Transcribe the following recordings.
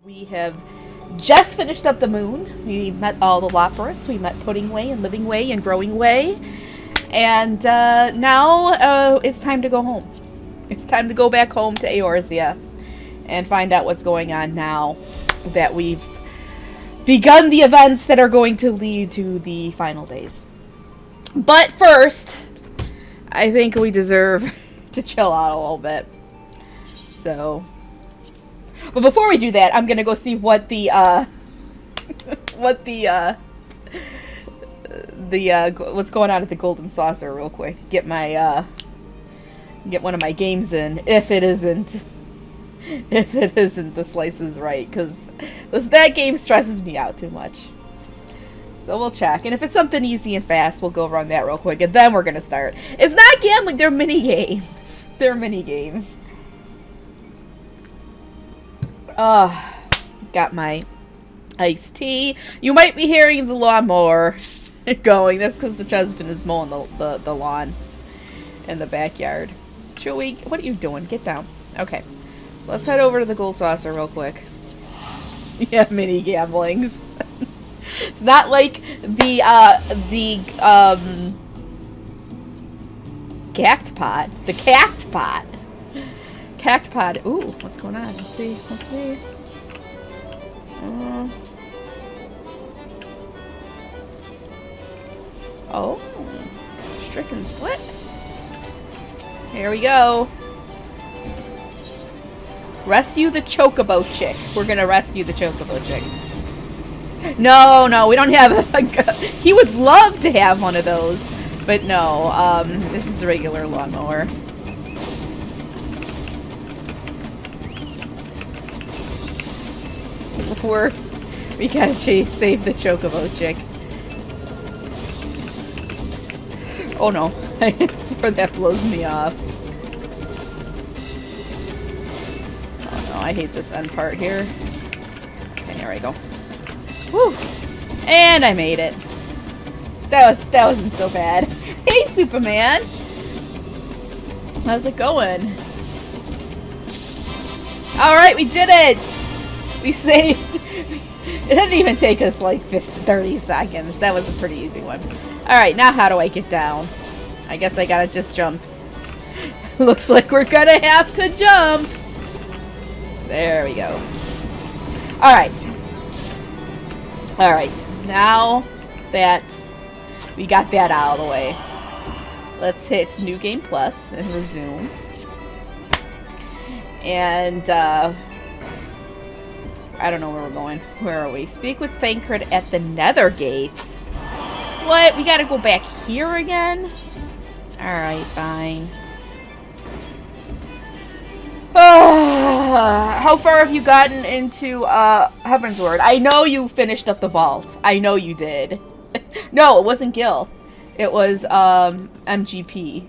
We have just finished up the moon. We met all the Loporits. We met Pudding Way and Living Way and Growing Way. And now it's time to go home. It's time to go back home to Eorzea and find out what's going on now that we've begun the events that are going to lead to the final days. But first, I think we deserve to chill out a little bit. So, but before we do that, I'm gonna go see what the what's going on at the Golden Saucer real quick. Get my get one of my games in if it isn't the Slices Right, because that game stresses me out too much. So we'll check, and if it's something easy and fast, we'll go run that real quick, and then we're gonna start. It's not gambling; they're mini games. They're mini games. Got my iced tea. You might be hearing the lawnmower going. That's because the husband is mowing the lawn in the backyard. Chewie, what are you doing? Get down. Okay. Let's head over to the Gold Saucer real quick. Yeah, mini gamblings. It's not like the cactpot. The cactpot. Cactpot. Ooh, what's going on? Let's see. Let's see. Oh. Stricken's what? Here we go. Rescue the Chocobo chick. We're gonna rescue the Chocobo chick. No, we don't have a... He would love to have one of those. But no, this is a regular lawnmower. We gotta save the Chocobo chick. Oh no. That blows me off. Oh no, I hate this end part here. Okay, here I go. Woo! And I made it. That wasn't so bad. Hey, Superman! How's it going? Alright, we did it! We saved... It didn't even take us like 30 seconds. That was a pretty easy one. Alright, now how do I get down? I guess I gotta just jump. Looks like we're gonna have to jump! There we go. Alright. Alright, now that we got that out of the way, let's hit New Game Plus and resume. And, I don't know where we're going. Where are we? Speak with Thancred at the Nether Gate. What? We gotta go back here again? Alright, fine. How far have you gotten into Heavensward? I know you finished up the vault. I know you did. No, it wasn't Gil. It was MGP,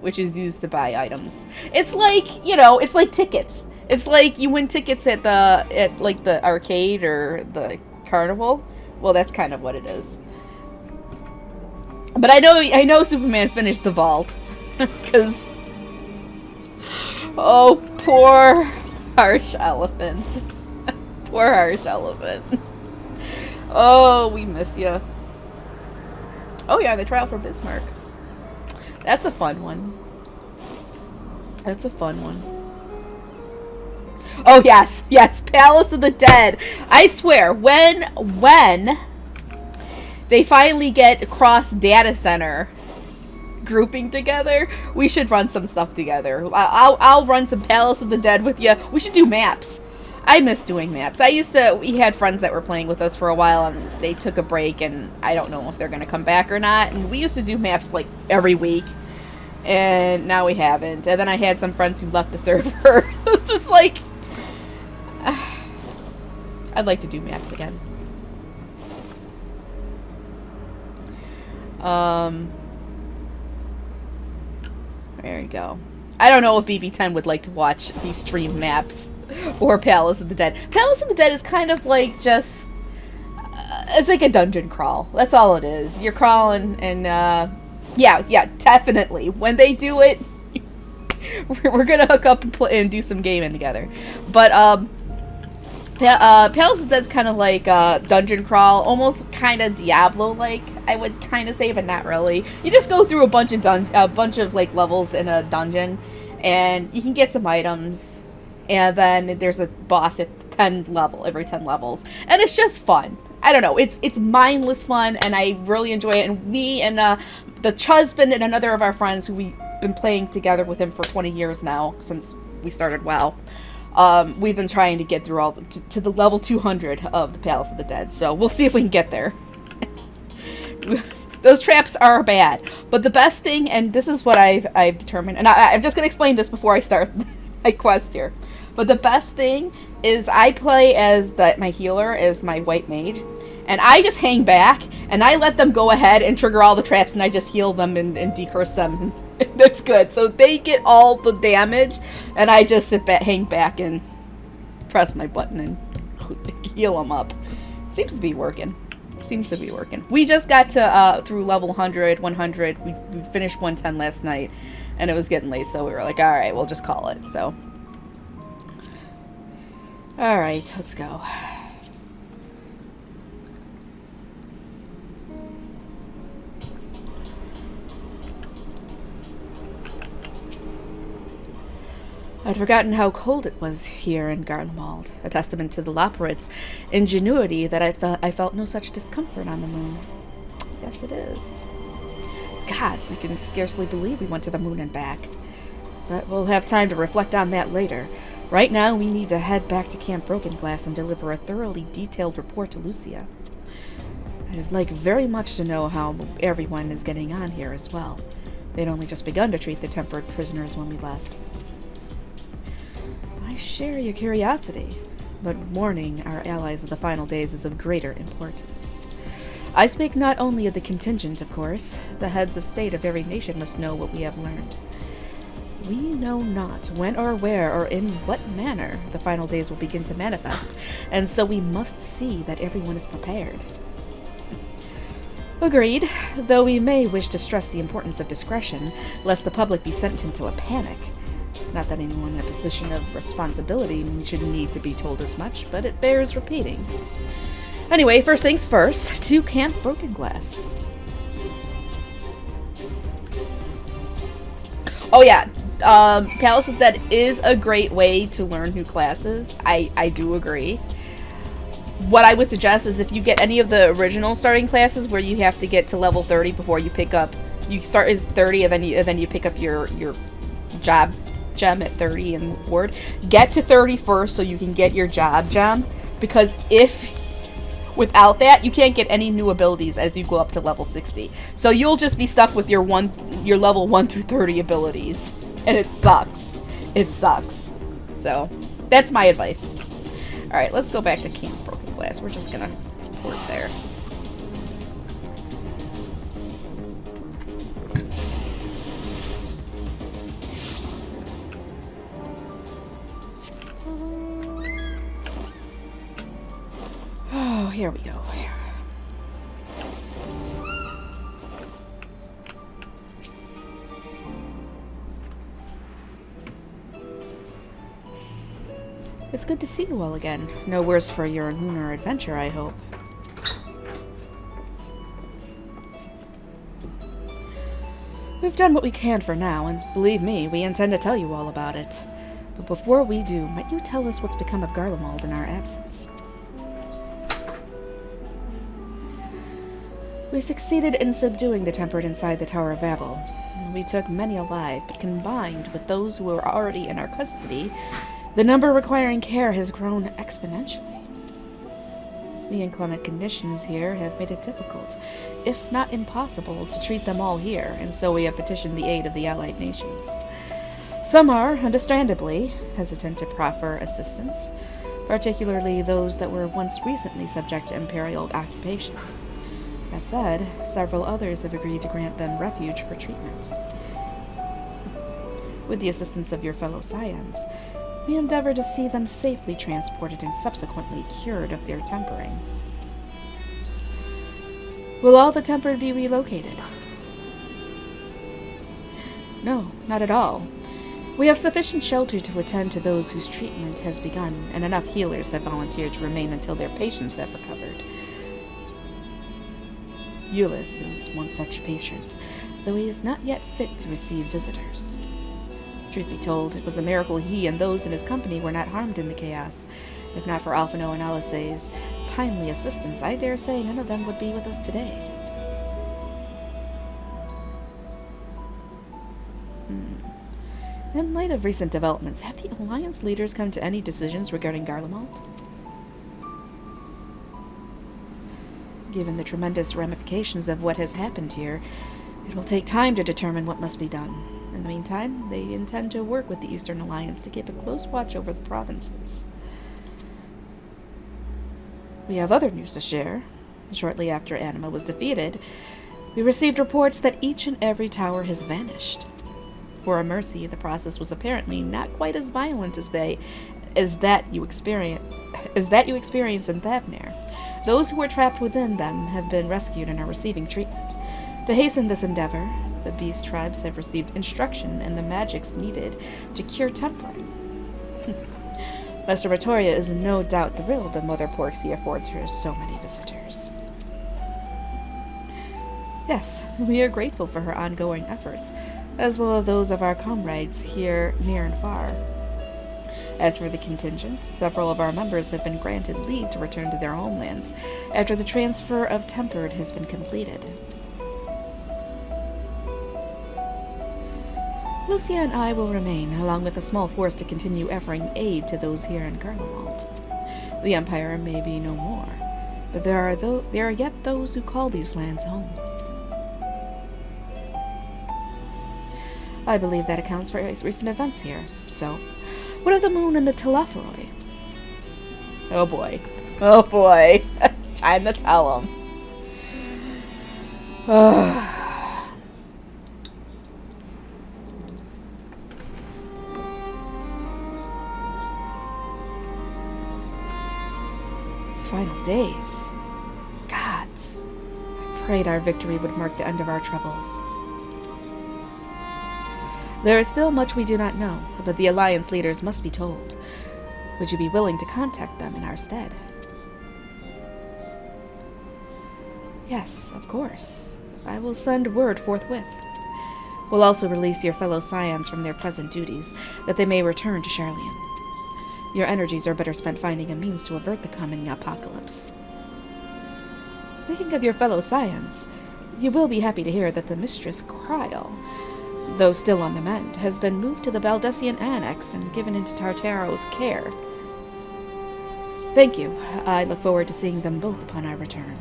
which is used to buy items. It's like, you know, it's like tickets. It's like you win tickets at like the arcade or the carnival. Well, that's kind of what it is. But I know Superman finished the vault because oh, poor harsh elephant. Poor harsh elephant. Oh, we miss you. Oh yeah, the trial for Bismarck. That's a fun one. That's a fun one. Oh yes, Palace of the Dead. I swear, when they finally get cross data center grouping together, we should run some stuff together. I'll run some Palace of the Dead with you. We should do maps. I miss doing maps. We had friends that were playing with us for a while and they took a break and I don't know if they're gonna come back or not. And we used to do maps like every week. And now we haven't. And then I had some friends who left the server. It's just like I'd like to do maps again. There you go. I don't know if BB10 would like to watch these stream maps or Palace of the Dead. Palace of the Dead is kind of like just it's like a dungeon crawl. That's all it is. You're crawling and yeah, definitely. When they do it, we're gonna hook up and play and do some gaming together. But Palace of Dead's kind of like dungeon crawl, almost kind of Diablo-like, I would kind of say, but not really. You just go through a bunch of like levels in a dungeon, and you can get some items, and then there's a boss at every 10 levels, and it's just fun. I don't know, it's mindless fun, and I really enjoy it. And me and the husband and another of our friends who we've been playing together with him for 20 years now, since we started WoW. We've been trying to get through to the level 200 of the Palace of the Dead, so we'll see if we can get there. Those traps are bad, but the best thing, and this is what I've determined, and I'm just going to explain this before I start my quest here, but the best thing is I play as my healer, as my white mage, and I just hang back, and I let them go ahead and trigger all the traps, and I just heal them and decurse them. That's good. So they get all the damage, and I just hang back and press my button and heal them up. It seems to be working. We just got to through level 100. We finished 110 last night, and it was getting late, so we were like, all right, we'll just call it. So, all right, let's go. I'd forgotten how cold it was here in Garlemald, a testament to the Loporrit's ingenuity that I felt no such discomfort on the moon. Yes, it is. Gods, I can scarcely believe we went to the moon and back. But we'll have time to reflect on that later. Right now, we need to head back to Camp Broken Glass and deliver a thoroughly detailed report to Lucia. I'd like very much to know how everyone is getting on here as well. They'd only just begun to treat the tempered prisoners when we left. I share your curiosity, but warning our allies of the final days is of greater importance. I speak not only of the contingent, of course. The heads of state of every nation must know what we have learned. We know not when or where or in what manner the final days will begin to manifest, and so we must see that everyone is prepared. Agreed, though we may wish to stress the importance of discretion, lest the public be sent into a panic. Not that anyone in a position of responsibility should need to be told as much, but it bears repeating. Anyway, first things first, to Camp Broken Glass. Oh yeah, Palace of Dead is a great way to learn new classes. I do agree. What I would suggest is if you get any of the original starting classes where you have to get to level 30 before you pick up, you start as 30 and then you pick up your job gem at 30 and move forward. Get to 30 first so you can get your job gem, because if without that you can't get any new abilities as you go up to level 60. So you'll just be stuck with your level 1 through 30 abilities, and it sucks. It sucks. So that's my advice. All right, let's go back to Camp Broken Glass. We're just gonna port there. Oh, here we go. It's good to see you all again. No worse for your lunar adventure, I hope. We've done what we can for now, and believe me, we intend to tell you all about it. But before we do, might you tell us what's become of Garlemald in our absence? We succeeded in subduing the tempered inside the Tower of Babel. We took many alive, but combined with those who were already in our custody, the number requiring care has grown exponentially. The inclement conditions here have made it difficult, if not impossible, to treat them all here, and so we have petitioned the aid of the allied nations. Some are, understandably, hesitant to proffer assistance, particularly those that were once recently subject to imperial occupation. That said, several others have agreed to grant them refuge for treatment. With the assistance of your fellow scions, we endeavor to see them safely transported and subsequently cured of their tempering. Will all the tempered be relocated? No, not at all. We have sufficient shelter to attend to those whose treatment has begun, and enough healers have volunteered to remain until their patients have recovered. Ulysses is one such patient, though he is not yet fit to receive visitors. Truth be told, it was a miracle he and those in his company were not harmed in the chaos. If not for Alphino and Alice's timely assistance, I dare say none of them would be with us today. In light of recent developments, have the Alliance leaders come to any decisions regarding Garlemald? Given the tremendous ramifications of what has happened here, it will take time to determine what must be done. In the meantime, they intend to work with the Eastern Alliance to keep a close watch over the provinces. We have other news to share. Shortly after Anima was defeated, we received reports that each and every tower has vanished. For a mercy, the process was apparently not quite as violent as that you experienced in Thavnir. Those who were trapped within them have been rescued and are receiving treatment. To hasten this endeavor, the beast tribes have received instruction in the magics needed to cure tempering. Master Vittoria is no doubt thrilled that Mother Porxie affords her so many visitors. Yes, we are grateful for her ongoing efforts, as well as those of our comrades here near and far. As for the contingent, several of our members have been granted leave to return to their homelands after the transfer of Tempered has been completed. Lucia and I will remain, along with a small force to continue offering aid to those here in Garlemald. The Empire may be no more, but there are yet those who call these lands home. I believe that accounts for recent events here. So, what of the moon and the Telepharoi? Oh boy. Oh boy. Time to tell them. Final days. Gods. I prayed our victory would mark the end of our troubles. There is still much we do not know, but the Alliance leaders must be told. Would you be willing to contact them in our stead? Yes, of course. I will send word forthwith. We'll also release your fellow scions from their present duties, that they may return to Charlian. Your energies are better spent finding a means to avert the coming apocalypse. Speaking of your fellow scions, you will be happy to hear that the Mistress Kryl, though still on the mend, has been moved to the Baldessian Annex and given into Tartaro's care. Thank you. I look forward to seeing them both upon our return.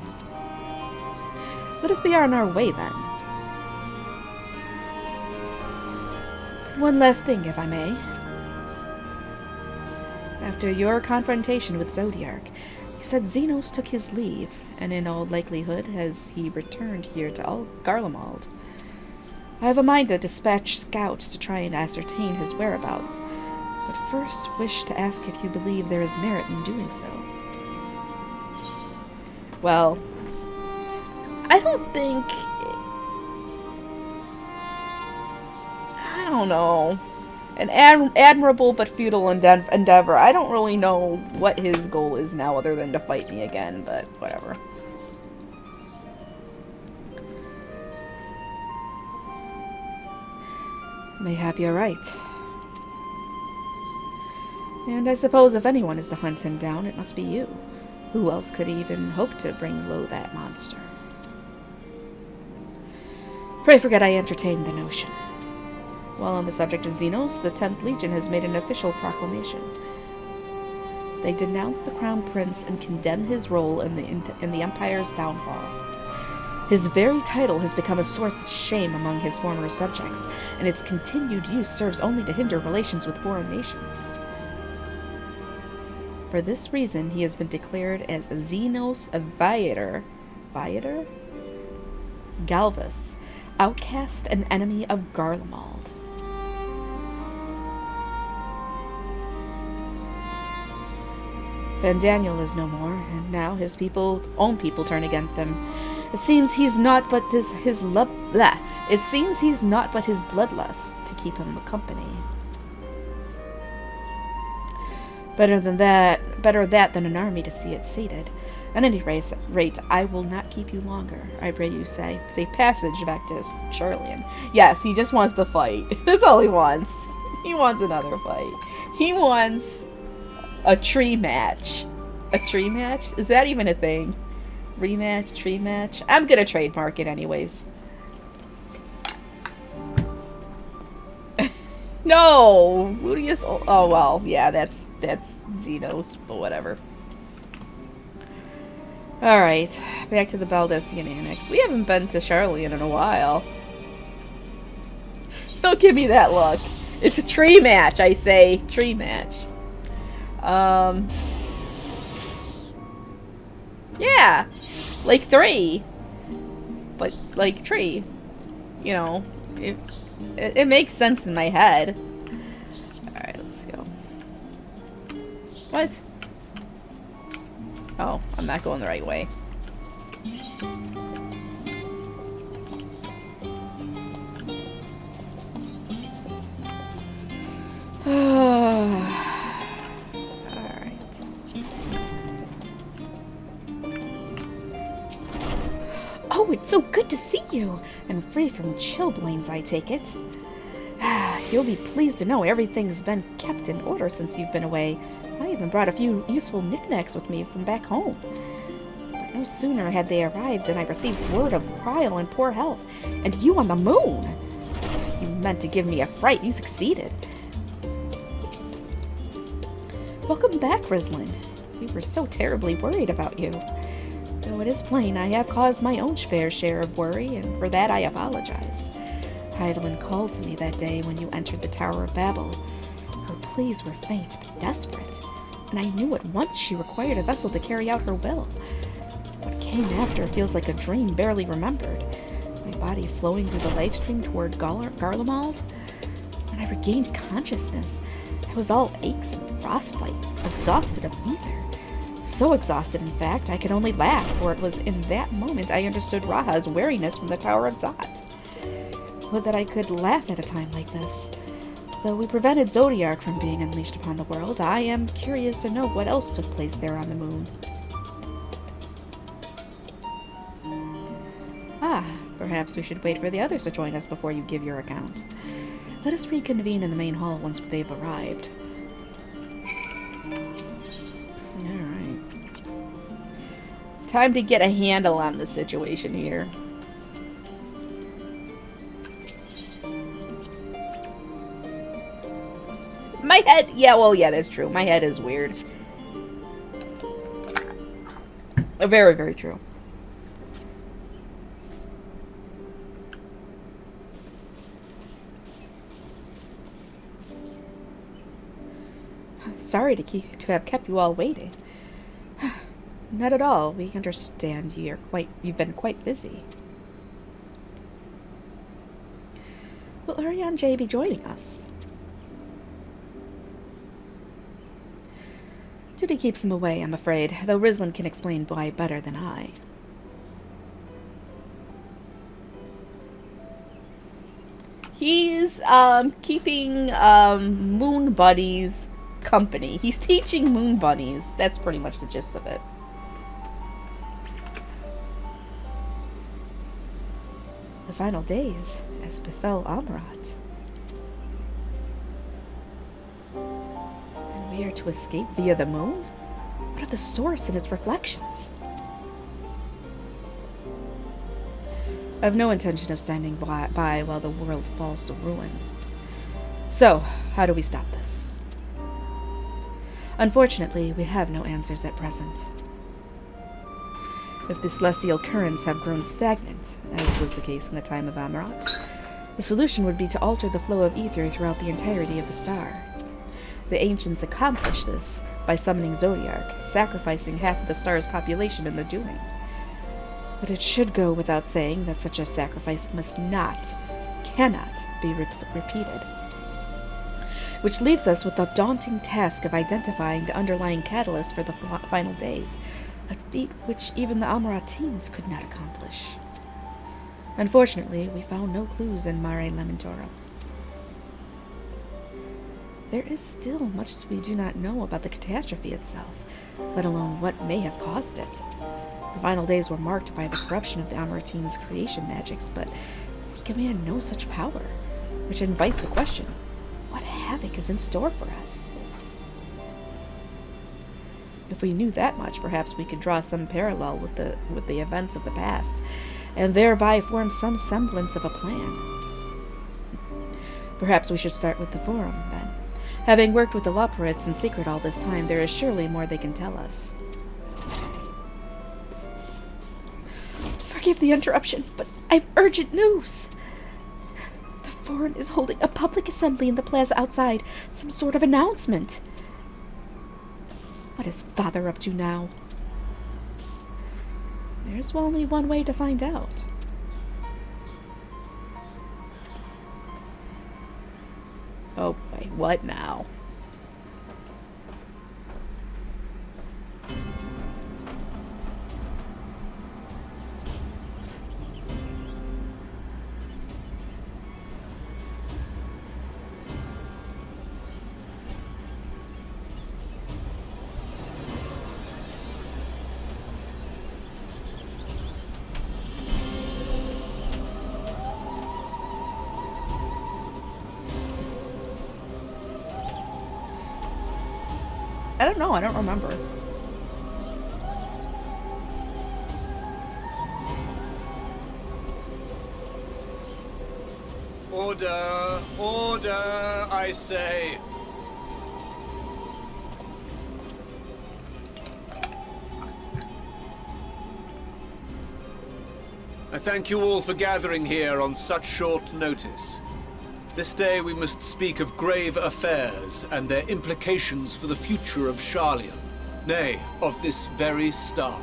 Let us be on our way, then. One last thing, if I may. After your confrontation with Zodiark, you said Xenos took his leave, and in all likelihood has he returned here to Garlemald. I have a mind to dispatch scouts to try and ascertain his whereabouts, but first wish to ask if you believe there is merit in doing so. Well, I don't think... I don't know. An admirable but futile endeavor. I don't really know what his goal is now other than to fight me again, but whatever. Mayhap you're right. And I suppose if anyone is to hunt him down, it must be you. Who else could even hope to bring low that monster? Pray forget I entertained the notion. While on the subject of Xenos, the 10th Legion has made an official proclamation. They denounce the Crown Prince and condemn his role in the Empire's downfall. His very title has become a source of shame among his former subjects, and its continued use serves only to hinder relations with foreign nations. For this reason, he has been declared as Xenos Viator, Galvus, outcast and enemy of Garlemald. Van Daniel is no more, and now his own people turn against him. It seems he's not but his bloodlust to keep him company. Better that than an army to see it sated. At any rate, I will not keep you longer. I pray you safe passage back to Charlian. Yes, he just wants to fight. That's all he wants. He wants another fight. He wants a tree match. A tree match? Is that even a thing? Rematch, tree match? I'm gonna trademark it anyways. No! Ludius. Oh, well, yeah, that's Xenos, but whatever. Alright, back to the Baldessian Annex. We haven't been to Charlian in a while. Don't give me that look. It's a tree match, I say. Tree match. Yeah. Like 3. But, like, tree. You know, it makes sense in my head. Alright, let's go. What? Oh, I'm not going the right way. Alright. Oh, it's so good to see you! And free from chilblains, I take it. You'll be pleased to know everything's been kept in order since you've been away. I even brought a few useful knickknacks with me from back home. But no sooner had they arrived than I received word of Cryle in poor health, and you on the moon. You meant to give me a fright. You succeeded. Welcome back, Rislin. We were so terribly worried about you. Though it is plain I have caused my own fair share of worry, and for that I apologize. Hydaelyn called to me that day when you entered the Tower of Babel. Her pleas were faint but desperate, and I knew at once she required a vessel to carry out her will. What came after feels like a dream barely remembered. My body flowing through the life stream toward Garlemald. When I regained consciousness, I was all aches and frostbite, exhausted of ether. So exhausted, in fact, I could only laugh, for it was in that moment I understood Raha's wariness from the Tower of Zot. Would that I could laugh at a time like this. Though we prevented Zodiark from being unleashed upon the world, I am curious to know what else took place there on the moon. Perhaps we should wait for the others to join us before you give your account. Let us reconvene in the main hall once they've arrived. Alright. Time to get a handle on the situation here. My head, yeah, that's true. My head is weird. Very, very true. Sorry to have kept you all waiting. Not at all. We understand you've been quite busy. Will Urian J be joining us? Duty keeps him away, I'm afraid, though Rislin can explain why better than I. He's, keeping, moon buddies company. He's teaching moon bunnies. That's pretty much the gist of it. The final days, as befell Amrat. And we are to escape via the moon? What of the source and its reflections? I have no intention of standing by while the world falls to ruin. So, how do we stop this? Unfortunately, we have no answers at present. If the celestial currents have grown stagnant, as was the case in the time of Amrat, the solution would be to alter the flow of ether throughout the entirety of the star. The ancients accomplished this by summoning Zodiark, sacrificing half of the star's population in the doing. But it should go without saying that such a sacrifice cannot be repeated. Which leaves us with the daunting task of identifying the underlying catalyst for the final days, a feat which even the Almoratines could not accomplish. Unfortunately, we found no clues in Mare Lamentorum. There is still much we do not know about the catastrophe itself, let alone what may have caused it. The final days were marked by the corruption of the Amartine's creation magics, but we command no such power, which invites the question, what havoc is in store for us? If we knew that much, perhaps we could draw some parallel with the events of the past, and thereby form some semblance of a plan. Perhaps we should start with the Forum, then. Having worked with the Loporrits in secret all this time, there is surely more they can tell us. Forgive the interruption, but I've urgent news. The Forum is holding a public assembly in the plaza outside, some sort of announcement. What is Father up to now? There's only one way to find out. Oh boy, what now? I don't know, I don't remember. Order! Order, I say! I thank you all for gathering here on such short notice. This day we must speak of grave affairs and their implications for the future of Sharlayan, nay, of this very star.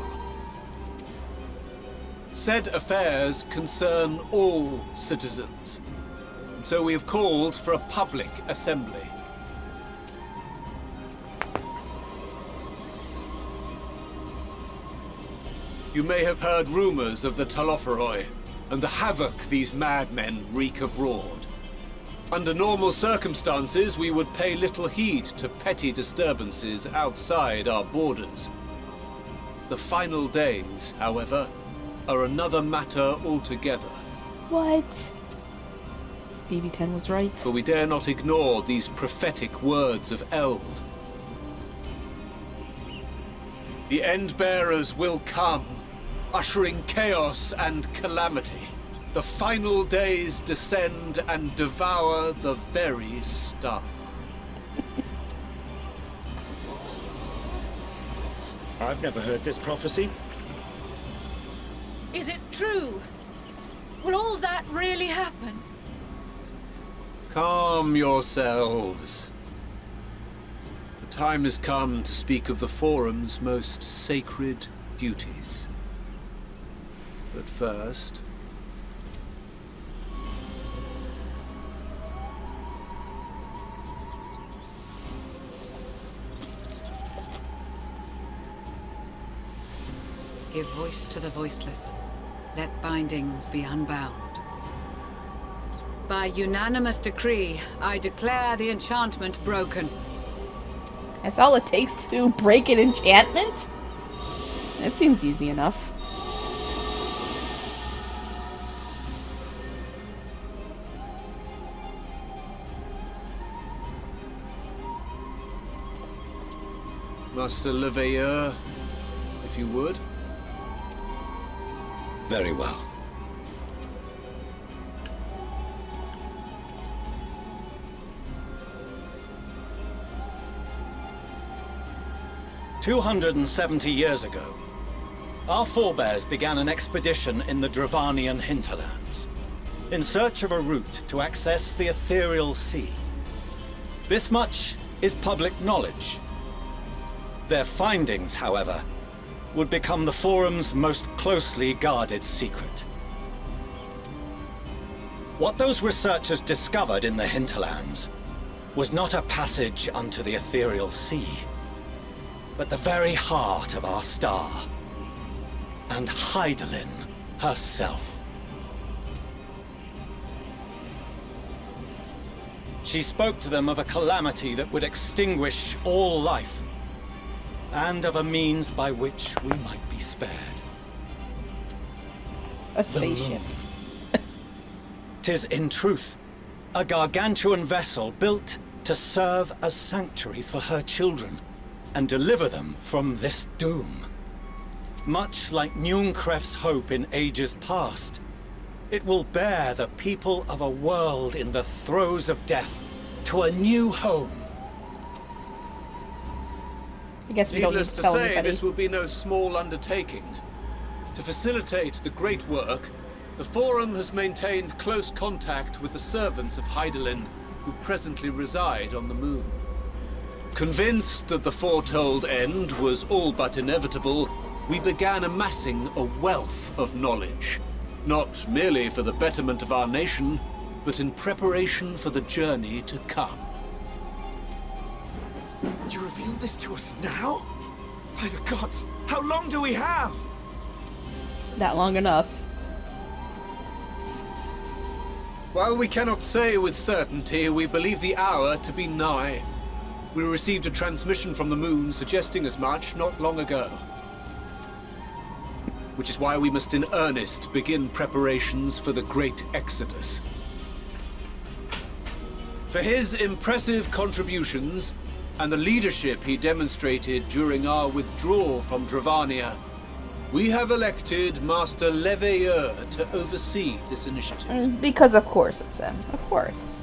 Said affairs concern all citizens, and so we have called for a public assembly. You may have heard rumors of the Talopheroi and the havoc these madmen wreak abroad. Under normal circumstances, we would pay little heed to petty disturbances outside our borders. The final days, however, are another matter altogether. What? BB-10 was right. For we dare not ignore these prophetic words of Eld. The Endbearers will come, ushering chaos and calamity. The final days descend and devour the very star. I've never heard this prophecy. Is it true? Will all that really happen? Calm yourselves. The time has come to speak of the Forum's most sacred duties. But first... Give voice to the voiceless. Let bindings be unbound. By unanimous decree, I declare the enchantment broken. That's all it takes to break an enchantment? That seems easy enough. Master Leveilleur, if you would. Very well. "270 years ago, our forebears began an expedition in the Dravanian hinterlands, in search of a route to access the ethereal sea. This much is public knowledge. Their findings, however, would become the Forum's most closely guarded secret. What those researchers discovered in the hinterlands was not a passage unto the ethereal sea, but the very heart of our star, and Hydaelyn herself. She spoke to them of a calamity that would extinguish all life, and of a means by which we might be spared. A spaceship. 'Tis in truth a gargantuan vessel built to serve as sanctuary for her children and deliver them from this doom. Much like Njunkref's hope in ages past, it will bear the people of a world in the throes of death to a new home. I guess we don't need Needless to to tell say, anybody. this will be no small undertaking. To facilitate the great work, the Forum has maintained close contact with the servants of Hydaelyn, who presently reside on the moon. Convinced that the foretold end was all but inevitable, we began amassing a wealth of knowledge, not merely for the betterment of our nation, but in preparation for the journey to come. You reveal this to us now? By the gods, how long do we have? Not long enough. While we cannot say with certainty, we believe the hour to be nigh. We received a transmission from the moon suggesting as much not long ago. Which is why we must in earnest begin preparations for the Great Exodus. For his impressive contributions, and the leadership he demonstrated during our withdrawal from Dravania, we have elected Master Leveilleur to oversee this initiative. Because of course it's him. Of course.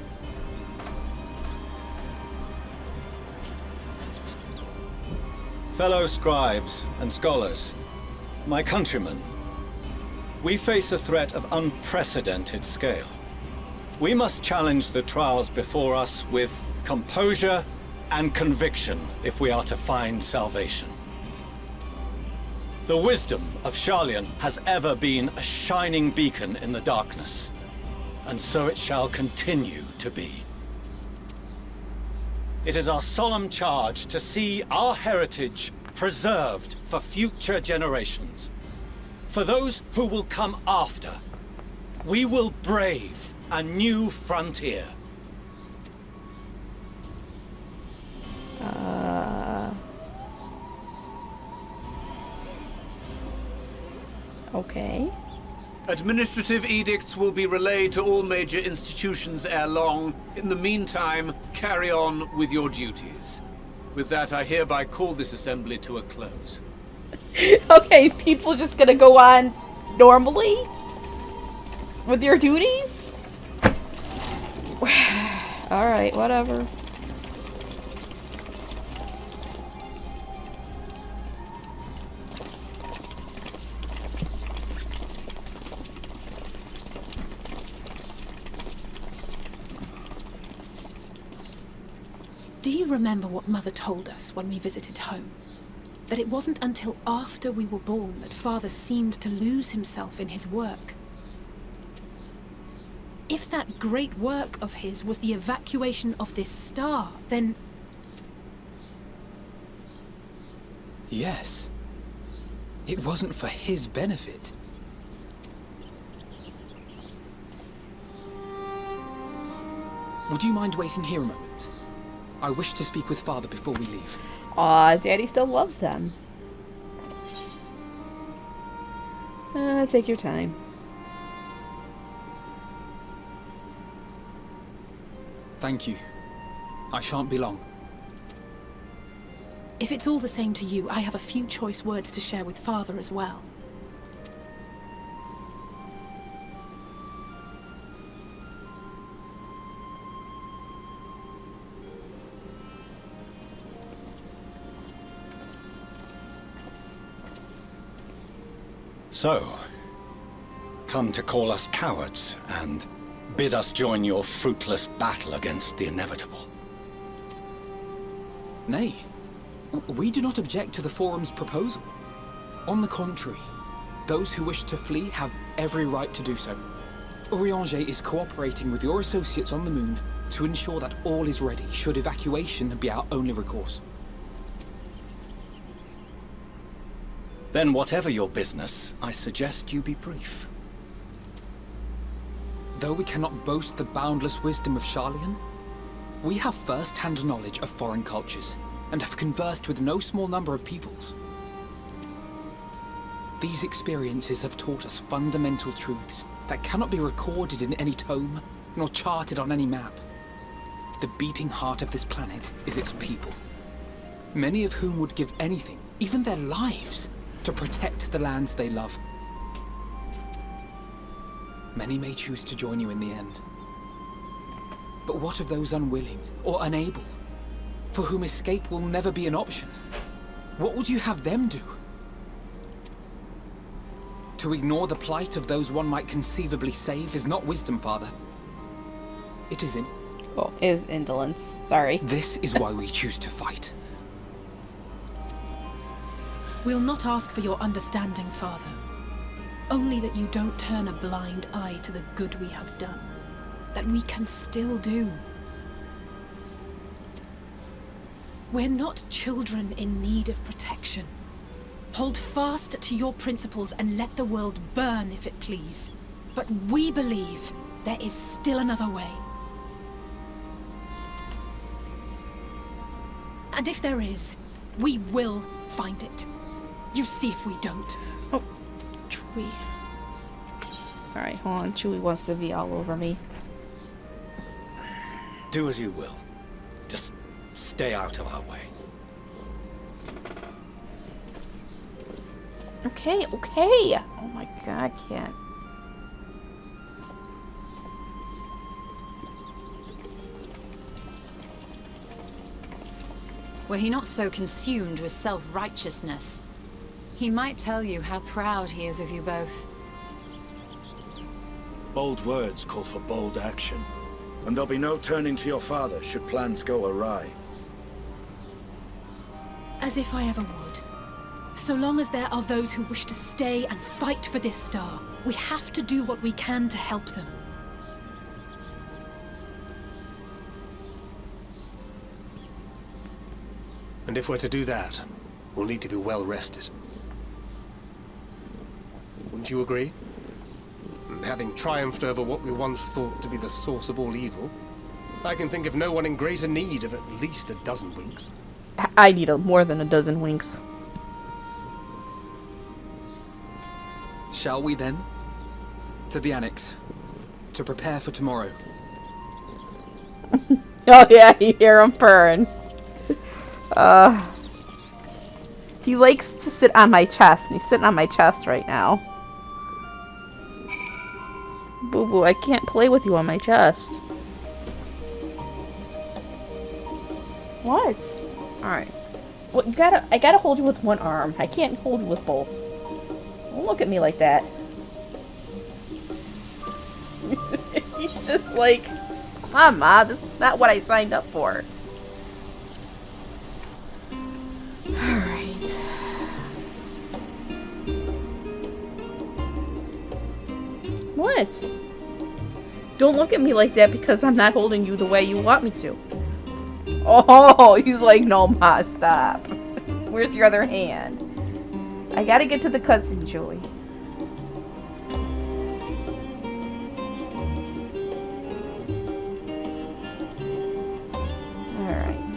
Fellow scribes and scholars, my countrymen, we face a threat of unprecedented scale. We must challenge the trials before us with composure and conviction if we are to find salvation. The wisdom of Sharlayan has ever been a shining beacon in the darkness, and so it shall continue to be. It is our solemn charge to see our heritage preserved for future generations. For those who will come after, we will brave a new frontier. Okay. Administrative edicts will be relayed to all major institutions ere long. In the meantime, carry on with your duties. With that, I hereby call this assembly to a close. Okay, people just gonna go on normally? With your duties? Alright, whatever. Do you remember what Mother told us when we visited home? That it wasn't until after we were born that Father seemed to lose himself in his work. If that great work of his was the evacuation of this star, then... Yes. It wasn't for his benefit. Would you mind waiting here a moment? I wish to speak with Father before we leave. Aw, Daddy still loves them. Take your time. Thank you. I shan't be long. If it's all the same to you, I have a few choice words to share with Father as well. So, come to call us cowards and bid us join your fruitless battle against the inevitable. Nay, we do not object to the Forum's proposal. On the contrary, those who wish to flee have every right to do so. Urianger is cooperating with your associates on the moon to ensure that all is ready should evacuation be our only recourse. Then whatever your business, I suggest you be brief. Though we cannot boast the boundless wisdom of Sharlayan, We have first-hand knowledge of foreign cultures, and have conversed with no small number of peoples. These experiences have taught us fundamental truths that cannot be recorded in any tome, nor charted on any map. The beating heart of this planet is its people, many of whom would give anything, even their lives, to protect the lands they love. Many may choose to join you in the end. But what of those unwilling or unable, for whom escape will never be an option? What would you have them do? To ignore the plight of those one might conceivably save is not wisdom, Father. It is is indolence. Sorry. This is why we choose to fight. We'll not ask for your understanding, Father. Only that you don't turn a blind eye to the good we have done. That we can still do. We're not children in need of protection. Hold fast to your principles and let the world burn if it please. But we believe there is still another way. And if there is, we will find it. You see if we don't. Oh, Chewie. Alright, hold on. Chewie wants to be all over me. Do as you will. Just stay out of our way. Okay, okay. Oh my god, Cat. Were he not so consumed with self-righteousness, he might tell you how proud he is of you both. Bold words call for bold action. And there'll be no turning to your father should plans go awry. As if I ever would. So long as there are those who wish to stay and fight for this star, we have to do what we can to help them. And if we're to do that, we'll need to be well rested. Wouldn't you agree? And having triumphed over what we once thought to be the source of all evil, I can think of no one in greater need of at least a dozen winks. I need more than a dozen winks. Shall we then? To the Annex. To prepare for tomorrow. Oh yeah, you hear him purring. He likes to sit on my chest, and he's sitting on my chest right now. Boo boo, I can't play with you on my chest. What? Alright. Well, I gotta hold you with one arm. I can't hold you with both. Don't look at me like that. He's just like, Mama, this is not what I signed up for. Alright. What? Don't look at me like that because I'm not holding you the way you want me to. Oh, he's like, no, Ma, stop. Where's your other hand? I gotta get to the cousin, Joey. Alright.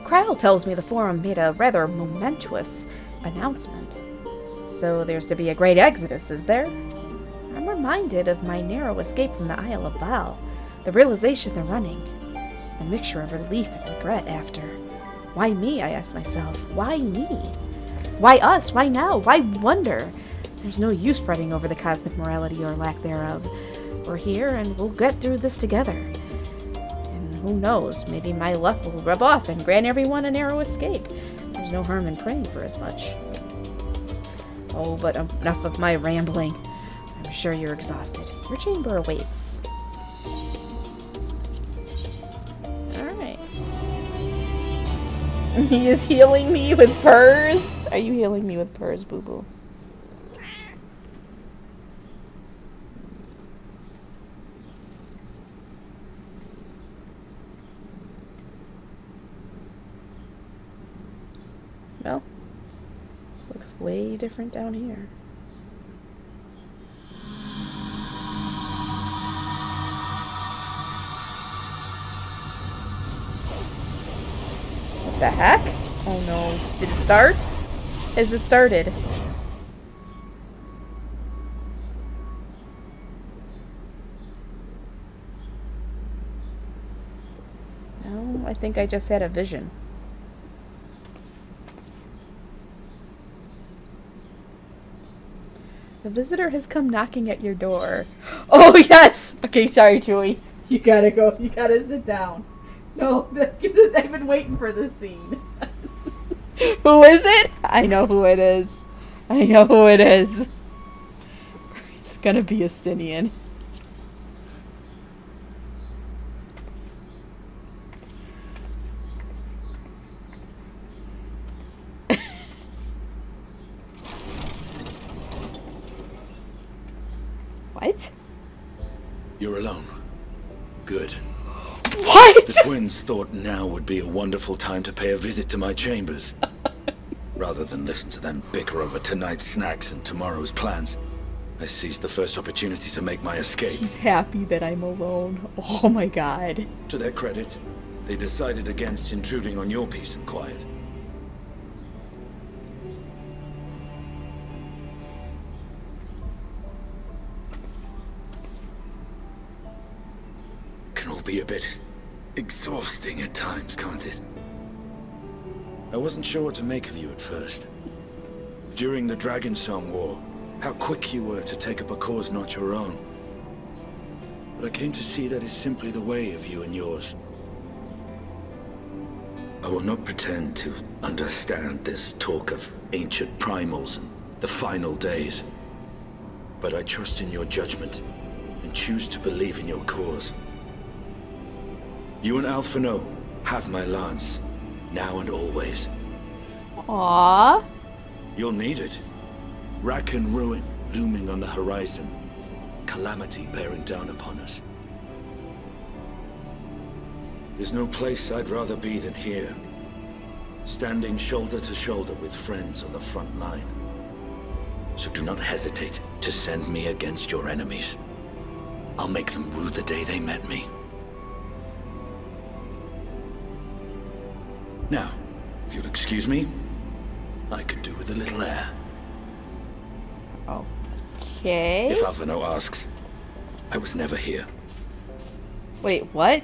Kryle tells me the Forum made a rather momentous announcement. So there's to be a great exodus, is there? I'm reminded of my narrow escape from the Isle of Baal, the realization they're running, a mixture of relief and regret after. Why me, I ask myself. Why me? Why us? Why now? Why wonder? There's no use fretting over the cosmic morality or lack thereof. We're here and we'll get through this together. And who knows, maybe my luck will rub off and grant everyone a narrow escape. There's no harm in praying for as much. Oh, but enough of my rambling. I'm sure you're exhausted. Your chamber awaits. Alright. He is healing me with purrs? Are you healing me with purrs, boo-boo? Well, looks way different down here. The heck? Oh no. Did it start? Has it started? No, I think I just had a vision. The visitor has come knocking at your door. Oh, yes! Okay, sorry, Chewie. You gotta go. You gotta sit down. No, I've been waiting for this scene. Who is it? I know who it is. I know who it is. It's gonna be Estinian. What? You're alone. Good. What? The twins thought now would be a wonderful time to pay a visit to my chambers. Rather than listen to them bicker over tonight's snacks and tomorrow's plans, I seized the first opportunity to make my escape. He's happy that I'm alone. Oh my god. To their credit, they decided against intruding on your peace and quiet. Can all be a bit exhausting at times, can't it? I wasn't sure what to make of you at first. During the Dragon Song War, how quick you were to take up a cause not your own. But I came to see that is simply the way of you and yours. I will not pretend to understand this talk of ancient primals and the final days. But I trust in your judgment and choose to believe in your cause. You and Alphino have my lance, now and always. Aww. You'll need it. Rack and ruin looming on the horizon. Calamity bearing down upon us. There's no place I'd rather be than here. Standing shoulder to shoulder with friends on the front line. So do not hesitate to send me against your enemies. I'll make them rue the day they met me. Now, if you'll excuse me, I could do with a little air. Okay. If Alphino asks, I was never here. Wait, what?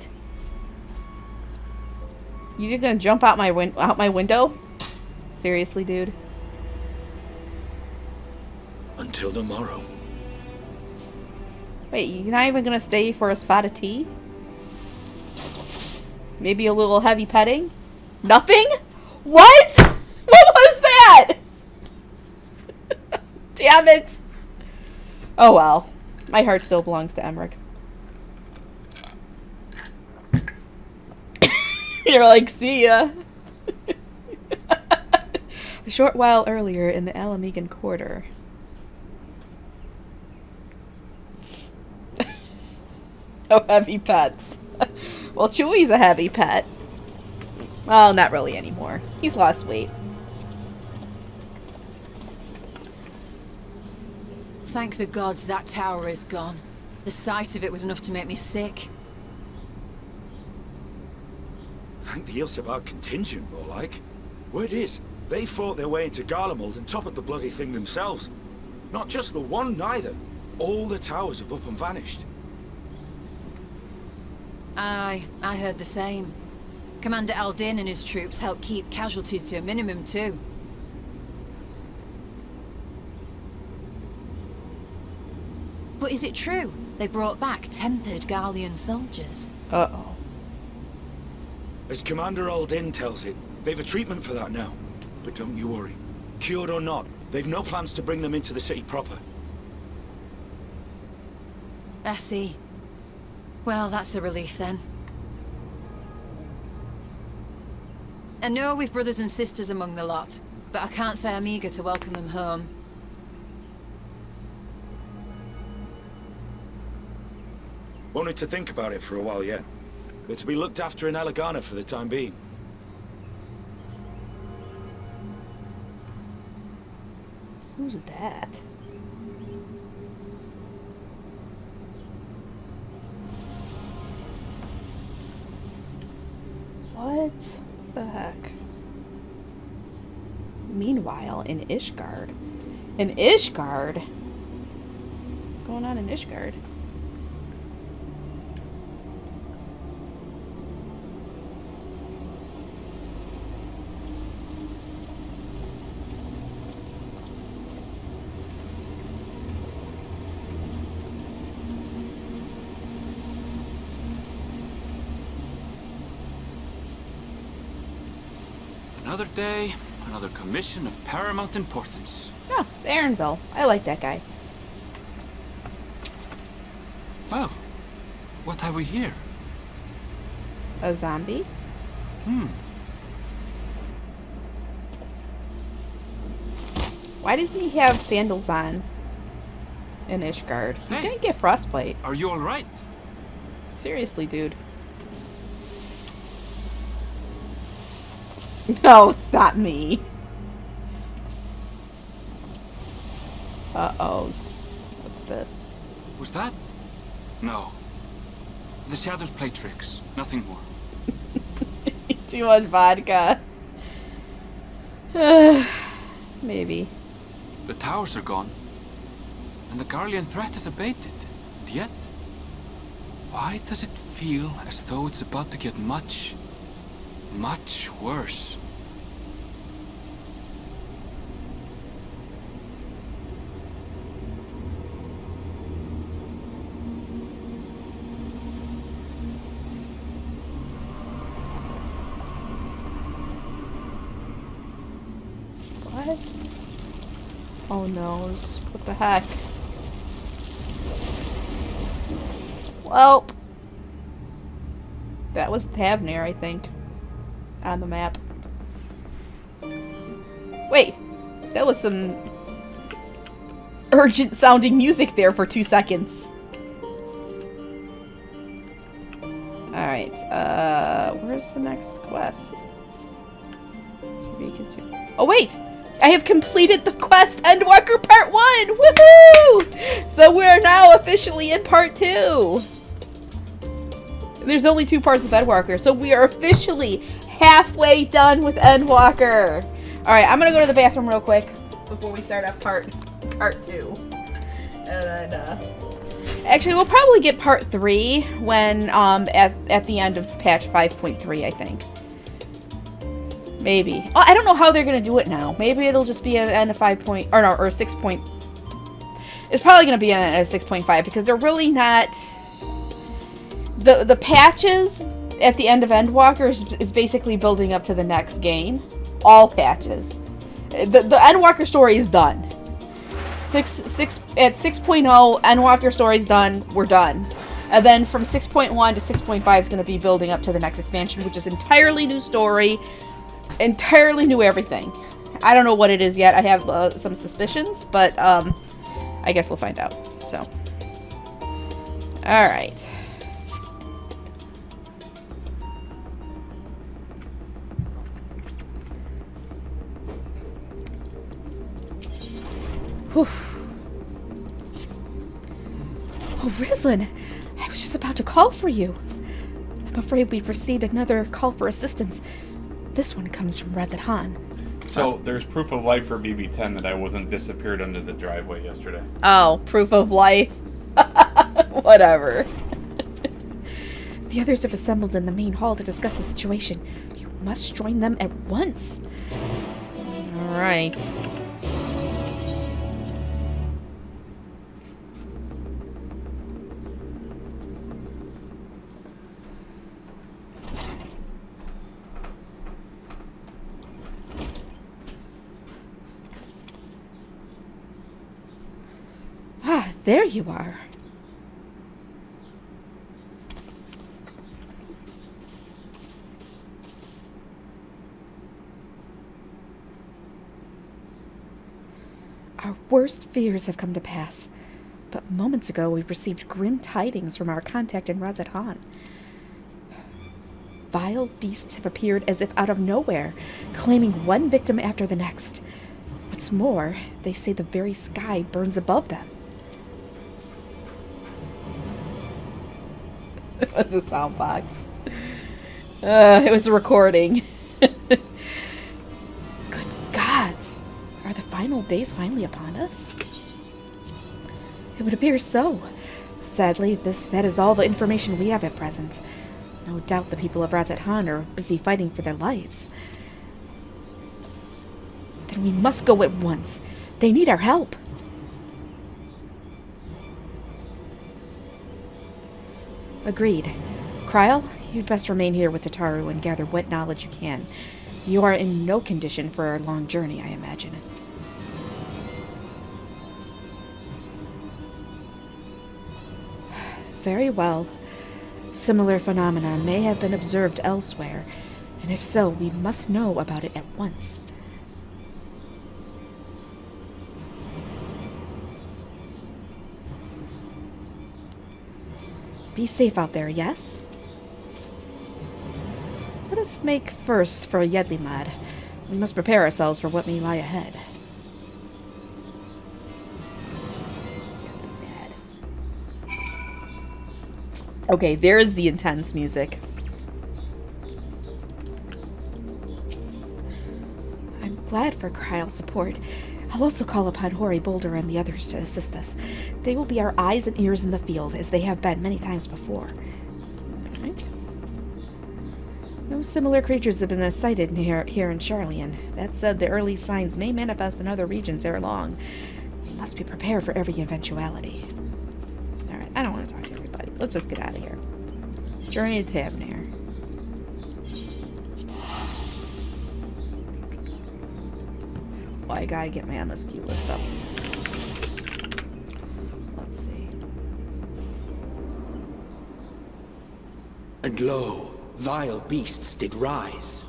You just gonna jump out my window? Seriously, dude? Until the morrow. Wait, you're not even gonna stay for a spot of tea? Maybe a little heavy petting? Nothing? What? What was that? Damn it. Oh well. My heart still belongs to Emmerich. You're like, see ya. A short while earlier in the Alamegan Quarter. No heavy pets. Well, Chewie's a heavy pet. Well, not really anymore. He's lost weight. Thank the gods that tower is gone. The sight of it was enough to make me sick. Thank the Ilsebar contingent, more like. Word is, they fought their way into Garlemald and toppled the bloody thing themselves. Not just the one, neither. All the towers have up and vanished. Aye, I heard the same. Commander Aldin and his troops helped keep casualties to a minimum, too. But is it true? They brought back tempered Garlean soldiers. Uh-oh. As Commander Aldin tells it, they've a treatment for that now. But don't you worry. Cured or not, they've no plans to bring them into the city proper. I see. Well, that's a relief then. I know we've brothers and sisters among the lot, but I can't say I'm eager to welcome them home. Wanted to think about it for a while yet. They're to be looked after in Elegana for the time being. Who's that? What the heck? Meanwhile, in Ishgard. In Ishgard? What's going on in Ishgard? Another day, another commission of paramount importance. Oh, it's Aaronville. I like that guy. Well, what have we here? A zombie? Why doesn't he have sandals on in Ishgard? He's gonna get frostbite. Are you alright? Seriously, dude. No, it's not me. Uh-ohs. What's this? Was that? No. The shadows play tricks, nothing more. Too much vodka. Maybe. The towers are gone, and the Garlean threat is abated. And yet, why does it feel as though it's about to get much, much worse? What? Oh noes. What the heck? Well, that was Tavnir, I think, on the map. Wait, that was some urgent sounding music there for 2 seconds. Alright, where's the next quest? Oh wait! I have completed the quest Endwalker Part 1! Woohoo! So we are now officially in Part 2! There's only 2 parts of Endwalker, so we are officially halfway done with Endwalker! Alright, I'm gonna go to the bathroom real quick before we start off Part 2. And then, actually, we'll probably get Part 3 when, at the end of patch 5.3, I think. Maybe. Oh, I don't know how they're gonna do it now. Maybe it'll just be at the end of 5 point, or no, or 6 point. It's probably gonna be at 6.5 because they're really not. The patches at the end of Endwalker is basically building up to the next game. All patches. The Endwalker story is done. At 6.0, Endwalker story's done. We're done. And then from 6.1 to 6.5 is gonna be building up to the next expansion, which is entirely new story. Entirely new everything. I don't know what it is yet. I have some suspicions, but I guess we'll find out. So, all right. Whew. Oh, Rizlin, I was just about to call for you. I'm afraid we've received another call for assistance. This one comes from Razat Han. So, there's proof of life for BB-10 that I wasn't disappeared under the driveway yesterday. Oh, proof of life. Whatever. The others have assembled in the main hall to discuss the situation. You must join them at once. Alright. Ah, there you are. Our worst fears have come to pass. But moments ago we received grim tidings from our contact in Razat Han. Vile beasts have appeared as if out of nowhere, claiming one victim after the next. What's more, they say the very sky burns above them. It was a sound box. It was a recording. Good gods. final days finally upon us? It would appear so. Sadly, that is all the information we have at present. No doubt the people of Razat Han are busy fighting for their lives. Then we must go at once. They need our help. Agreed. Kryl, you'd best remain here with Tataru and gather what knowledge you can. You are in no condition for a long journey, I imagine. Very well. Similar phenomena may have been observed elsewhere, and if so, we must know about it at once. Be safe out there, yes? Let us make first for Yedlimad. We must prepare ourselves for what may lie ahead. Okay, there's the intense music. I'm glad for Kryl's support. I'll also call upon Hori Boulder and the others to assist us. They will be our eyes and ears in the field, as they have been many times before. Alright. No similar creatures have been sighted here in Sharlayan. That said, the early signs may manifest in other regions ere long. We must be prepared for every eventuality. Alright, I don't want to talk to everybody. Let's just get out of here. Journey to Tabnir. Well, I gotta get my MSQ list up. Let's see. And lo, vile beasts did rise.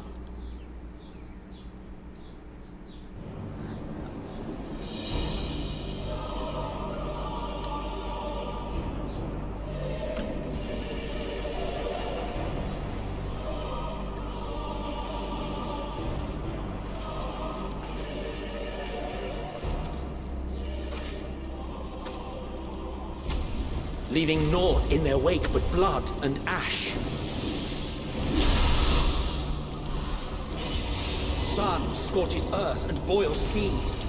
Leaving naught in their wake but blood and ash. Sun scorches earth and boils seas.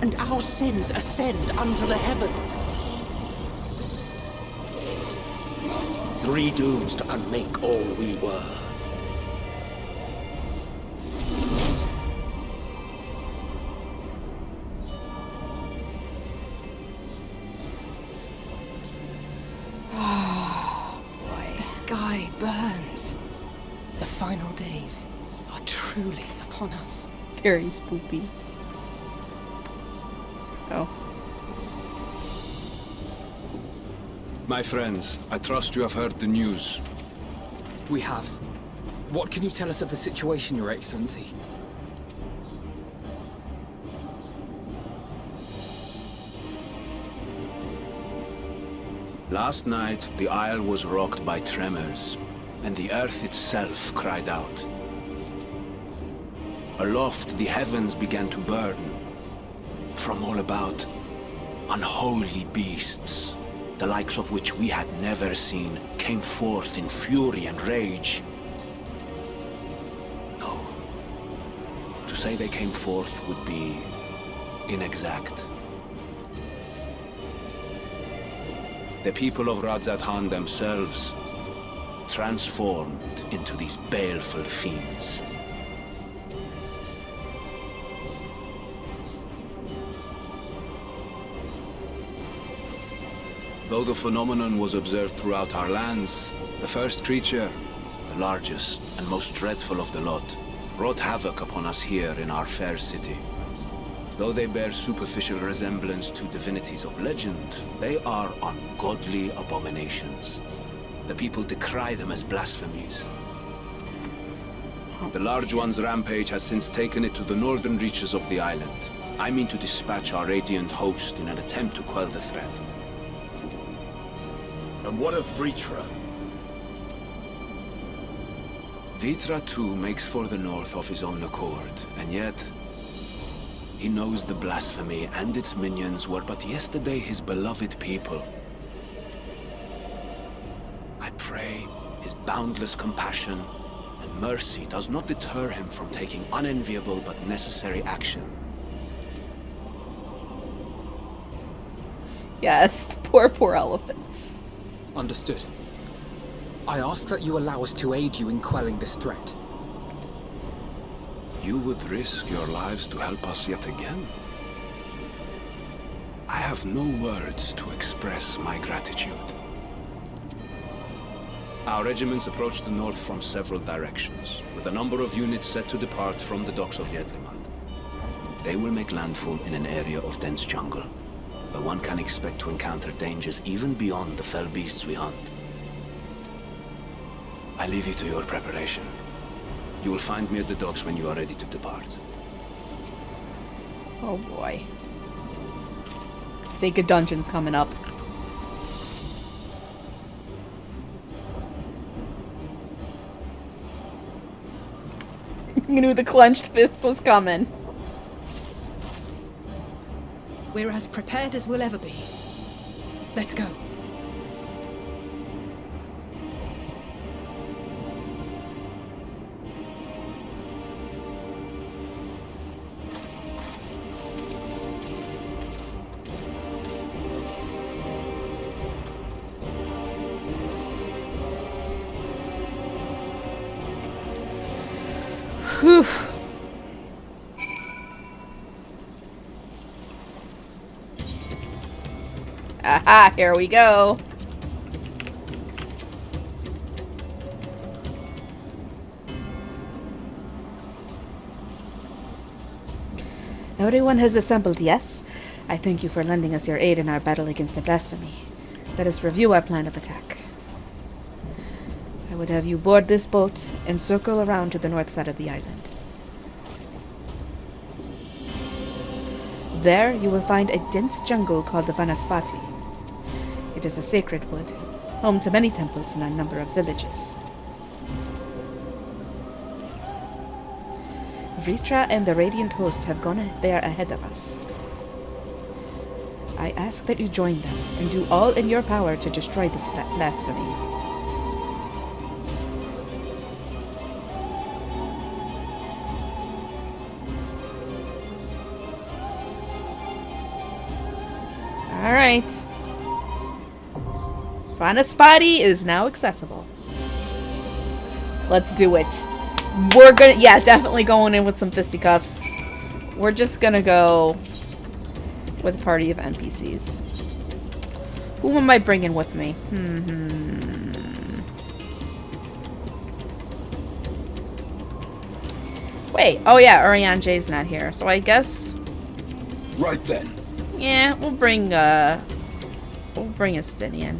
And our sins ascend unto the heavens. 3 dooms to unmake all we were. Burns. The final days are truly upon us. Very spoopy. Oh. My friends, I trust you have heard the news. We have. What can you tell us of the situation, Your Excellency? Last night, the Isle was rocked by tremors, and the earth itself cried out. Aloft, the heavens began to burn. From all about, unholy beasts, the likes of which we had never seen, came forth in fury and rage. No. To say they came forth would be inexact. The people of Razat Han themselves transformed into these baleful fiends. Though the phenomenon was observed throughout our lands, the first creature, the largest and most dreadful of the lot, wrought havoc upon us here in our fair city. Though they bear superficial resemblance to divinities of legend, they are ungodly abominations. The people decry them as blasphemies. The Large One's rampage has since taken it to the northern reaches of the island. I mean to dispatch our radiant host in an attempt to quell the threat. And what of Vritra? Vritra too makes for the north of his own accord, and yet he knows the blasphemy and its minions were but yesterday his beloved people. I pray his boundless compassion and mercy does not deter him from taking unenviable but necessary action. Yes, the poor elephants. Understood. I ask that you allow us to aid you in quelling this threat. You would risk your lives to help us yet again? I have no words to express my gratitude. Our regiments approach the north from several directions, with a number of units set to depart from the docks of Yedlimad. They will make landfall in an area of dense jungle, where one can expect to encounter dangers even beyond the fell beasts we hunt. I leave you to your preparation. You will find me at the docks when you are ready to depart. Oh boy. I think a dungeon's coming up. You knew the clenched fist was coming. We're as prepared as we'll ever be. Let's go. Whew. Aha, here we go. Everyone has assembled, yes? I thank you for lending us your aid in our battle against the blasphemy. Let us review our plan of attack. I would have you board this boat and circle around to the north side of the island. There you will find a dense jungle called the Vanaspati. It is a sacred wood, home to many temples and a number of villages. Vritra and the Radiant Host have gone there ahead of us. I ask that you join them and do all in your power to destroy this blasphemy. Alright. Vanaspati is now accessible. Let's do it. We're gonna, yeah, definitely going in with some fisticuffs. We're just gonna go with a party of NPCs. Who am I bringing with me? Wait, oh yeah, Urianjay's not here, so I guess... Right then. Yeah, we'll bring Estinian.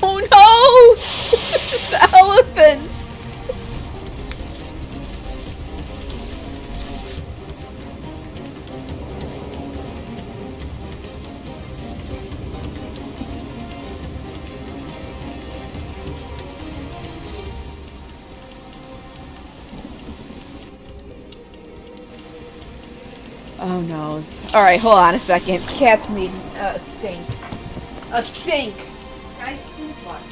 Oh no! The elephants! Oh noes. Alright, hold on a second. Cat's meat stink. A stink! Guys, stink butts.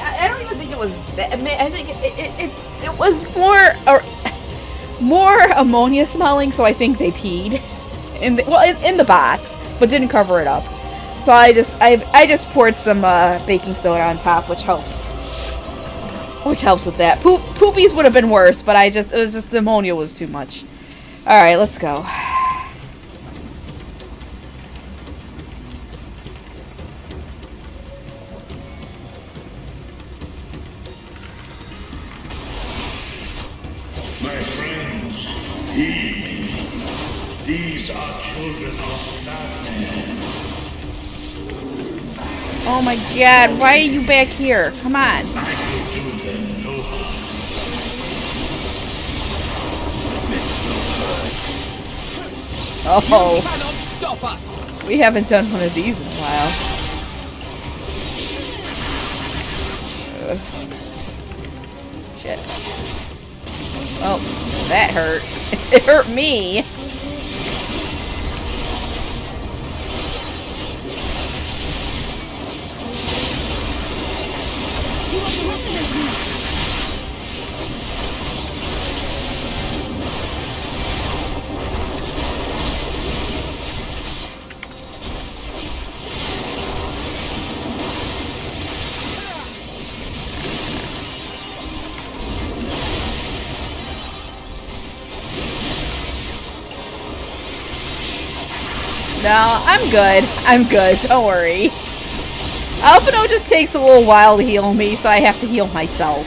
I don't even think it was that. I mean, I think it was more ammonia smelling, so I think they peed in the box, but didn't cover it up. So I just poured some baking soda on top, which helps with that. Poopies would have been worse, but it was just the ammonia was too much. All right, let's go. Heed me. These are children of Statman. Oh my god, why are you back here? Come on. I will do them no harm. This will hurt. Oh. You cannot stop us. We haven't done one of these in a while. Shit. Oh, that hurt. It hurt me. No, I'm good. I'm good. Don't worry. Alphino just takes a little while to heal me, so I have to heal myself.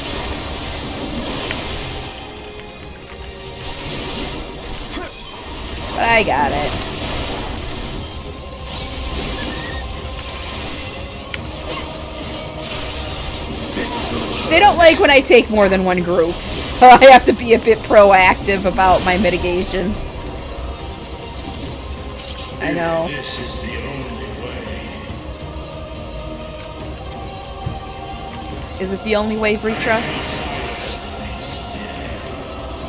But I got it. They don't like when I take more than one group, so I have to be a bit proactive about my mitigation. I know. This is the only way. Is it the only way, Vritra?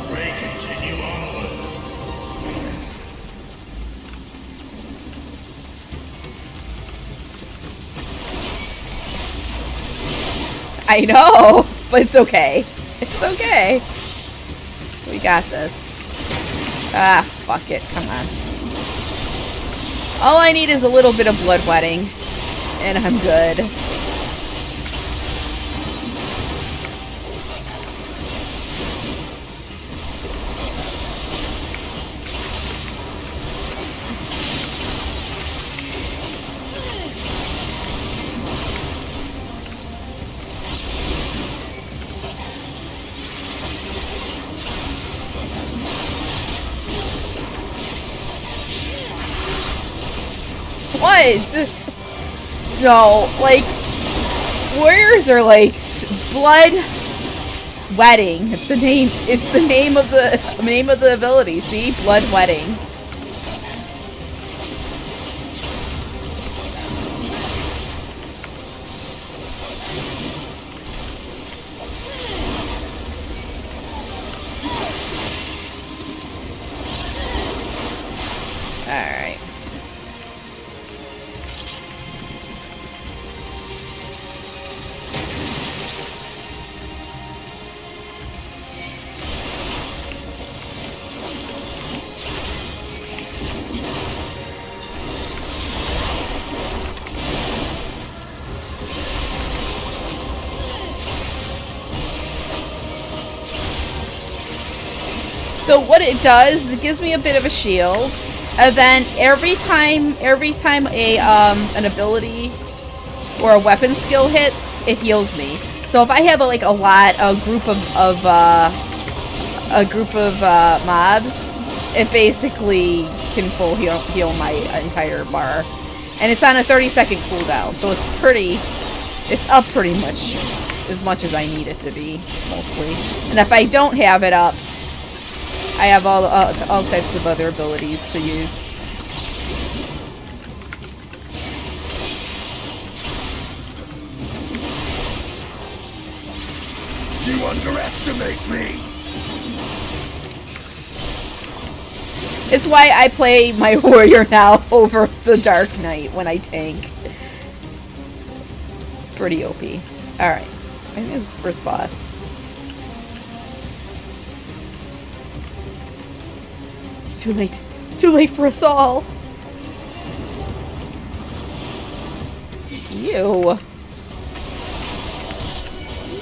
Pray continue onward. I know, but it's okay. It's okay. We got this. Ah, fuck it. Come on. All I need is a little bit of bloodwetting, and I'm good. What? No, like, warriors are like blood wedding. It's the name. It's the name of the ability. See, blood wedding. All right. So what it does is it gives me a bit of a shield, and then every time a an ability or a weapon skill hits, it heals me. So if I have a group of mobs, it basically can full heal my entire bar, and it's on a 30-second cooldown. So it's up pretty much as I need it to be, mostly. And if I don't have it up, I have all types of other abilities to use. You underestimate me. It's why I play my warrior now over the Dark Knight when I tank. Pretty OP. Alright. I think this is the first boss. It's too late. Too late for us all. Ew.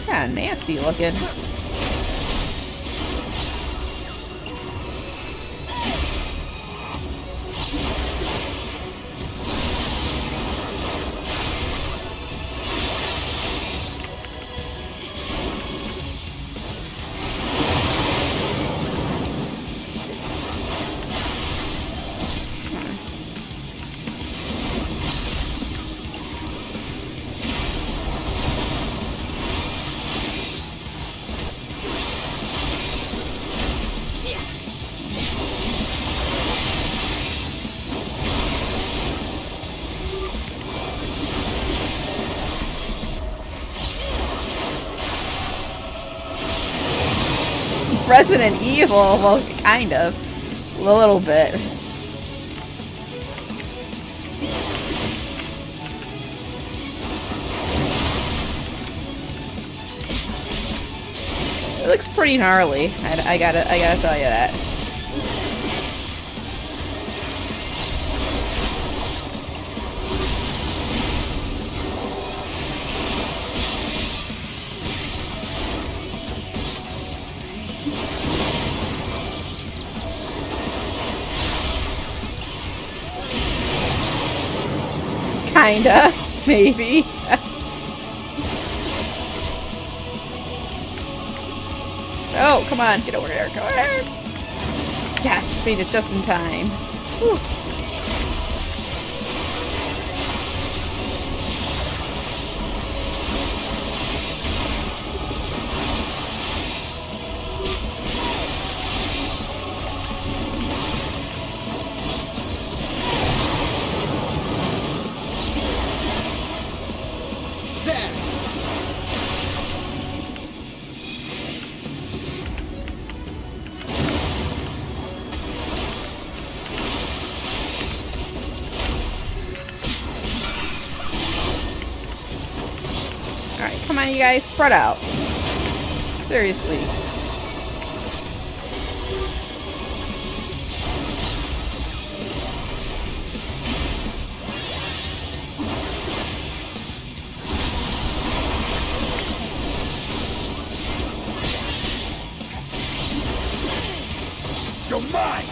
Yeah, nasty looking. Resident Evil. Well, kind of. A little bit. It looks pretty gnarly. I gotta tell you that. Kinda, maybe. Oh, come on, get over here, go ahead. Yes, made it just in time. Whew. Come on, you guys, spread out. Seriously. You're mine!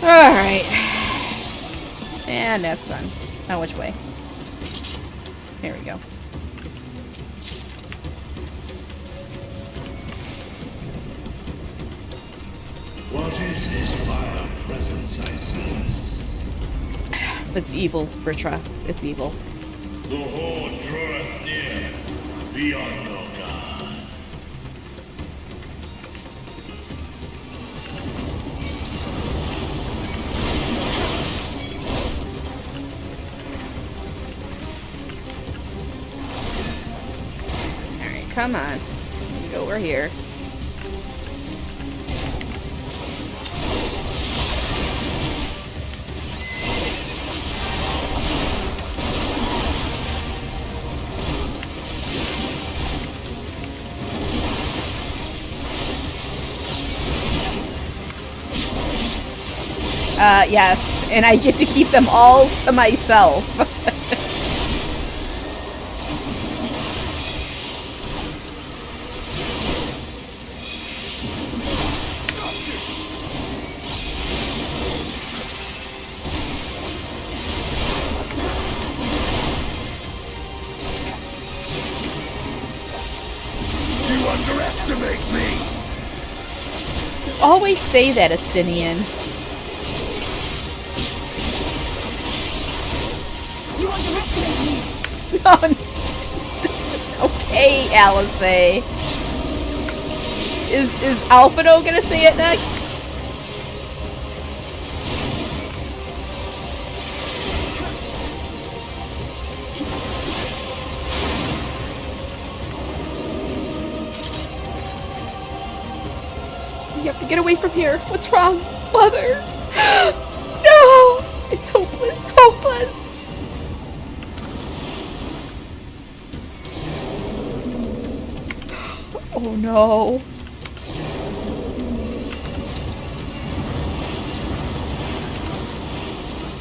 Alright. And that's done. Oh, which way? There we go. What is this vile presence I sense? It's evil, Vritra. It's evil. The horde draweth near. Be on your guard. Alright, come on. Go over here. Yes, and I get to keep them all to myself. You underestimate me! You always say that, Estinian. Okay, Alice. Is Alphino gonna say it next? You have to get away from here. What's wrong, Mother? No! It's hopeless, hopeless. Oh no.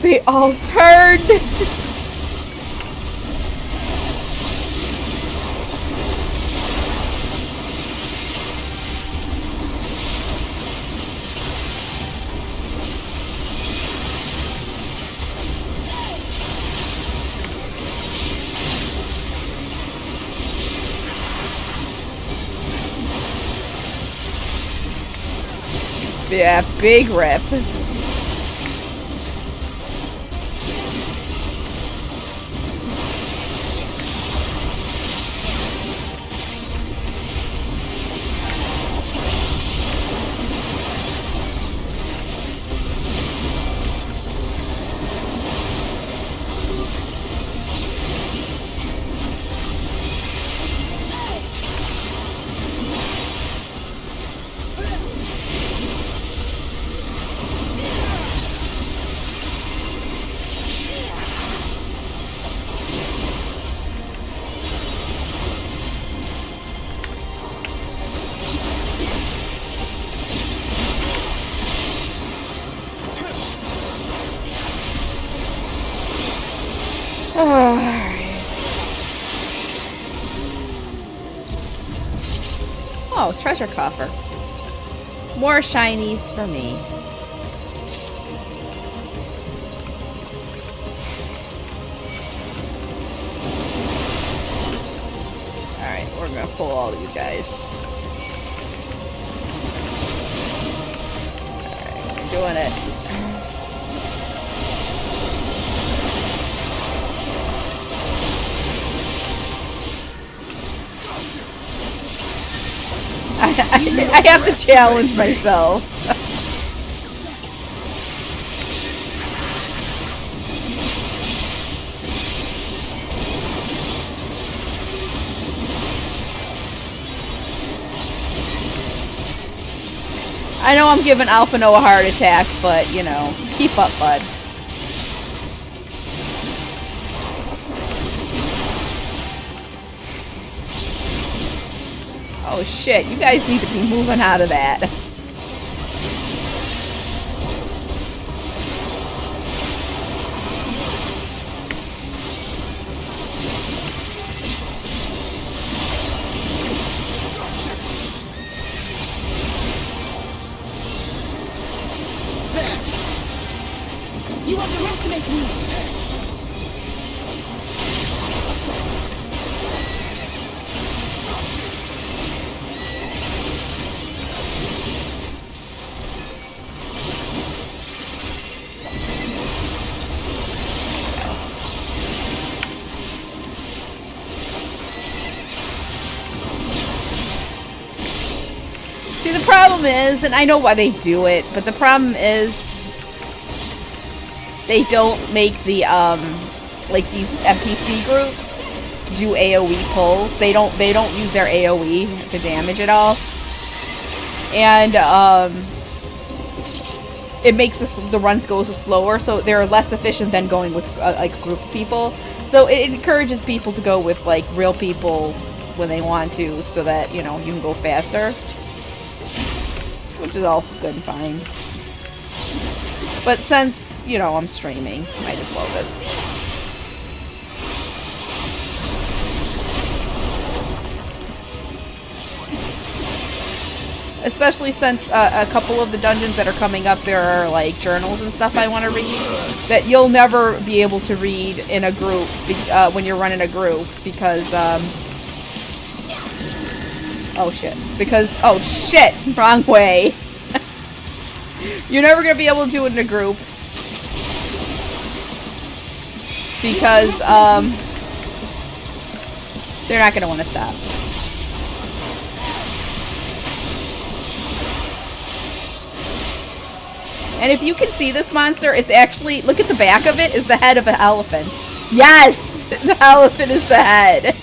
They all turned. Yeah, big rip. Oh, treasure coffer. More shinies for me. Alright, we're gonna pull all you guys. Alright, we're doing it. I have to challenge myself. I know I'm giving Alphino a heart attack, but, you know, keep up, bud. Oh shit, you guys need to be moving out of that. You underestimate me! See, the problem is, and I know why they do it, but the problem is they don't make the, like these NPC groups do AoE pulls. They don't use their AoE to damage at all. And, it makes the runs go so slower, so they're less efficient than going with, like, a group of people. So it encourages people to go with, like, real people when they want to, so that, you know, you can go faster. Which is all good and fine. But since, you know, I'm streaming, might as well just... Especially since a couple of the dungeons that are coming up, there are, like, journals and stuff I want to read that you'll never be able to read in a group when you're running a group, because, oh shit. Because, oh shit! Wrong way! You're never gonna be able to do it in a group. Because, they're not gonna want to stop. And if you can see this monster, it's actually, look at the back of it, is the head of an elephant. Yes! The elephant is the head.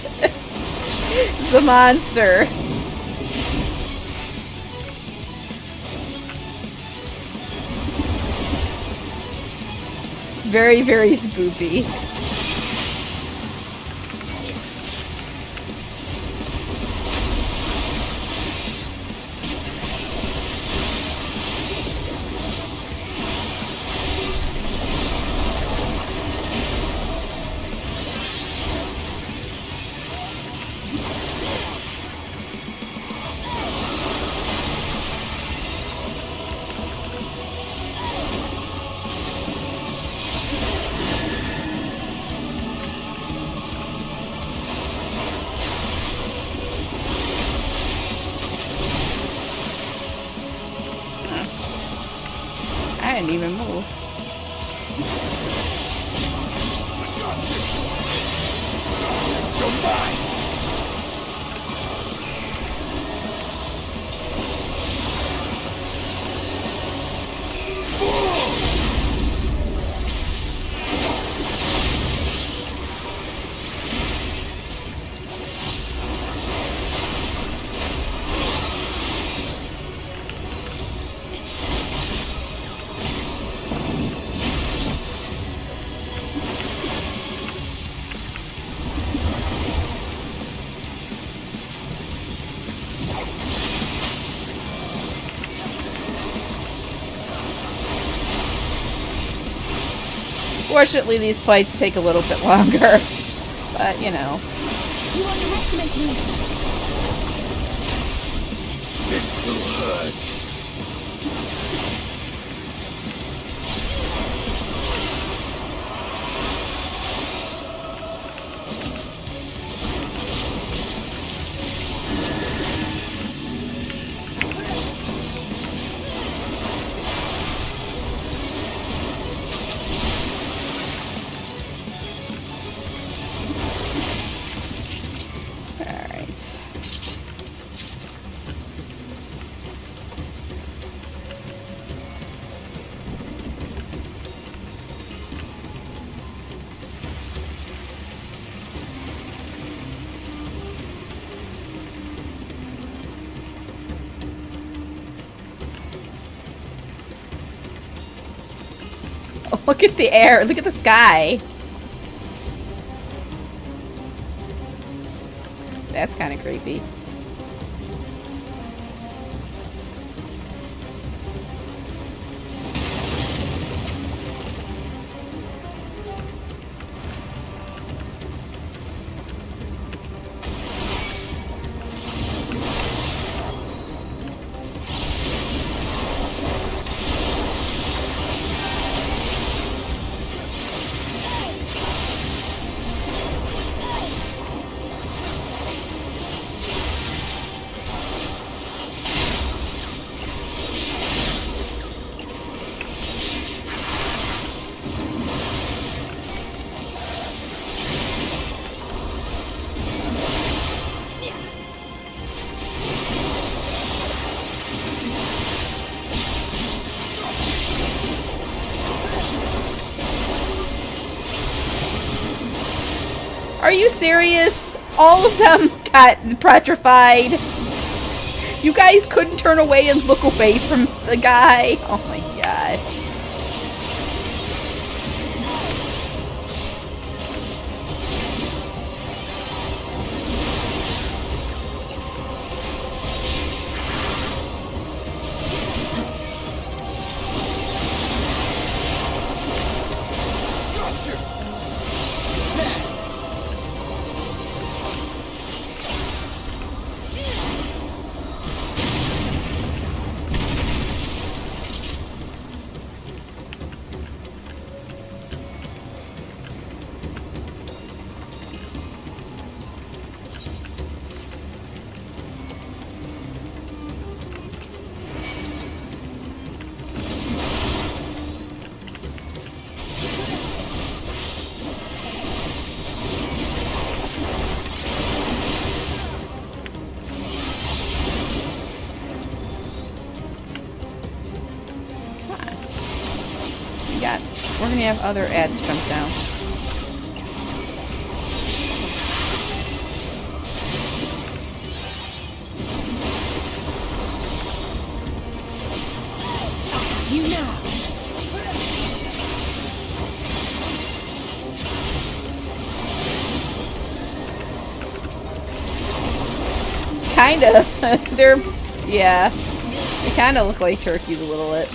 The monster. Very, very spoopy. didn't even move. Fortunately, these fights take a little bit longer, but you know. You underestimate me. This will hurt. Look at the air. Look at the sky. That's kind of creepy. Are you serious? All of them got petrified. You guys couldn't turn away and look away from the guy. Oh my god. We're gonna have other ads jump down. You know. Kinda. They're, yeah. They kinda look like turkeys a little bit.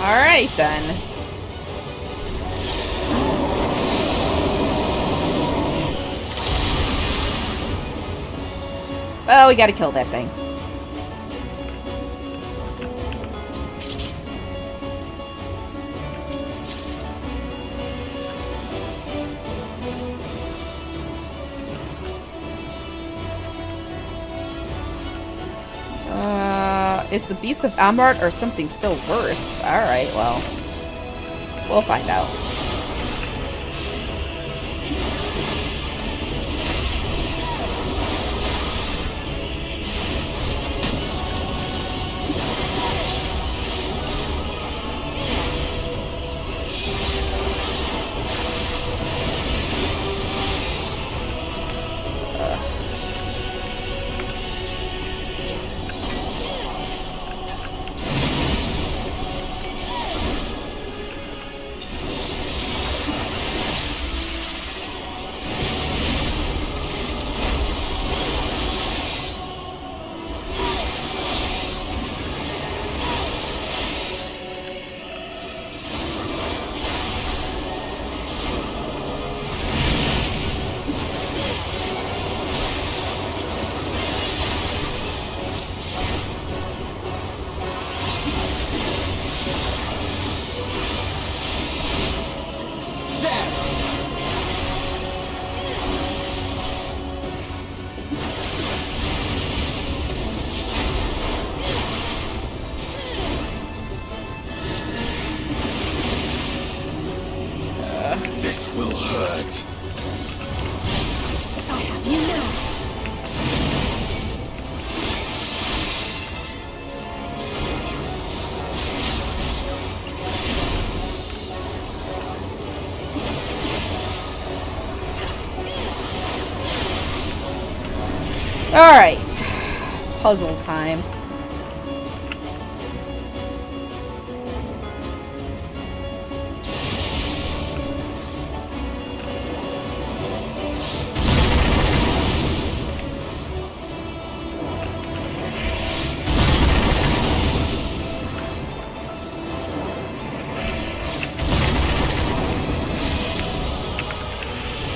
Alright then. Well, we gotta kill that thing. It's the Beast of Amart or something still worse. Alright, well. We'll find out. This will hurt. I have you now. Alright. Puzzle time.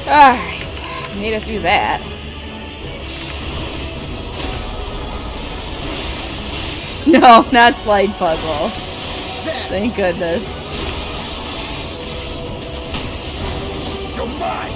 Alright. Made it through that. No, not slide puzzle. Thank goodness. You're mine!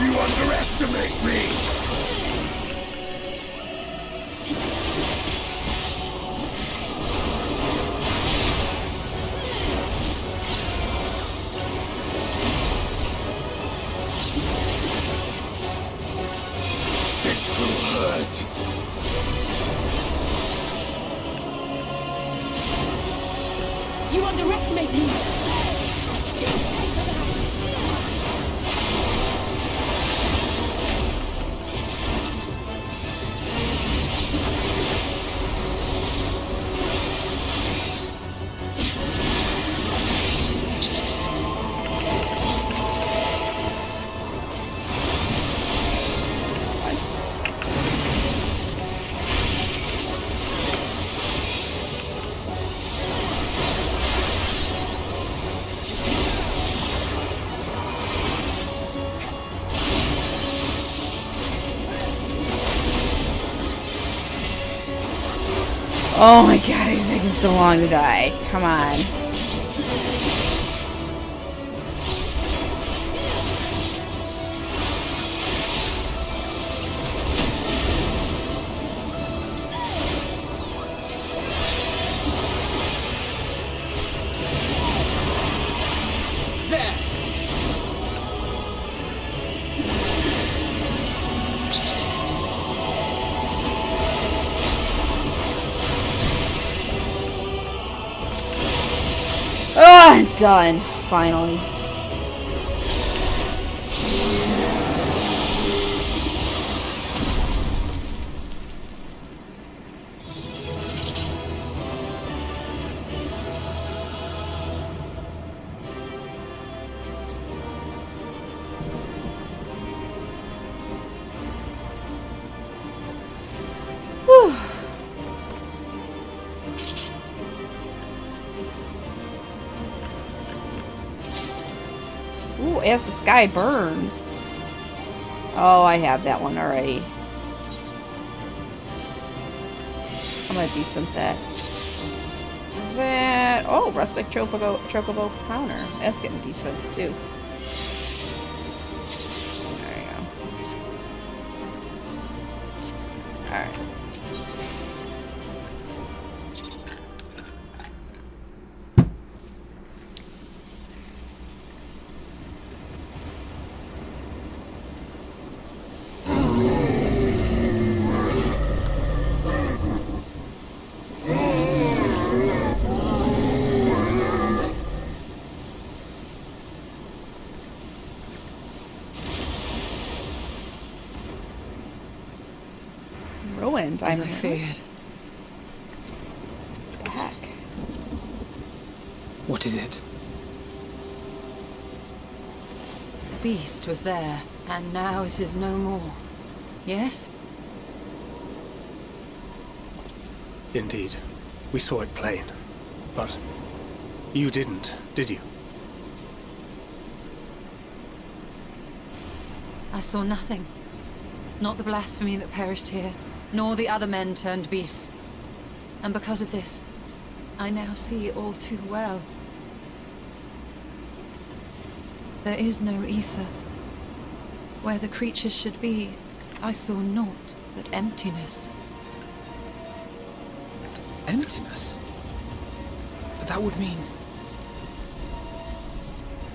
You underestimate me! This will hurt. You underestimate me! Oh my god, it's taking so long to die. Come on. Oh, I'm done. Finally. as the sky burns. Oh, I have that one already. I'm gonna desynth that. Oh, rustic chocobo counter. That's getting desynthed too. There you go. Alright. Ruined. As I feared. What the heck? What is it? The beast was there, and now it is no more. Yes? Indeed. We saw it plain. But you didn't, did you? I saw nothing. Not the blasphemy that perished here, nor the other men turned beasts. And because of this, I now see all too well. There is no ether. Where the creatures should be, I saw naught but emptiness. Emptiness? But that would mean...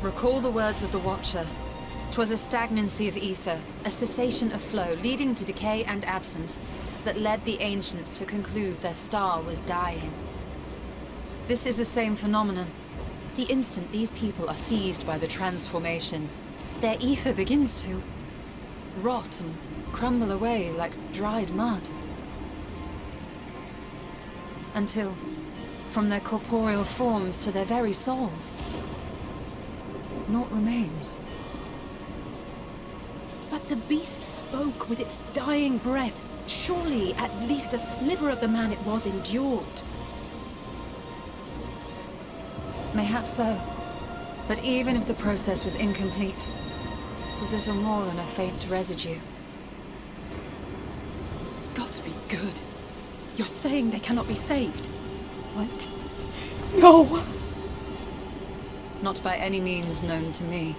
Recall the words of the Watcher. 'Twas a stagnancy of ether, a cessation of flow, leading to decay and absence, that led the ancients to conclude their star was dying. This is the same phenomenon. The instant these people are seized by the transformation, their ether begins to rot and crumble away like dried mud. Until, from their corporeal forms to their very souls, naught remains. But the beast spoke with its dying breath. Surely at least a sliver of the man it was endured. Mayhap so. But even if the process was incomplete, it was little more than a faint residue. Gods be good. You're saying they cannot be saved? What? No! Not by any means known to me.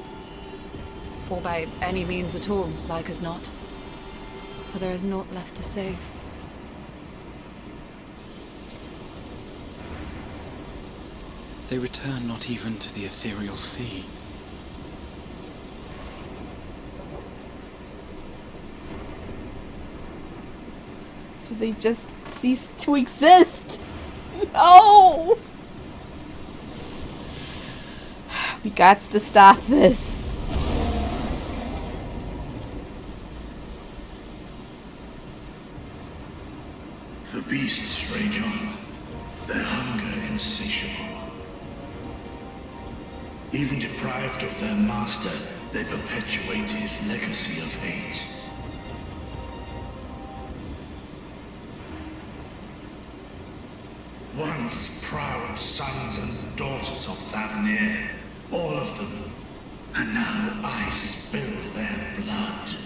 Or by any means at all, like as not. For there is naught left to save. They return not even to the ethereal sea. So they just cease to exist! No! We got to stop this. The beasts rage on, their hunger insatiable. Even deprived of their master, they perpetuate his legacy of hate. Once proud sons and daughters of Thavnir, all of them, and now I spill their blood.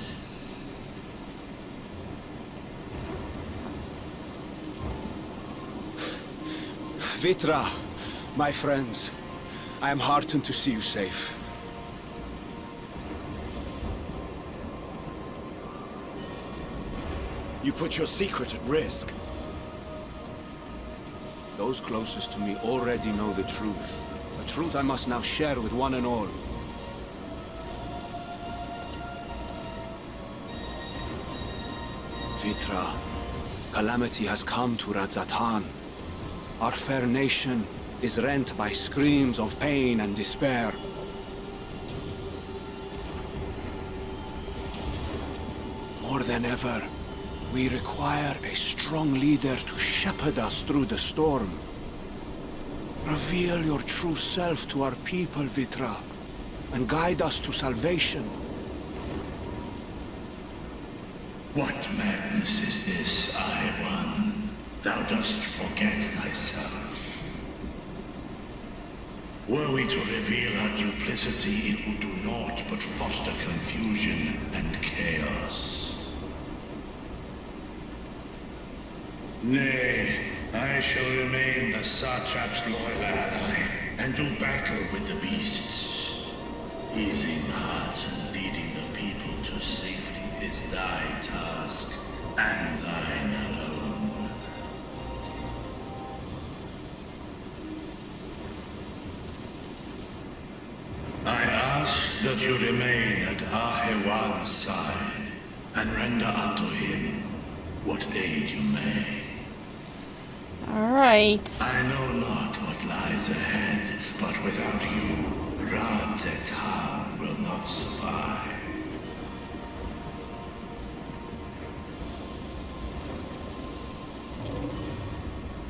Vitra, my friends, I am heartened to see you safe. You put your secret at risk. Those closest to me already know the truth. A truth I must now share with one and all. Vitra, calamity has come to Radzatan. Our fair nation is rent by screams of pain and despair. More than ever, we require a strong leader to shepherd us through the storm. Reveal your true self to our people, Vitra, and guide us to salvation. What madness is this, One? Thou dost forget thyself. Were we to reveal our duplicity, it would do naught but foster confusion and chaos. Nay, I shall remain the Satrap's loyal ally and do battle with the beasts. Easing hearts and leading the people to safety is thy task, and thine alone. I ask that you remain at Ahewan's side, and render unto him what aid you may. Alright. I know not what lies ahead, but without you, Ra-Zetan will not survive.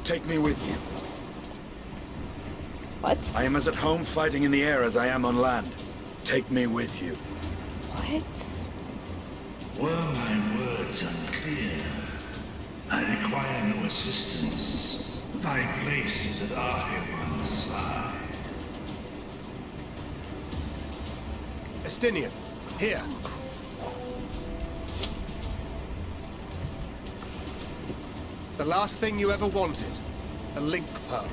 Take me with you. What? I am as at home fighting in the air as I am on land. Take me with you. What? Were my words unclear? I require no assistance. Thy place is at Ahewan's side. Estinian, here. The last thing you ever wanted. A link pearl.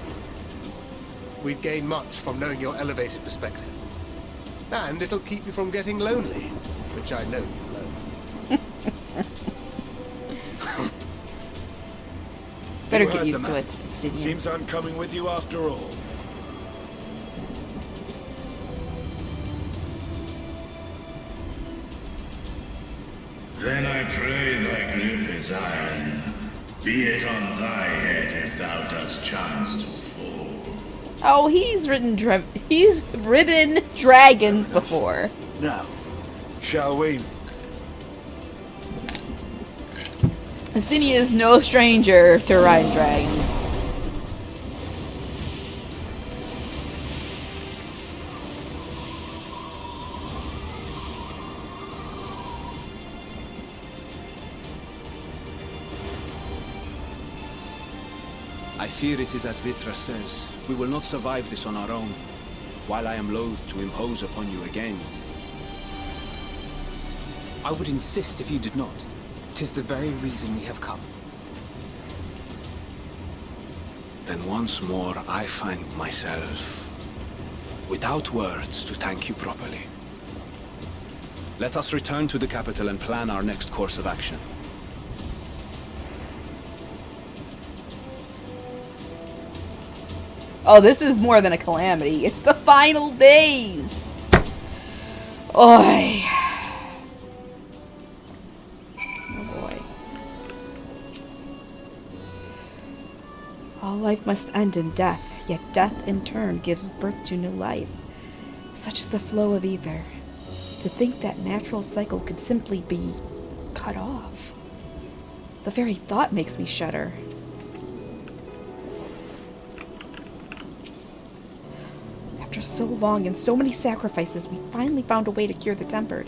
We'd gain much from knowing your elevated perspective. And it'll keep you from getting lonely, which I know you love. Better You get heard used the to man. it, Stevie. Seems I'm coming with you after all. Then I pray thy grip is iron. Be it on thy head if thou dost chance to fall. Oh, he's ridden dragons before. Now, shall we? Estinia is no stranger to riding dragons. I fear it is as Vitra says. We will not survive this on our own. While I am loath to impose upon you again. I would insist if you did not. 'Tis the very reason we have come. Then once more I find myself without words to thank you properly. Let us return to the capital and plan our next course of action. Oh, this is more than a calamity. It's the final days. Oi. Oh boy. All life must end in death, yet death in turn gives birth to new life. Such is the flow of ether. To think that natural cycle could simply be cut off. The very thought makes me shudder. After so long and so many sacrifices, we finally found a way to cure the tempered.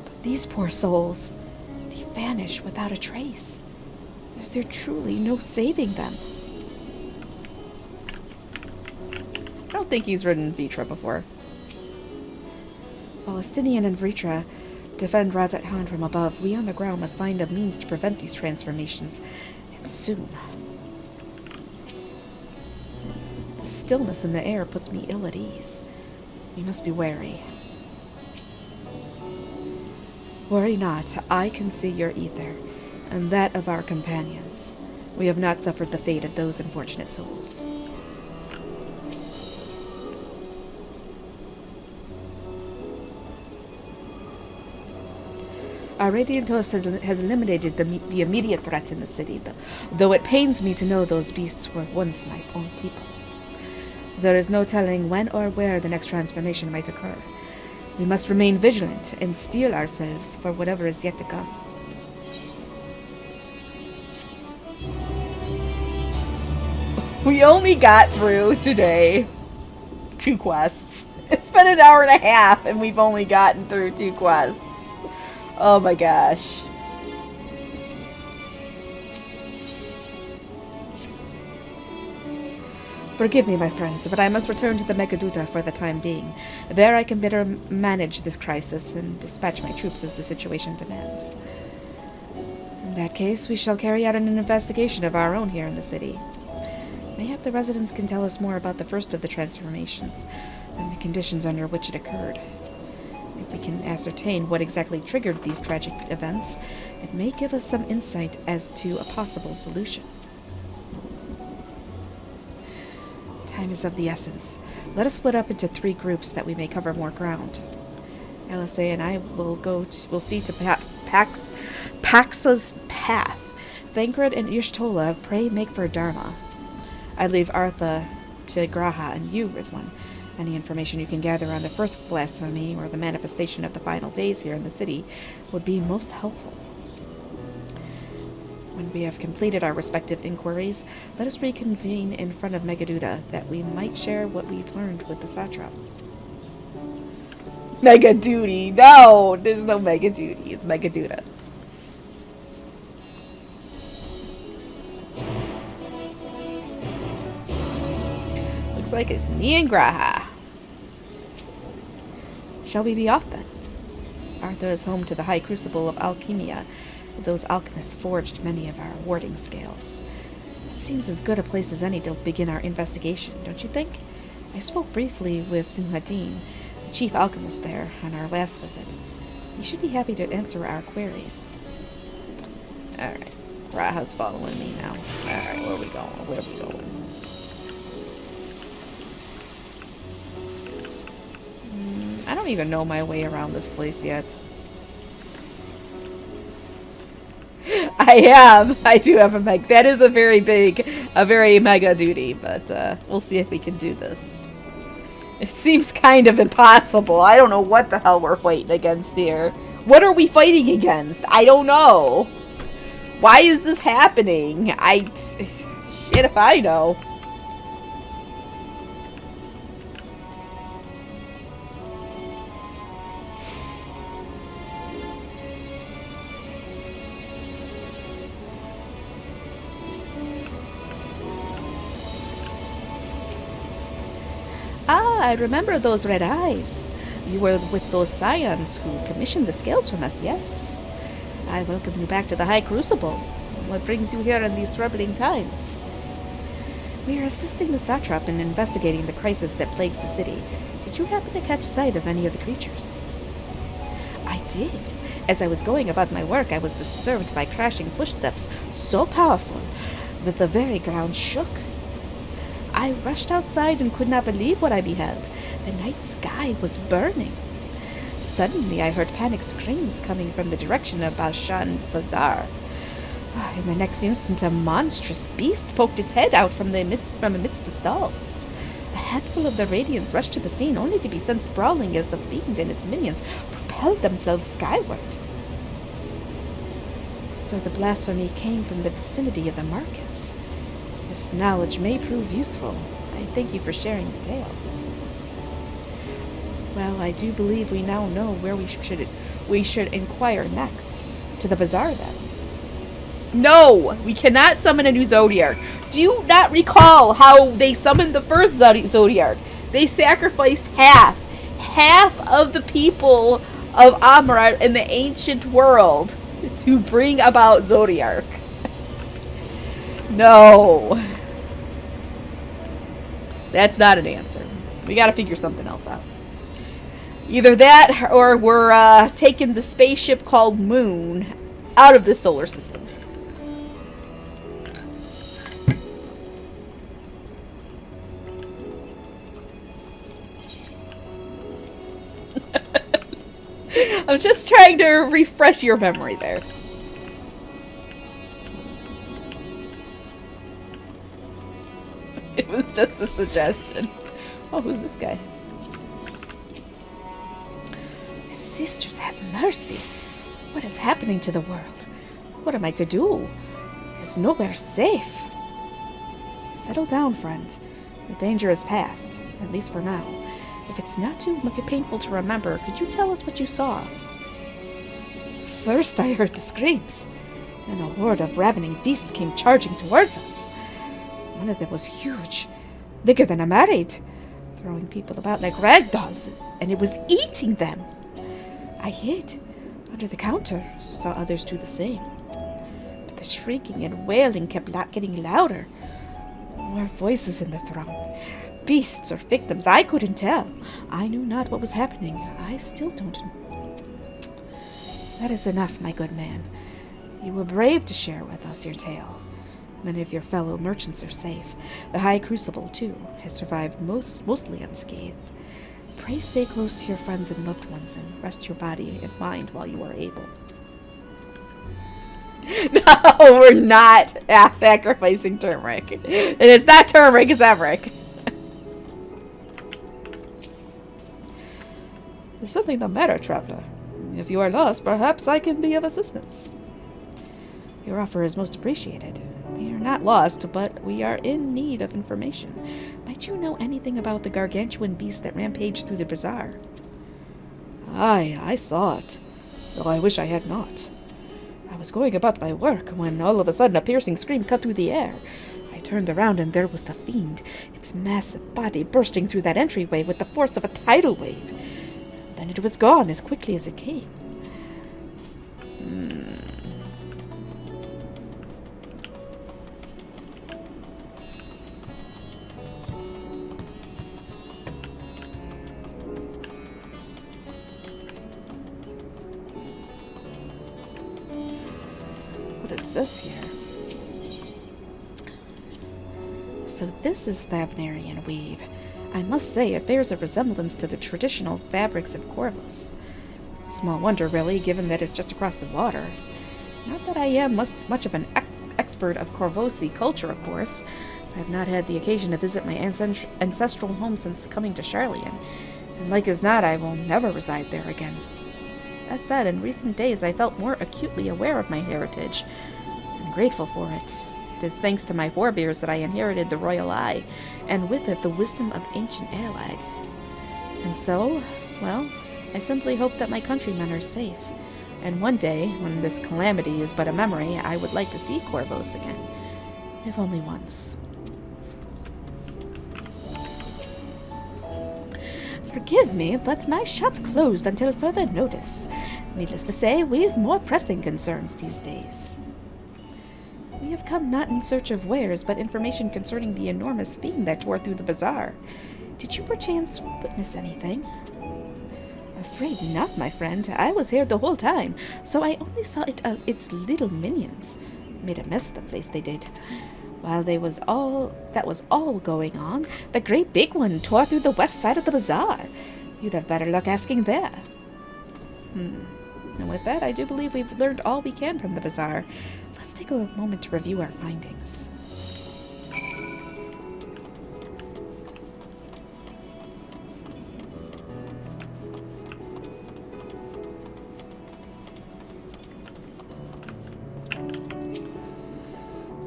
But these poor souls, they vanish without a trace. Is there truly no saving them? I don't think he's ridden Vitra before. While Estinian and Vritra defend Ra-Zetan from above, we on the ground must find a means to prevent these transformations, and soon. The stillness in the air puts me ill at ease. We must be wary. Worry not, I can see your ether, and that of our companions. We have not suffered the fate of those unfortunate souls. Our radiant host has eliminated the immediate threat in the city, though it pains me to know those beasts were once my own people. There is no telling when or where the next transformation might occur. We must remain vigilant and steel ourselves for whatever is yet to come. We only got through today 2 quests. It's been an hour and a half and we've only gotten through 2 quests. Oh my gosh. Forgive me, my friends, but I must return to the Megaduta for the time being. There I can better manage this crisis and dispatch my troops as the situation demands. In that case, we shall carry out an investigation of our own here in the city. Mayhap the residents can tell us more about the first of the transformations and the conditions under which it occurred. If we can ascertain what exactly triggered these tragic events, it may give us some insight as to a possible solution. Time is of the essence. Let us split up into 3 groups that we may cover more ground. LSA and I will see to Paxa's path. Thancred and Ishtola pray make for Dharma. I leave Artha to Graha and you, Rizlan. Any information you can gather on the first blasphemy or the manifestation of the final days here in the city would be most helpful. When we have completed our respective inquiries, let us reconvene in front of Megaduta, that we might share what we've learned with the satrap. Megaduty! No! There's no Megaduty. It's Megaduta. Looks like it's me and Graha. Shall we be off then? Artha is home to the high crucible of Alchemia. Those alchemists forged many of our warding scales. It seems as good a place as any to begin our investigation, don't you think? I spoke briefly with Nuhadin, the chief alchemist there, on our last visit. He should be happy to answer our queries. Alright, Raha's following me now. Alright, where are we going? Where are we going? I don't even know my way around this place yet. I do have a meg. That is a very mega duty, but we'll see if we can do this. It seems kind of impossible. I don't know what the hell we're fighting against here. What are we fighting against? I don't know. Why is this happening? Shit if I know. I remember those red eyes. You were with those scions who commissioned the scales from us, yes. I welcome you back to the High Crucible. What brings you here in these troubling times? We are assisting the satrap in investigating the crisis that plagues the city. Did you happen to catch sight of any of the creatures? I did. As I was going about my work, I was disturbed by crashing footsteps so powerful that the very ground shook. I rushed outside and could not believe what I beheld. The night sky was burning. Suddenly I heard panic screams coming from the direction of Balshan Bazaar. In the next instant, a monstrous beast poked its head out from amidst the stalls. A handful of the Radiant rushed to the scene, only to be sent sprawling as the fiend and its minions propelled themselves skyward. So the blasphemy came from the vicinity of the markets. This knowledge may prove useful. I thank you for sharing the tale. Well, I do believe we now know where we should inquire next. To the bazaar, then. No! We cannot summon a new Zodiarch. Do you not recall how they summoned the first Zodiarch? They sacrificed half of the people of Amarat in the ancient world to bring about Zodiarch. No. That's not an answer. We gotta figure something else out. Either that, or we're taking the spaceship called Moon out of the solar system. I'm just trying to refresh your memory there. It was just a suggestion. Oh, who's this guy? Sisters, have mercy. What is happening to the world? What am I to do? It's nowhere safe. Settle down, friend. The danger is past, at least for now. If it's not too painful to remember, could you tell us what you saw? First I heard the screams. Then a horde of ravening beasts came charging towards us. One of them was huge. bigger than a married, throwing people about like rag dolls, and it was eating them. I hid under the counter, saw others do the same. But the shrieking and wailing kept getting louder. More voices in the throng. Beasts or victims, I couldn't tell. I knew not what was happening. I still don't. That is enough, my good man. You were brave to share with us your tale. Many of your fellow merchants are safe. The High Crucible, too, has survived mostly unscathed. Pray stay close to your friends and loved ones and rest your body and mind while you are able. No, we're not sacrificing turmeric. And it's not turmeric, it's Everick. There's something the matter, traveler. If you are lost, perhaps I can be of assistance. Your offer is most appreciated. We are not lost, but we are in need of information. Might you know anything about the gargantuan beast that rampaged through the bazaar? Aye, I saw it, though I wish I had not. I was going about my work when all of a sudden a piercing scream cut through the air. I turned around and there was the fiend, its massive body bursting through that entryway with the force of a tidal wave. Then it was gone as quickly as it came. What is this here? So this is Thavnarian weave. I must say it bears a resemblance to the traditional fabrics of Corvus. Small wonder, really, given that it's just across the water. Not that I am much of an expert of Corvosi culture, of course. I have not had the occasion to visit my ancestral home since coming to Charlian, and like as not, I will never reside there again. That said, in recent days I felt more acutely aware of my heritage, and grateful for it. It is thanks to my forebears that I inherited the royal eye, and with it the wisdom of ancient Alag. And so, well, I simply hope that my countrymen are safe. And one day, when this calamity is but a memory, I would like to see Corvos again. If only once. Forgive me, but my shop's closed until further notice. Needless to say, we've more pressing concerns these days. We have come not in search of wares, but information concerning the enormous fiend that tore through the bazaar. Did you perchance witness anything? Afraid not, my friend. I was here the whole time, so I only saw its little minions. Made a mess of the place, they did. While that was all going on, the great big one tore through the west side of the bazaar. You'd have better luck asking there. And with that, I do believe we've learned all we can from the bazaar. Let's take a moment to review our findings.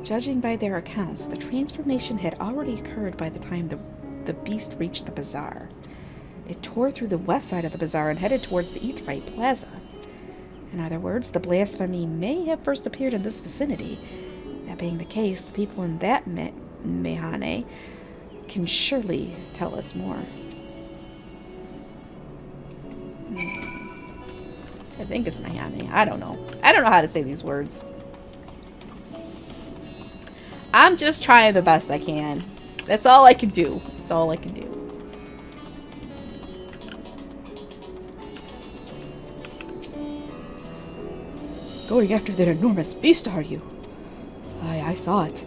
Judging by their accounts, the transformation had already occurred by the time the beast reached the bazaar. It tore through the west side of the bazaar and headed towards the Aetheryte Plaza. In other words, the blasphemy may have first appeared in this vicinity. That being the case, the people in that Mehane can surely tell us more. I think it's Mehane. I don't know. I don't know how to say these words. I'm just trying the best I can. That's all I can do. That's all I can do. Going after that enormous beast, are you? Aye, I saw it.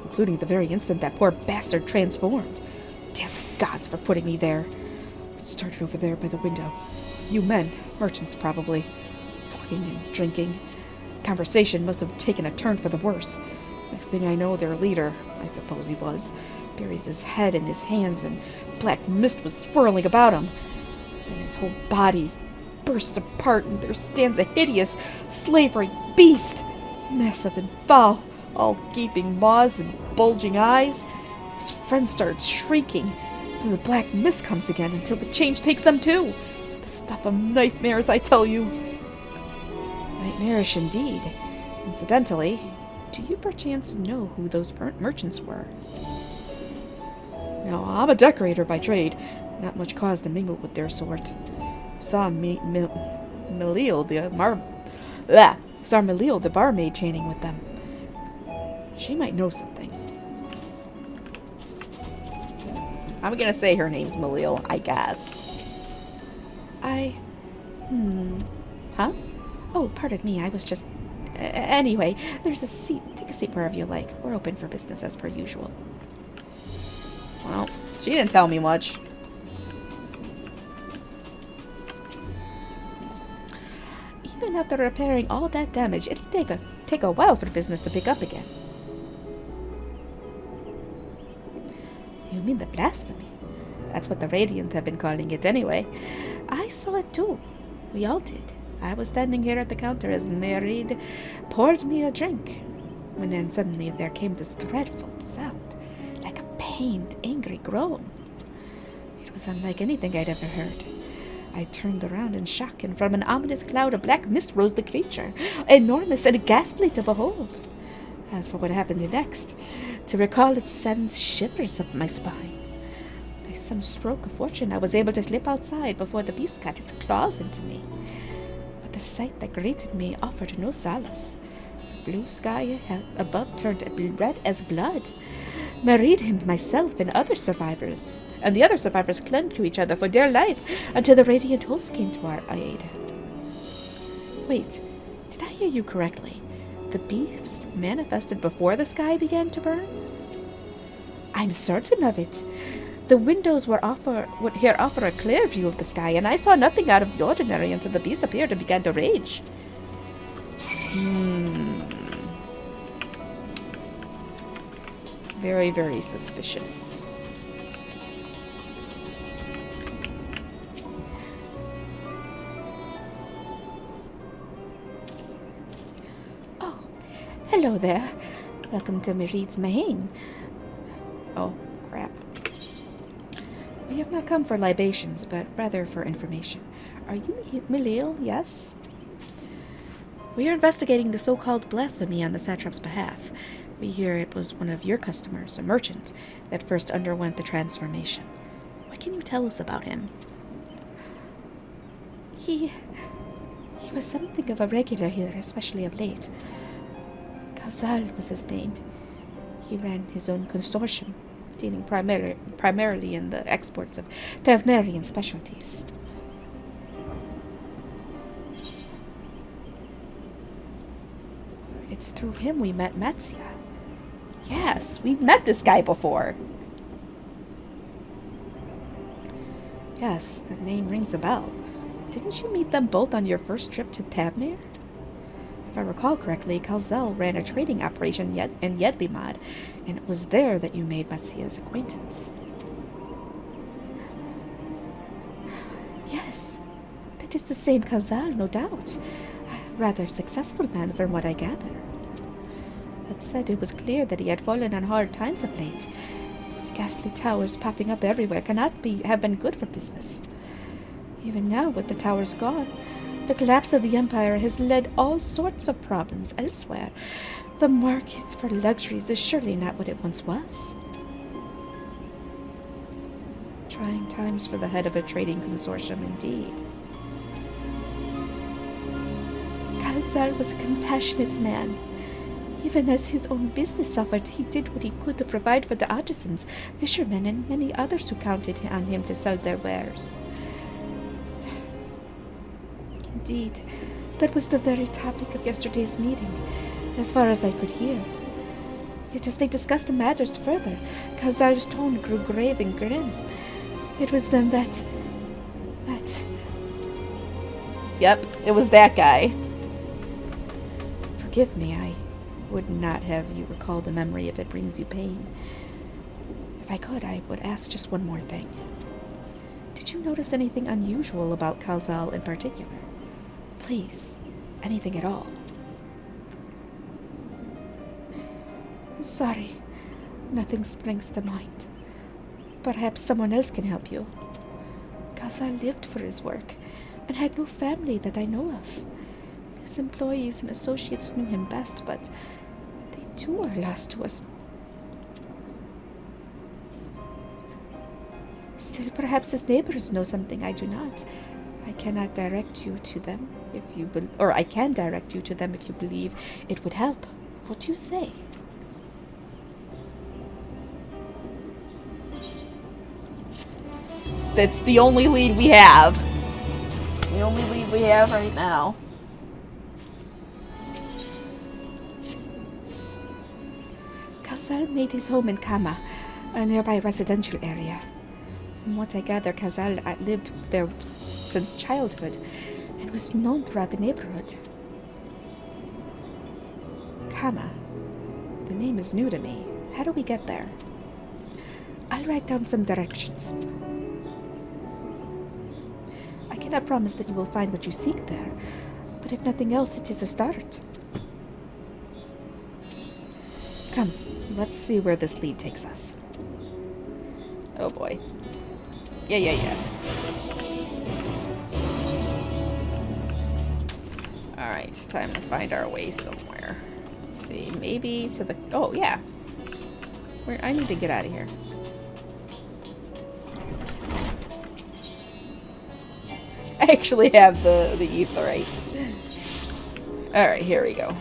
Including the very instant that poor bastard transformed. Damn gods for putting me there. It started over there by the window. You men, merchants probably. Talking and drinking. Conversation must have taken a turn for the worse. Next thing I know, their leader, I suppose he was, buries his head in his hands and black mist was swirling about him. Then his whole body bursts apart and there stands a hideous, slavering beast, massive and foul, all gaping maws and bulging eyes. His friends started shrieking. Then the black mist comes again until the change takes them too. The stuff of nightmares, I tell you. Nightmarish indeed. Incidentally, do you perchance know who those merchants were? Now, I'm a decorator by trade. Not much cause to mingle with their sort. Saw Malil, the barmaid, chaining with them. She might know something. I'm gonna say her name's Malil, I guess. Huh? Oh, pardon me, I was just... Anyway, there's a seat. Take a seat wherever you like. We're open for business as per usual. Well, she didn't tell me much. Even after repairing all that damage, it'll take a while for business to pick up again. You mean the blasphemy? That's what the Radiant have been calling it anyway. I saw it too. We all did. I was standing here at the counter as Merid poured me a drink, when then suddenly there came this dreadful sound, like a pained, angry groan. It was unlike anything I'd ever heard. I turned around in shock, and from an ominous cloud of black mist rose the creature, enormous and ghastly to behold. As for what happened next, to recall it sends shivers up my spine. By some stroke of fortune, I was able to slip outside before the beast got its claws into me. But the sight that greeted me offered no solace. The blue sky above turned red as blood. Merid, him, myself, and the other survivors clung to each other for dear life until the Radiant host came to our aid. Wait, did I hear you correctly? The beast manifested before the sky began to burn? I'm certain of it. The windows here offer a clear view of the sky, and I saw nothing out of the ordinary until the beast appeared and began to rage. Very, very suspicious. Oh, hello there. Welcome to Merid's Main. Oh, crap. We have not come for libations, but rather for information. Are you Malil? Yes? We are investigating the so-called blasphemy on the satrap's behalf. We hear it was one of your customers, a merchant, that first underwent the transformation. What can you tell us about him? He was something of a regular here, especially of late. Kazal was his name. He ran his own consortium, dealing primarily in the exports of Tavnerian specialties. It's through him we met Matsia. Yes, we've met this guy before. Yes, the name rings a bell. Didn't you meet them both on your first trip to Tavnir? If I recall correctly, Kalzel ran a trading operation in Yedlimad, and it was there that you made Matsia's acquaintance. Yes, that is the same Kalzel, no doubt. A rather successful man from what I gather. That said, it was clear that he had fallen on hard times of late. Those ghastly towers popping up everywhere cannot have been good for business. Even now, with the towers gone, the collapse of the Empire has led all sorts of problems elsewhere. The market for luxuries is surely not what it once was. Trying times for the head of a trading consortium, indeed. Kazal was a compassionate man. Even as his own business suffered, he did what he could to provide for the artisans, fishermen, and many others who counted on him to sell their wares. Indeed, that was the very topic of yesterday's meeting, as far as I could hear. Yet as they discussed the matters further, Kazal's tone grew grave and grim. It was then that... Yep, it was that guy. Forgive me, I would not have you recall the memory if it brings you pain. If I could, I would ask just one more thing. Did you notice anything unusual about Kazal in particular? Please, anything at all. Sorry, nothing springs to mind. Perhaps someone else can help you. Kazal lived for his work and had no family that I know of. His employees and associates knew him best, but they too are lost to us. Still, perhaps his neighbors know something I do not. I cannot direct you to them if you or I can direct you to them if you believe it would help. What do you say? That's the only lead we have. The only lead we have right now. Kazal made his home in Kama, a nearby residential area. From what I gather, Kazal lived there since childhood and was known throughout the neighborhood. Kama. The name is new to me. How do we get there? I'll write down some directions. I cannot promise that you will find what you seek there, but if nothing else, it is a start. Come, let's see where this lead takes us. Oh boy. Yeah. Alright, time to find our way somewhere. Let's see, maybe to the... Oh, yeah. I need to get out of here. I actually have the etherite. Alright, here we go.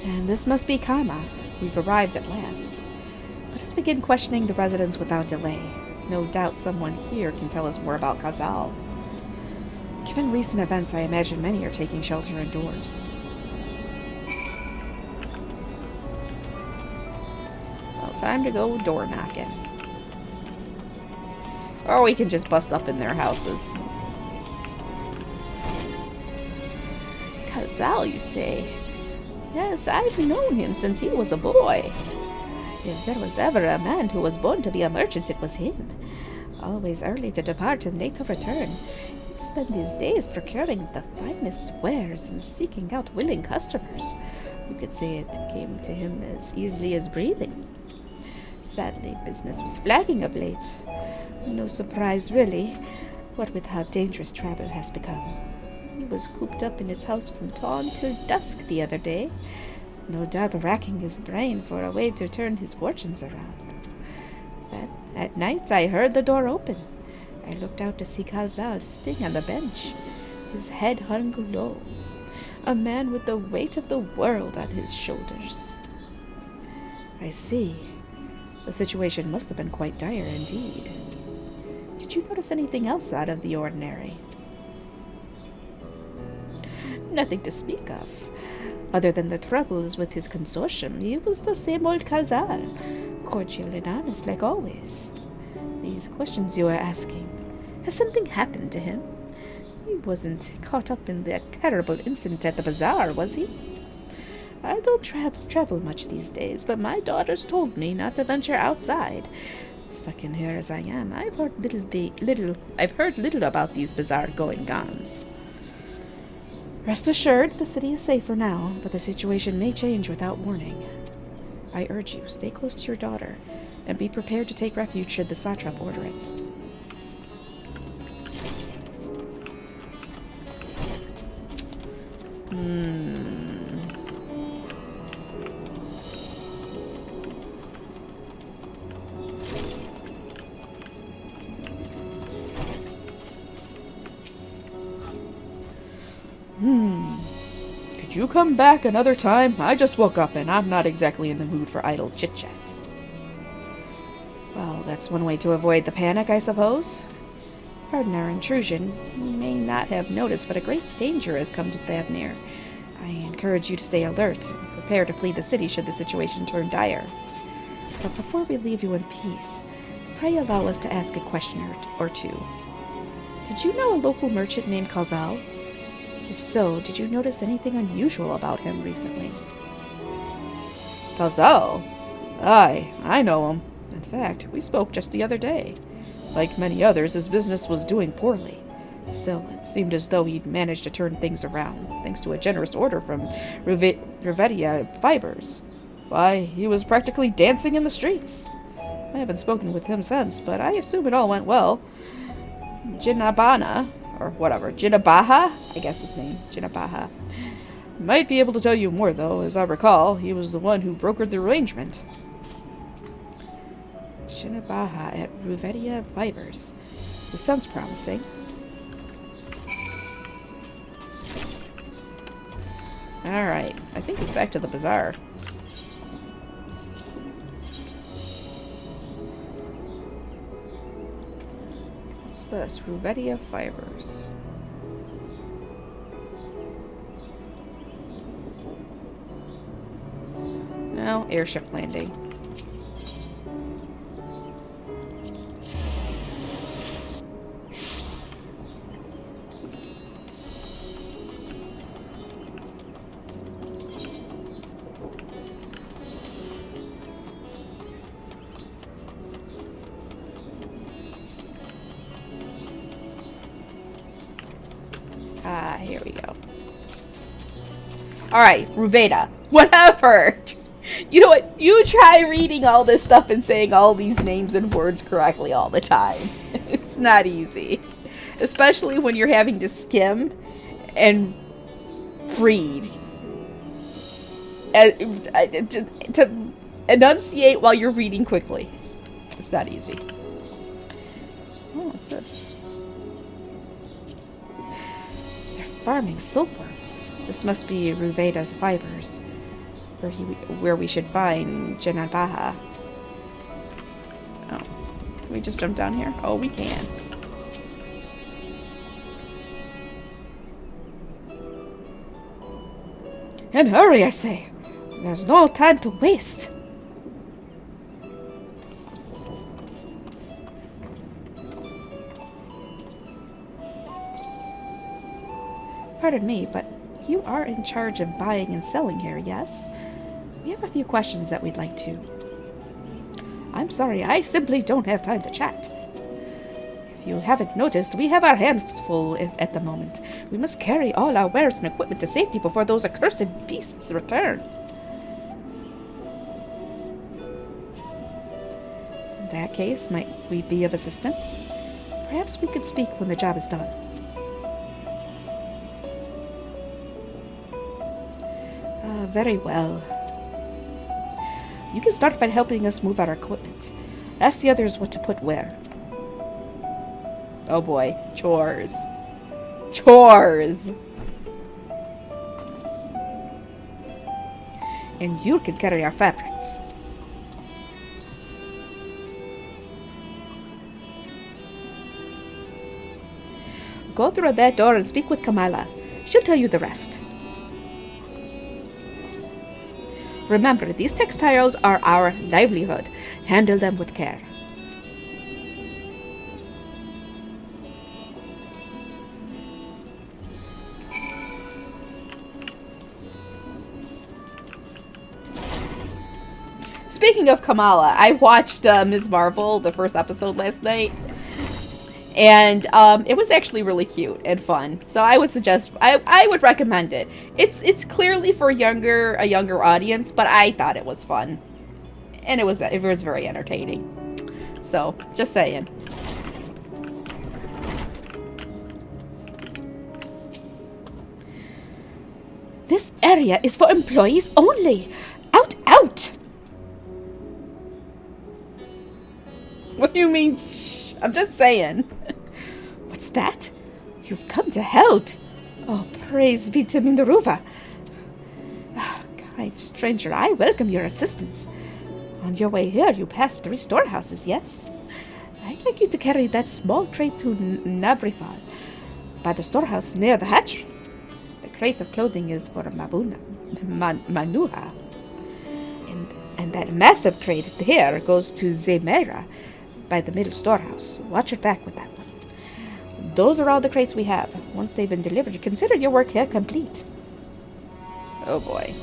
And this must be Kama. We've arrived at last. Let us begin questioning the residents without delay. No doubt someone here can tell us more about Kazal. Given recent events, I imagine many are taking shelter indoors. Well, time to go door knocking. Or we can just bust up in their houses. Kazal, you say? Yes, I've known him since he was a boy. If there was ever a man who was born to be a merchant, it was him. Always early to depart and late to return. He'd spend his days procuring the finest wares and seeking out willing customers. You could say it came to him as easily as breathing. Sadly, business was flagging of late. No surprise, really, what with how dangerous travel has become. He was cooped up in his house from dawn till dusk the other day, no doubt racking his brain for a way to turn his fortunes around. Then, at night, I heard the door open. I looked out to see Kazal sitting on the bench, his head hung low, a man with the weight of the world on his shoulders. I see. The situation must have been quite dire indeed. Did you notice anything else out of the ordinary? Nothing to speak of. Other than the troubles with his consortium, he was the same old Kazal, cordial and honest like always. These questions you are asking, has something happened to him? He wasn't caught up in that terrible incident at the bazaar, was he? I don't travel much these days, but my daughters told me not to venture outside. Stuck in here as I am, I've heard little about these bazaar going-ons. Rest assured, the city is safe for now, but the situation may change without warning. I urge you, stay close to your daughter, and be prepared to take refuge should the satrap order it. Could you come back another time? I just woke up and I'm not exactly in the mood for idle chit-chat. Well, that's one way to avoid the panic, I suppose. Pardon our intrusion. You may not have noticed, but a great danger has come to Thavnir. I encourage you to stay alert and prepare to flee the city should the situation turn dire. But before we leave you in peace, pray allow us to ask a question or two. Did you know a local merchant named Kazal? If so, did you notice anything unusual about him recently? Kazal? Aye, I know him. In fact, we spoke just the other day. Like many others, his business was doing poorly. Still, it seemed as though he'd managed to turn things around, thanks to a generous order from Revetia Fibers. Why, he was practically dancing in the streets. I haven't spoken with him since, but I assume it all went well. Jinabana, or whatever, Jinabaha? I guess his name, Jinabaha. Might be able to tell you more, though. As I recall, he was the one who brokered the arrangement. Jinabaha at Ruvedia Fibers. This sounds promising. Alright, I think it's back to the bazaar. What's this? Ruvedia Fibers. No, airship landing. Here we go. Alright, Ruveda. Whatever! You know what? You try reading all this stuff and saying all these names and words correctly all the time. It's not easy. Especially when you're having to skim and read. To enunciate while you're reading quickly. It's not easy. Oh, what's this? Farming silkworms. This must be Ruveda's fibers, where we should find Jinabaha. Oh, can we just jump down here? Oh, we can. And hurry, I say. There's no time to waste. Pardon me, but you are in charge of buying and selling here, yes? We have a few questions that we'd like to. I'm sorry, I simply don't have time to chat. If you haven't noticed, we have our hands full at the moment. We must carry all our wares and equipment to safety before those accursed beasts return. In that case, might we be of assistance? Perhaps we could speak when the job is done. Very well. You can start by helping us move our equipment. Ask the others what to put where. Oh boy, chores. Chores! And you can carry our fabrics. Go through that door and speak with Kamala. She'll tell you the rest. Remember, these textiles are our livelihood. Handle them with care. Speaking of Kamala, I watched Ms. Marvel, the first episode last night. And it was actually really cute and fun. So I would suggest, I would recommend it. It's clearly for a younger audience, but I thought it was fun. And it was very entertaining. So, just saying. This area is for employees only. Out, out! What do you mean, shh? I'm just saying. What's that? You've come to help. Oh, praise be to Mindaruva. Kind stranger, I welcome your assistance. On your way here, you passed 3 storehouses, yes? I'd like you to carry that small crate to Nabrifal, by the storehouse near the hatchery. The crate of clothing is for Manuha. And that massive crate here goes to Zemera, by the middle storehouse. Watch your back with that one. Those are all the crates we have. Once they've been delivered, consider your work here complete. Oh boy.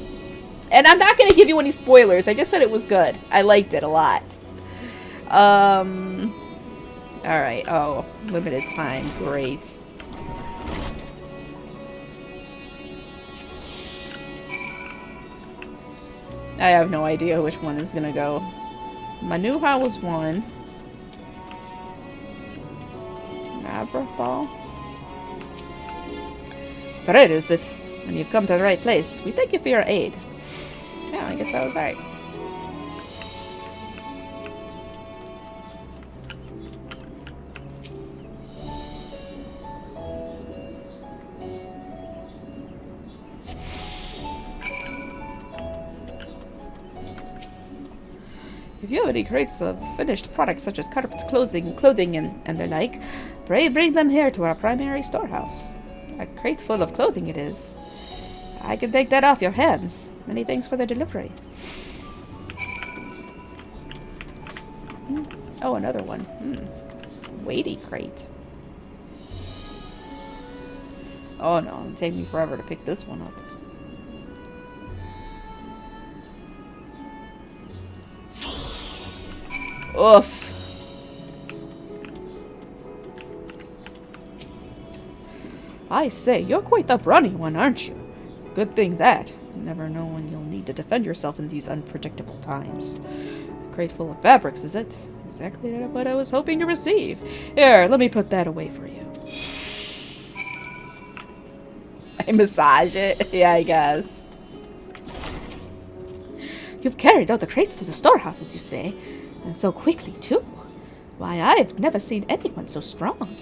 And I'm not going to give you any spoilers. I just said it was good. I liked it a lot. Alright. Oh, limited time. Great. I have no idea which one is going to go. Manuha was one. Nabrafal. Fred, is it? And you've come to the right place. We thank you for your aid. Yeah, I guess that was right. If you have any crates of finished products such as carpets, clothing and the like, pray bring them here to our primary storehouse. A crate full of clothing it is. I can take that off your hands. Many thanks for the delivery. Oh, another one. Weighty crate. Oh no, it'll take me forever to pick this one up. Oof. I say, you're quite the brawny one, aren't you? Good thing that. You never know when you'll need to defend yourself in these unpredictable times. A crate full of fabrics, is it? Exactly what I was hoping to receive. Here, let me put that away for you. I massage it. Yeah, I guess. You've carried all the crates to the storehouses, you say? And so quickly, too. Why, I've never seen anyone so strong.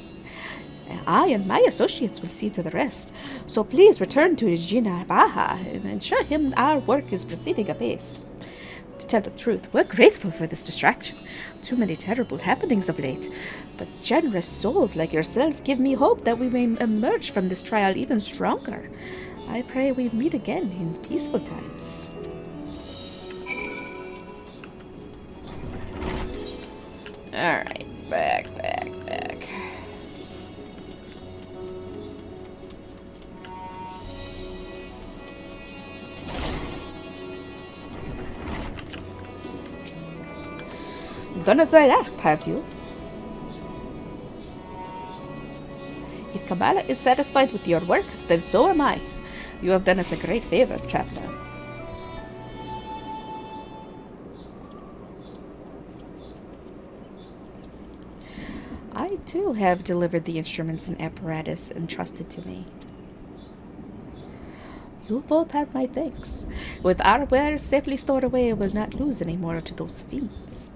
I and my associates will see to the rest. So please return to Regina Baja and ensure him our work is proceeding apace. To tell the truth, we're grateful for this distraction. Too many terrible happenings of late. But generous souls like yourself give me hope that we may emerge from this trial even stronger. I pray we meet again in peaceful times. Alright, back. Done as I asked, have you? If Kamala is satisfied with your work, then so am I. You have done us a great favor, Chapter. I, too, have delivered the instruments and apparatus entrusted to me. You both have my thanks. With our wares safely stored away, we'll not lose any more to those fiends.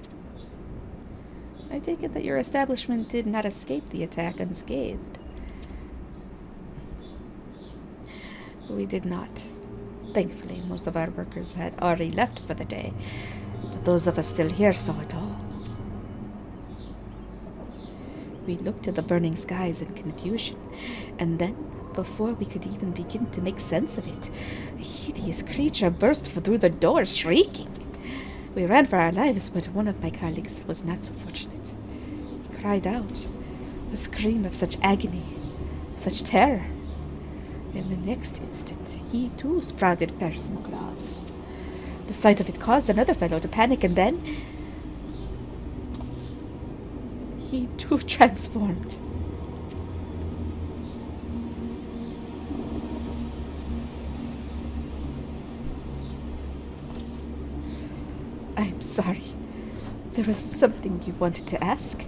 I take it that your establishment did not escape the attack unscathed. We did not. Thankfully, most of our workers had already left for the day, but those of us still here saw it all. We looked to the burning skies in confusion, and then, before we could even begin to make sense of it, a hideous creature burst through the door, shrieking. We ran for our lives, but one of my colleagues was not so fortunate. He cried out, a scream of such agony, such terror. In the next instant, he too sprouted fearsome claws. The sight of it caused another fellow to panic, and then he too transformed. I'm sorry. There was something you wanted to ask?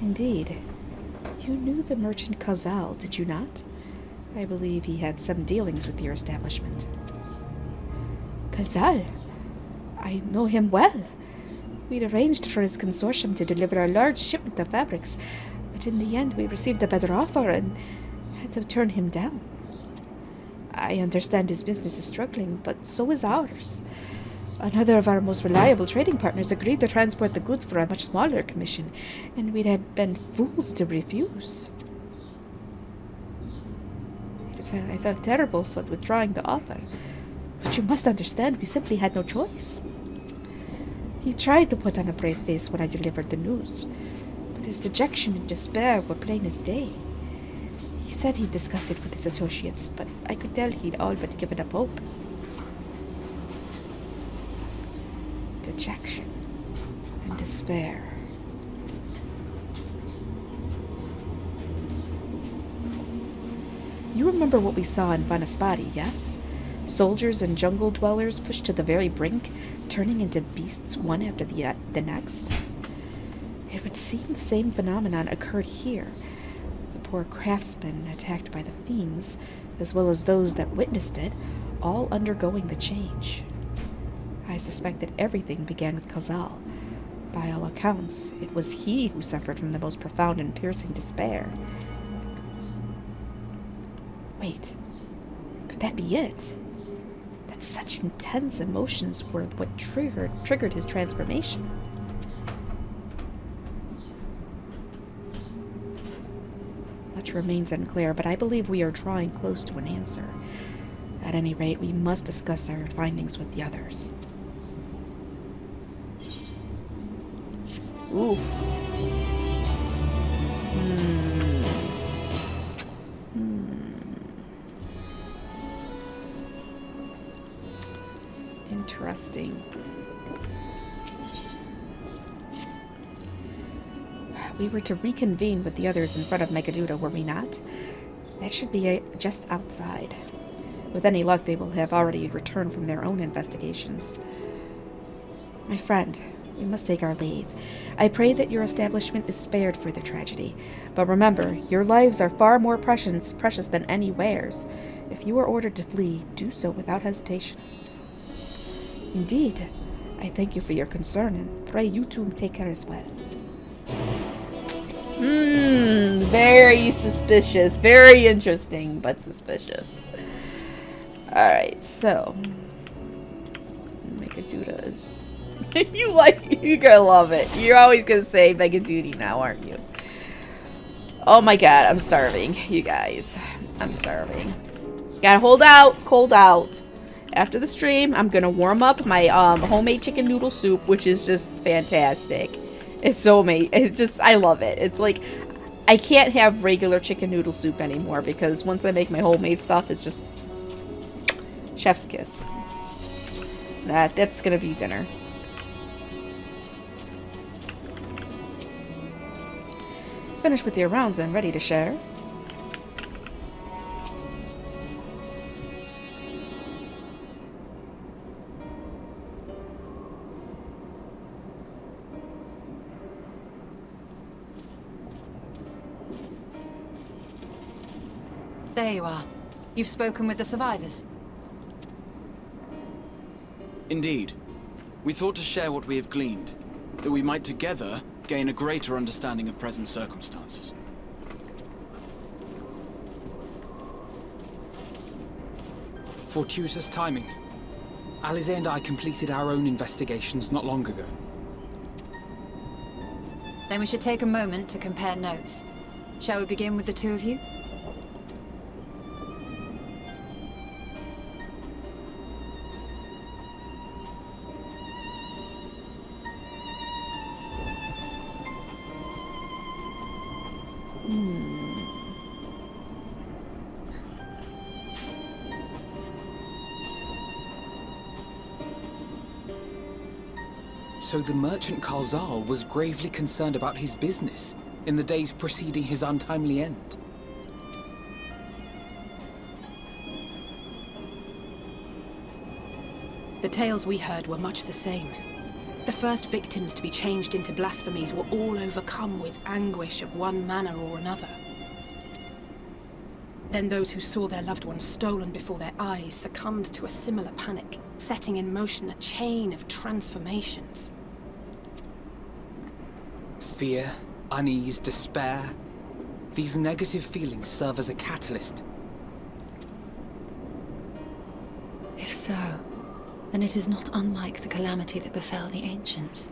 Indeed. You knew the merchant Kazal, did you not? I believe he had some dealings with your establishment. Kazal? I know him well. We'd arranged for his consortium to deliver a large shipment of fabrics, but in the end we received a better offer and had to turn him down. I understand his business is struggling, but so is ours. Another of our most reliable trading partners agreed to transport the goods for a much smaller commission, and we had been fools to refuse. I felt terrible for withdrawing the offer, but you must understand we simply had no choice. He tried to put on a brave face when I delivered the news, but his dejection and despair were plain as day. He said he'd discuss it with his associates, but I could tell he'd all but given up hope. Dejection and despair. You remember what we saw in Vanaspati, yes? Soldiers and jungle dwellers pushed to the very brink, turning into beasts one after the next. It would seem the same phenomenon occurred here. The poor craftsmen attacked by the fiends, as well as those that witnessed it, all undergoing the change. I suspect that everything began with Khazal. By all accounts, it was he who suffered from the most profound and piercing despair. Wait, could that be it? That such intense emotions were what triggered his transformation. Much remains unclear, but I believe we are drawing close to an answer. At any rate, we must discuss our findings with the others. Ooh. Interesting. We were to reconvene with the others in front of Megaduda, were we not? That should be just outside. With any luck, they will have already returned from their own investigations. My friend, we must take our leave. I pray that your establishment is spared further tragedy. But remember, your lives are far more precious than any wares. If you are ordered to flee, do so without hesitation. Indeed. I thank you for your concern, and pray you too take care as well. Very suspicious. Very interesting, but suspicious. Alright, so... Megaduda is... You're gonna love it. You're always gonna say Megaduty now, aren't you? Oh my god, I'm starving, you guys. I'm starving. Gotta hold out. After the stream, I'm gonna warm up my homemade chicken noodle soup, which is just fantastic. It's so amazing. It's just, I love it. It's like, I can't have regular chicken noodle soup anymore because once I make my homemade stuff, it's just chef's kiss. That's gonna be dinner. Finished with your rounds and ready to share. There you are. You've spoken with the survivors. Indeed. We thought to share what we have gleaned, that we might together gain a greater understanding of present circumstances. Fortuitous timing. Alize and I completed our own investigations not long ago. Then we should take a moment to compare notes. Shall we begin with the two of you? So the merchant Khazal was gravely concerned about his business in the days preceding his untimely end. The tales we heard were much the same. The first victims to be changed into blasphemies were all overcome with anguish of one manner or another. Then those who saw their loved ones stolen before their eyes succumbed to a similar panic, setting in motion a chain of transformations. Fear, unease, despair. These negative feelings serve as a catalyst. If so, then it is not unlike the calamity that befell the ancients.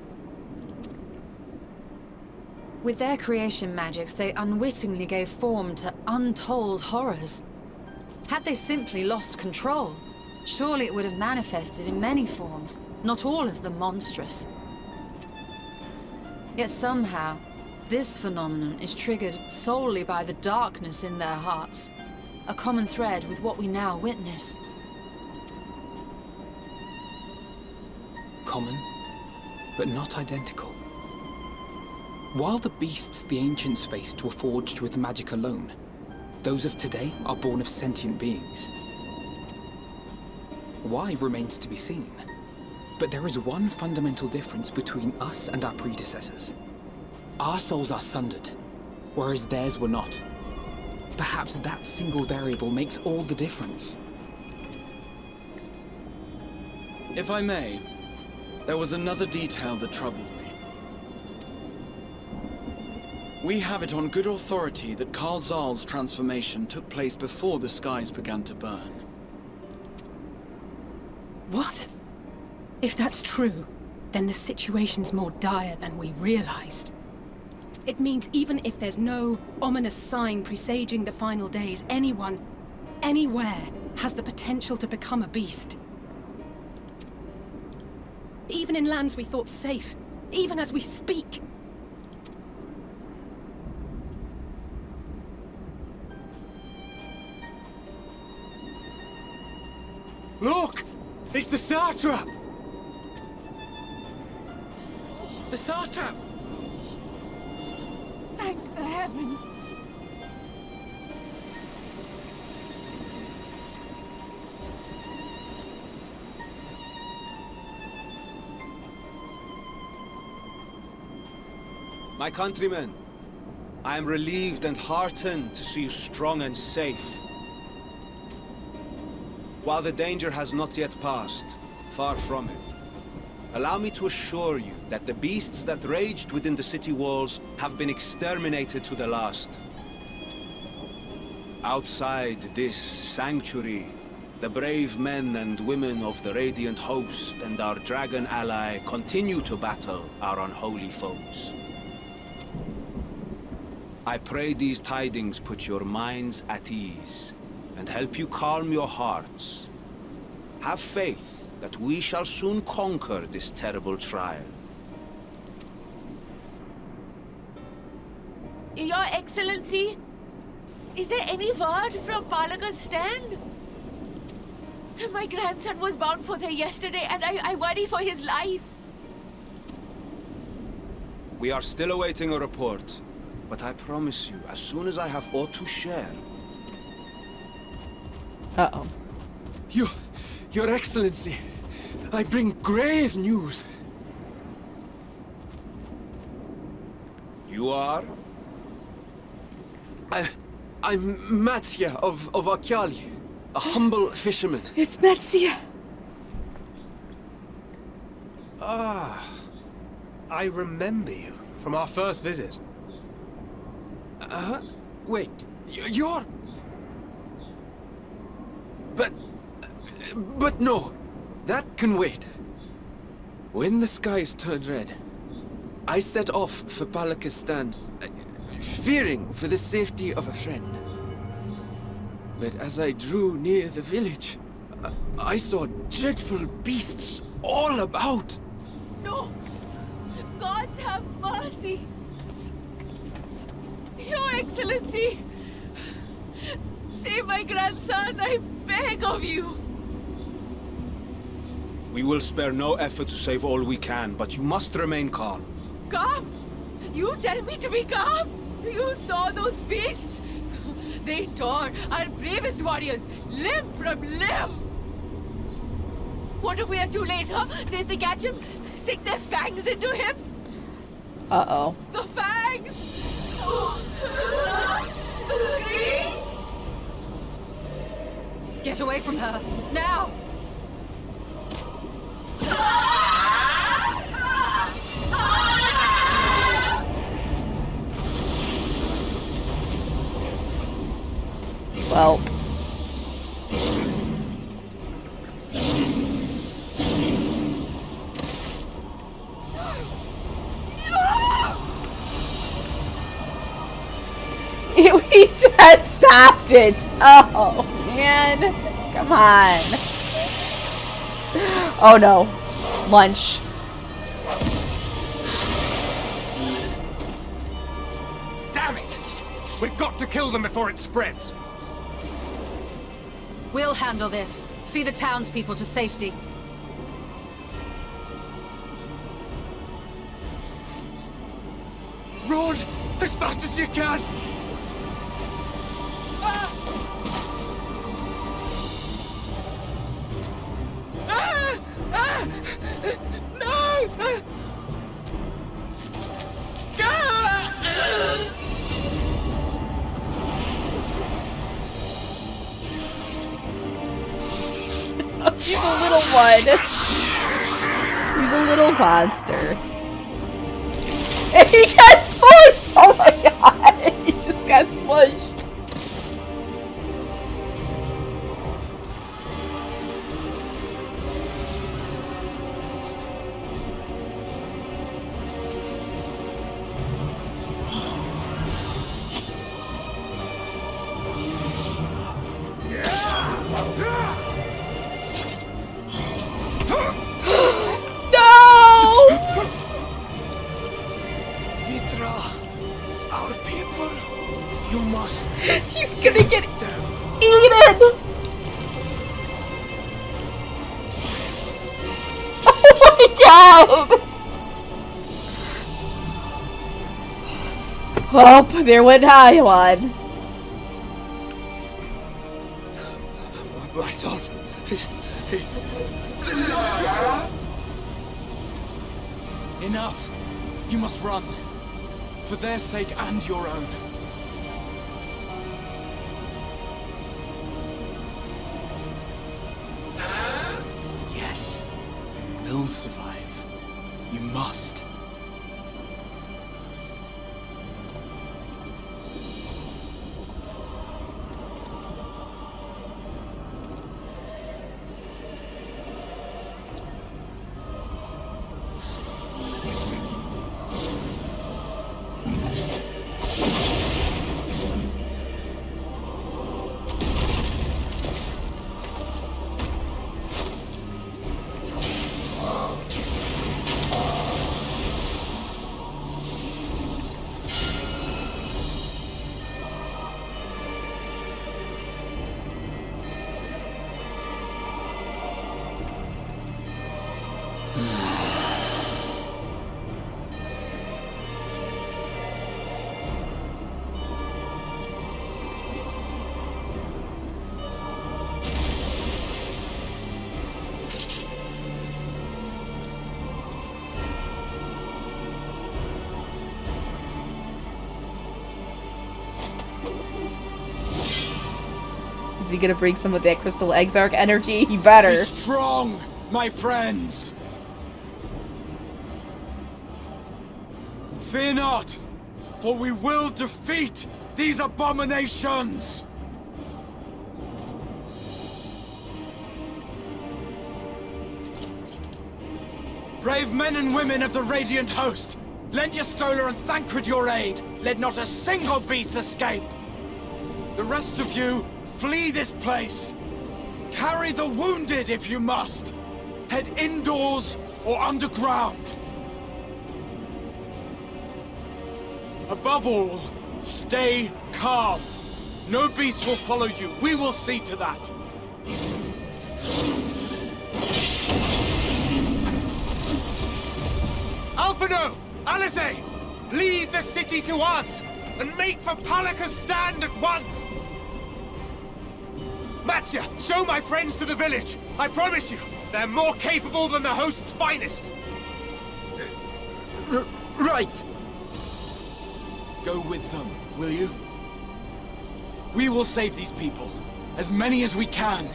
With their creation magics, they unwittingly gave form to untold horrors. Had they simply lost control, surely it would have manifested in many forms, not all of them monstrous. Yet somehow, this phenomenon is triggered solely by the darkness in their hearts, a common thread with what we now witness. Common, but not identical. While the beasts the ancients faced were forged with magic alone, those of today are born of sentient beings. Why remains to be seen. But there is one fundamental difference between us and our predecessors. Our souls are sundered, whereas theirs were not. Perhaps that single variable makes all the difference. If I may, there was another detail that troubled me. We have it on good authority that Karl Zahl's transformation took place before the skies began to burn. What? If that's true, then the situation's more dire than we realized. It means even if there's no ominous sign presaging the final days, anyone, anywhere, has the potential to become a beast. Even in lands we thought safe, even as we speak. Look! It's the satrap! The satrap! Thank the heavens! My countrymen, I am relieved and heartened to see you strong and safe. While the danger has not yet passed, far from it, allow me to assure you that the beasts that raged within the city walls have been exterminated to the last. Outside this sanctuary, the brave men and women of the Radiant Host and our dragon ally continue to battle our unholy foes. I pray these tidings put your minds at ease and help you calm your hearts. Have faith that we shall soon conquer this terrible trial. Your Excellency, is there any word from Palaka's stand? My grandson was bound for there yesterday, and I worry for his life. We are still awaiting a report, but I promise you, as soon as I have aught to share... Uh-oh. Your Excellency, I bring grave news. You are? I'm Matsia of Akyali, a humble fisherman. It's Metsia. Ah, I remember you from our first visit. Wait, you're... But no, that can wait. When the skies turned red, I set off for Palaka's stand, fearing for the safety of a friend. But as I drew near the village, I saw dreadful beasts all about. No! Gods have mercy! Your Excellency! Save my grandson, I beg of you! We will spare no effort to save all we can, but you must remain calm. Calm? You tell me to be calm? You saw those beasts? They tore our bravest warriors limb from limb! What if we are too late, huh? They catch him, sink their fangs into him? Uh-oh. The fangs! The screams! Get away from her, now! Well. We just stopped it. Oh, man. Come on. Oh, no. Lunch. Damn it! We've got to kill them before it spreads. We'll handle this. See the townspeople to safety. Run! As fast as you can! He's a little one. He's a little monster. And he got smushed! Oh my god! He just got smushed. He's gonna get eaten! Oh my god! Oh, there went Haiwan. My son. Enough! You must run. For their sake and your own. Yes, you will survive. You must. Is he gonna bring some of that Crystal Exarch energy? He better. Be strong, my friends! Fear not, for we will defeat these abominations! Brave men and women of the Radiant Host, lend your Stola and Thancred your aid. Let not a single beast escape. The rest of you, flee this place. Carry the wounded if you must. Head indoors or underground. Above all, stay calm. No beast will follow you. We will see to that. Alphino! Alice! Leave the city to us! And make for Palaka's stand at once! Matya, show my friends to the village! I promise you, they're more capable than the host's finest! Right! Go with them, will you? We will save these people. As many as we can.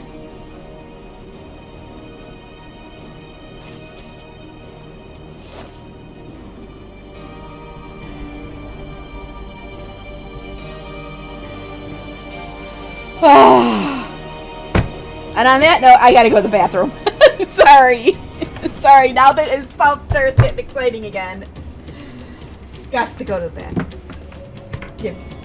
And on that note, I gotta go to the bathroom. Sorry. Sorry, now that it starts getting exciting again. Gots to go to the bathroom. Give me a second.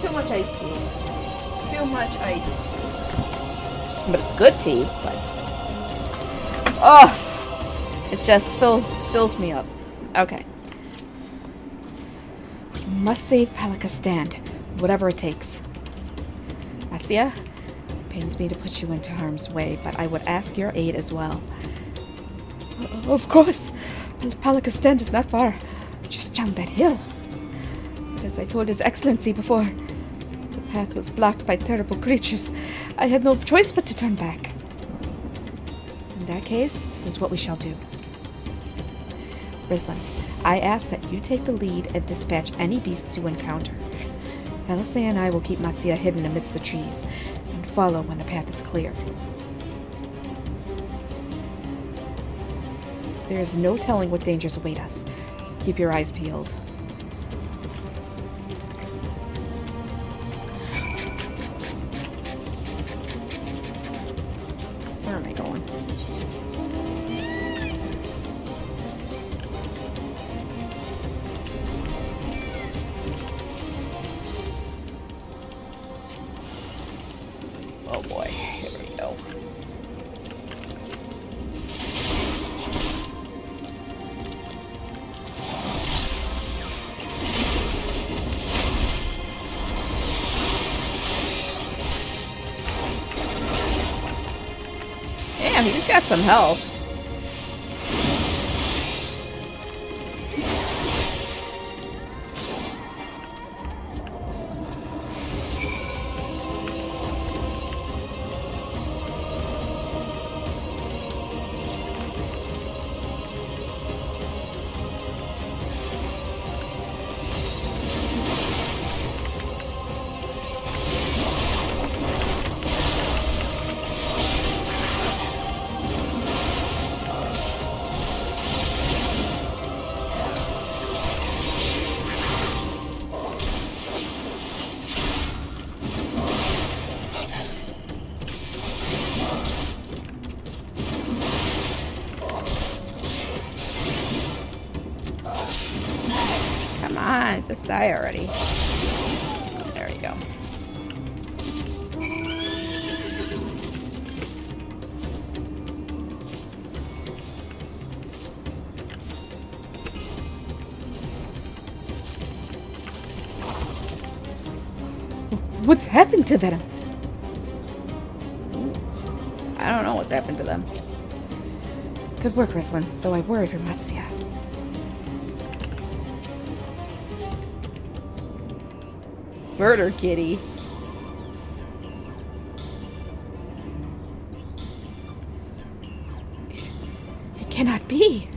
too much iced tea. Too much iced tea. But it's good tea, but... Oh! It just fills me up. Okay. You must save Palakastan, whatever it takes. Matsia, pains me to put you into harm's way, but I would ask your aid as well. Of course. Palakastan is not far. Just down that hill. But as I told His Excellency before, the path was blocked by terrible creatures. I had no choice but to turn back. In that case, this is what we shall do. Rizlan, I ask that you take the lead and dispatch any beasts you encounter. Elise and I will keep Matsia hidden amidst the trees, and follow when the path is clear. There is no telling what dangers await us. Keep your eyes peeled. Where am I going? Oh boy, here we go. Damn, he's got some health. Come on, just die already. There we go. What's happened to them? I don't know what's happened to them. Good work, Rizlan, though I worry for Matsia. Murder kitty. It cannot be.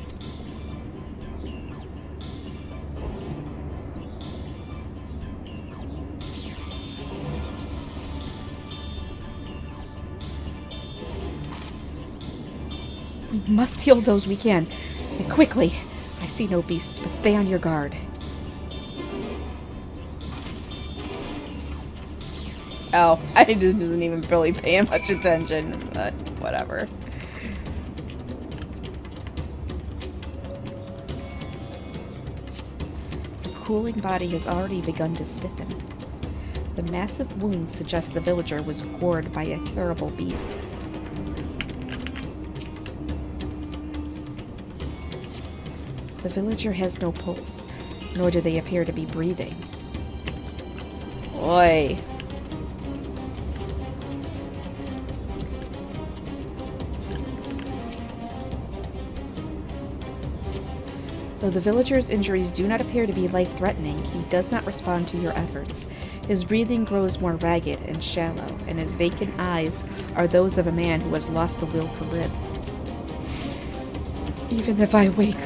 We must heal those we can. And quickly. I see no beasts, but stay on your guard. Oh, I wasn't even really paying much attention, but whatever. The cooling body has already begun to stiffen. The massive wounds suggest the villager was gored by a terrible beast. The villager has no pulse, nor do they appear to be breathing. Oi. Though the villager's injuries do not appear to be life-threatening, he does not respond to your efforts. His breathing grows more ragged and shallow, and his vacant eyes are those of a man who has lost the will to live. Even if I wake,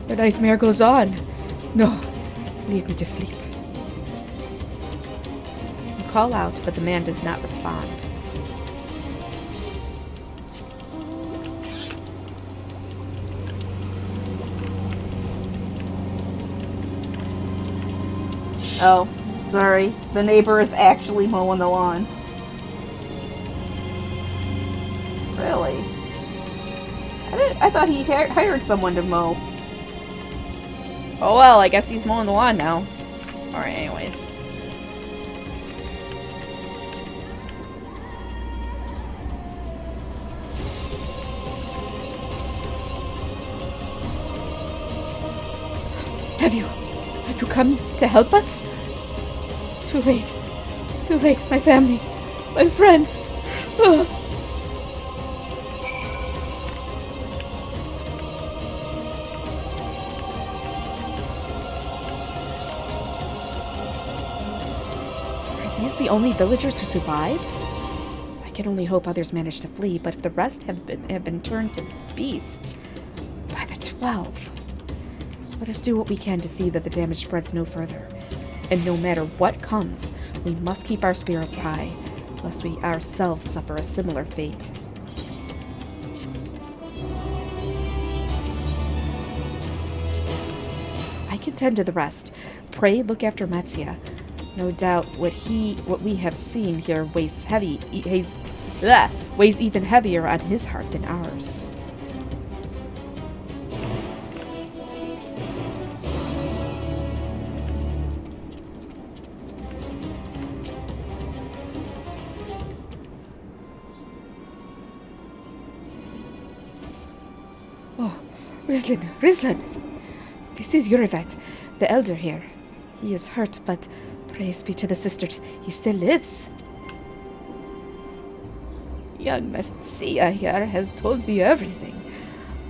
the nightmare goes on. No, leave me to sleep. You call out, but the man does not respond. Oh, sorry. The neighbor is actually mowing the lawn. Really? I thought he hired someone to mow. Oh well, I guess he's mowing the lawn now. Alright, anyways. Have you come to help us? Too late. Too late. My family. My friends. Ugh. Are these the only villagers who survived? I can only hope others managed to flee, but if the rest have been turned to beasts by the 12, let us do what we can to see that the damage spreads no further. And no matter what comes, we must keep our spirits high, lest we ourselves suffer a similar fate. I can tend to the rest. Pray look after Matsuya. No doubt what we have seen here weighs even heavier on his heart than ours. Oh, Rizlan! This is Yurivet, the elder here. He is hurt, but praise be to the sisters, he still lives. Young Matsuya here has told me everything.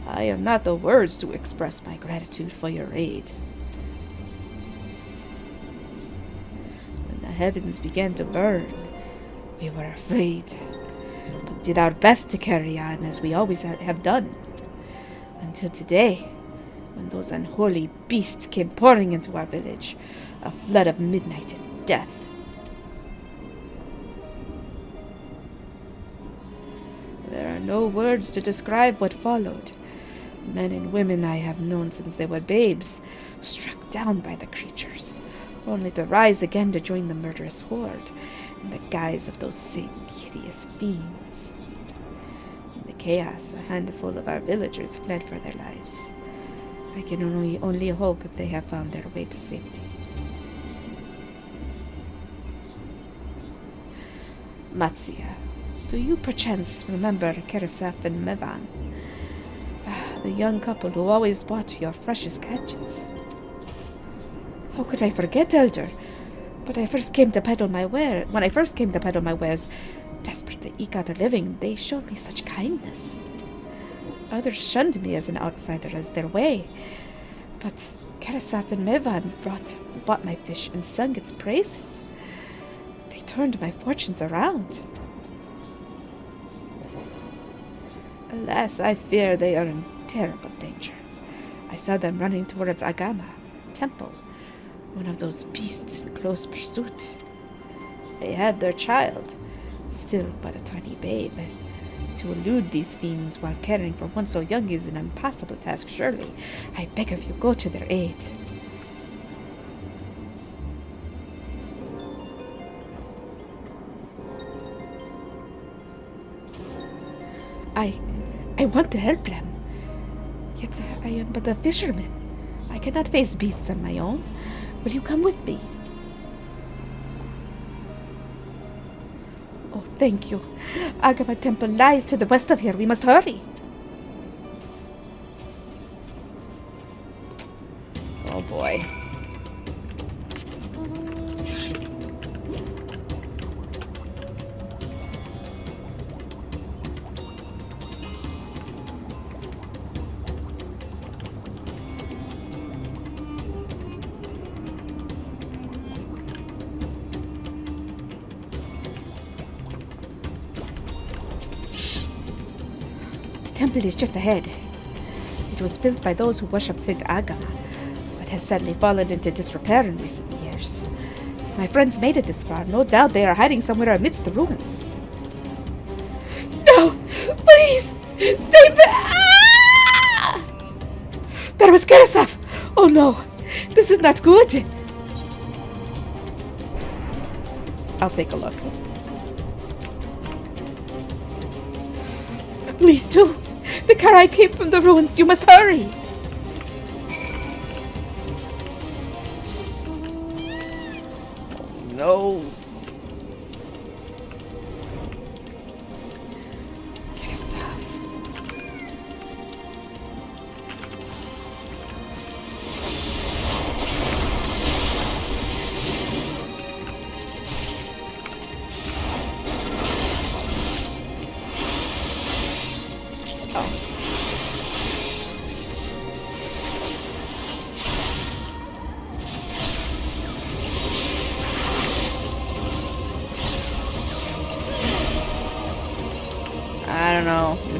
I have not the words to express my gratitude for your aid. When the heavens began to burn, we were afraid, but did our best to carry on as we always have done. Until today, when those unholy beasts came pouring into our village, a flood of midnight and death. There are no words to describe what followed. Men and women I have known since they were babes, struck down by the creatures, only to rise again to join the murderous horde in the guise of those same hideous fiends. In the chaos, a handful of our villagers fled for their lives. I can only hope that they have found their way to safety. Matsuya, do you perchance remember Catastrophe and Mevan? The young couple who always bought your freshest catches. How could I forget, Elder? But when I first came to peddle my wares, desperate to eke out a living, they showed me such kindness. Others shunned me as an outsider as their way, but Catastrophe and Mevan bought my fish and sung its praises. They turned my fortunes around. Alas, I fear they are in terrible danger. I saw them running towards Agama Temple, one of those beasts in close pursuit. They had their child, still but a tiny babe. To elude these fiends while caring for one so young is an impossible task, surely. I beg of you, go to their aid. I want to help them. Yet I am but a fisherman. I cannot face beasts on my own. Will you come with me? Oh, thank you. Agama Temple lies to the west of here. We must hurry. Oh boy. The temple is just ahead. It was built by those who worship Saint Agama, but has sadly fallen into disrepair in recent years. My friends made it this far. No doubt they are hiding somewhere amidst the ruins. No! Please! Stay back! Ah! There was Catastrophe! Oh no! This is not good! I'll take a look. Please do! The Karai came from the ruins. You must hurry! Nose. Get us off.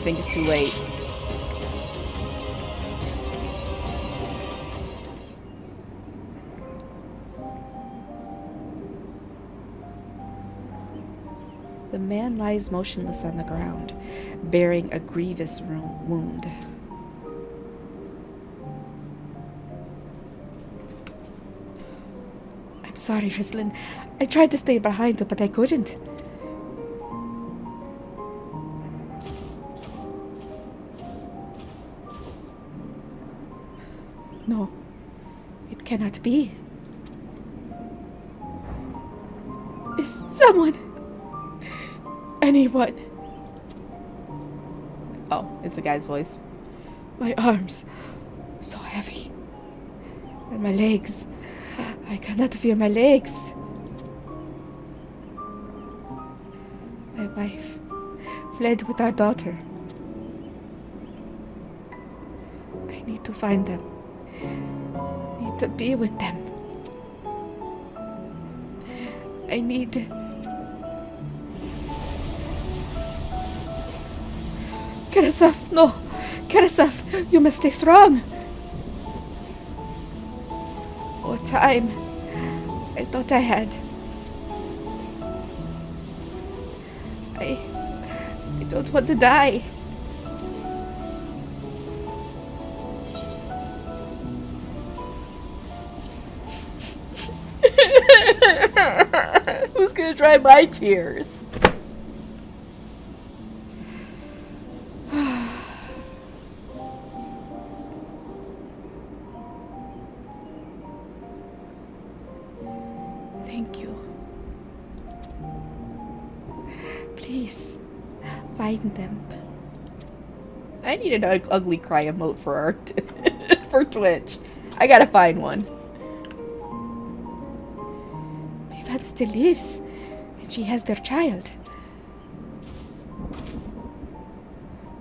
think it's too late. The man lies motionless on the ground, bearing a grievous wound. I'm sorry, Rislin. I tried to stay behind, but I couldn't. No, it cannot be. Is someone... anyone... Oh, it's a guy's voice. My arms, so heavy. And my legs. I cannot feel my legs. My wife fled with our daughter. I need to find them. Need to be with them. I need... Karasaf, no! Karasaf, you must stay strong! What time I thought I had. I don't want to die. Who's gonna dry my tears? Thank you. Please, find them. I need an ugly cry emote for our for Twitch. I gotta find one. Mevad still lives, and she has their child.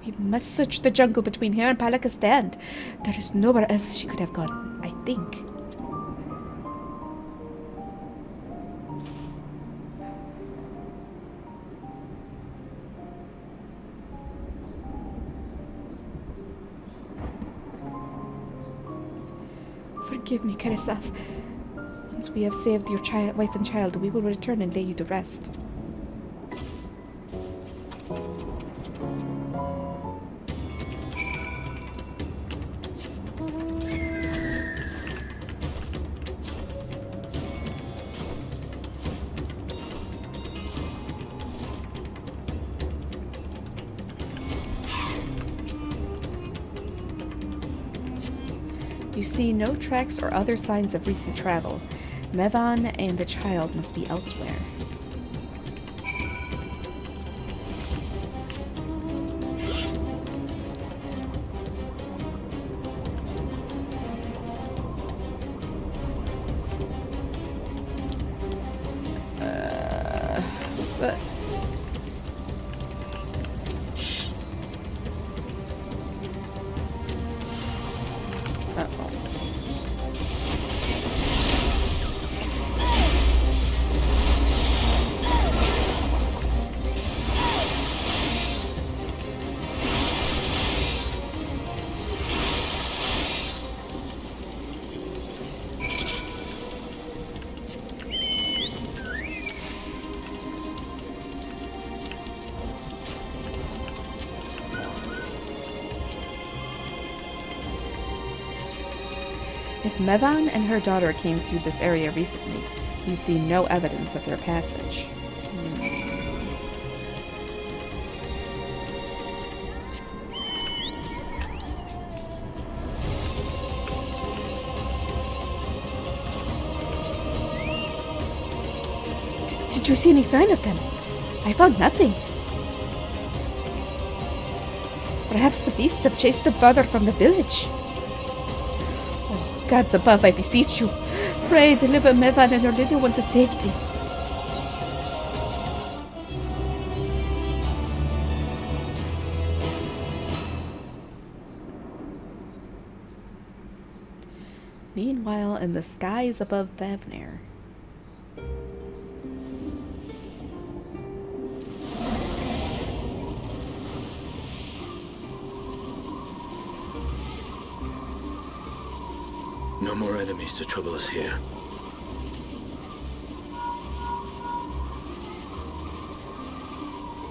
We must search the jungle between here and Palakistan. There is nowhere else she could have gone, I think. Forgive me, Karasaf. Once we have saved your wife and child, we will return and lay you to rest. You see no tracks or other signs of recent travel. Mevan and the child must be elsewhere. What's this? If Mevan and her daughter came through this area recently, you see no evidence of their passage. Did you see any sign of them? I found nothing. Perhaps the beasts have chased them further from the village. Gods above, I beseech you, pray deliver Mevan and her little one to safety. Meanwhile, in the skies above Thavnir. No more enemies to trouble us here.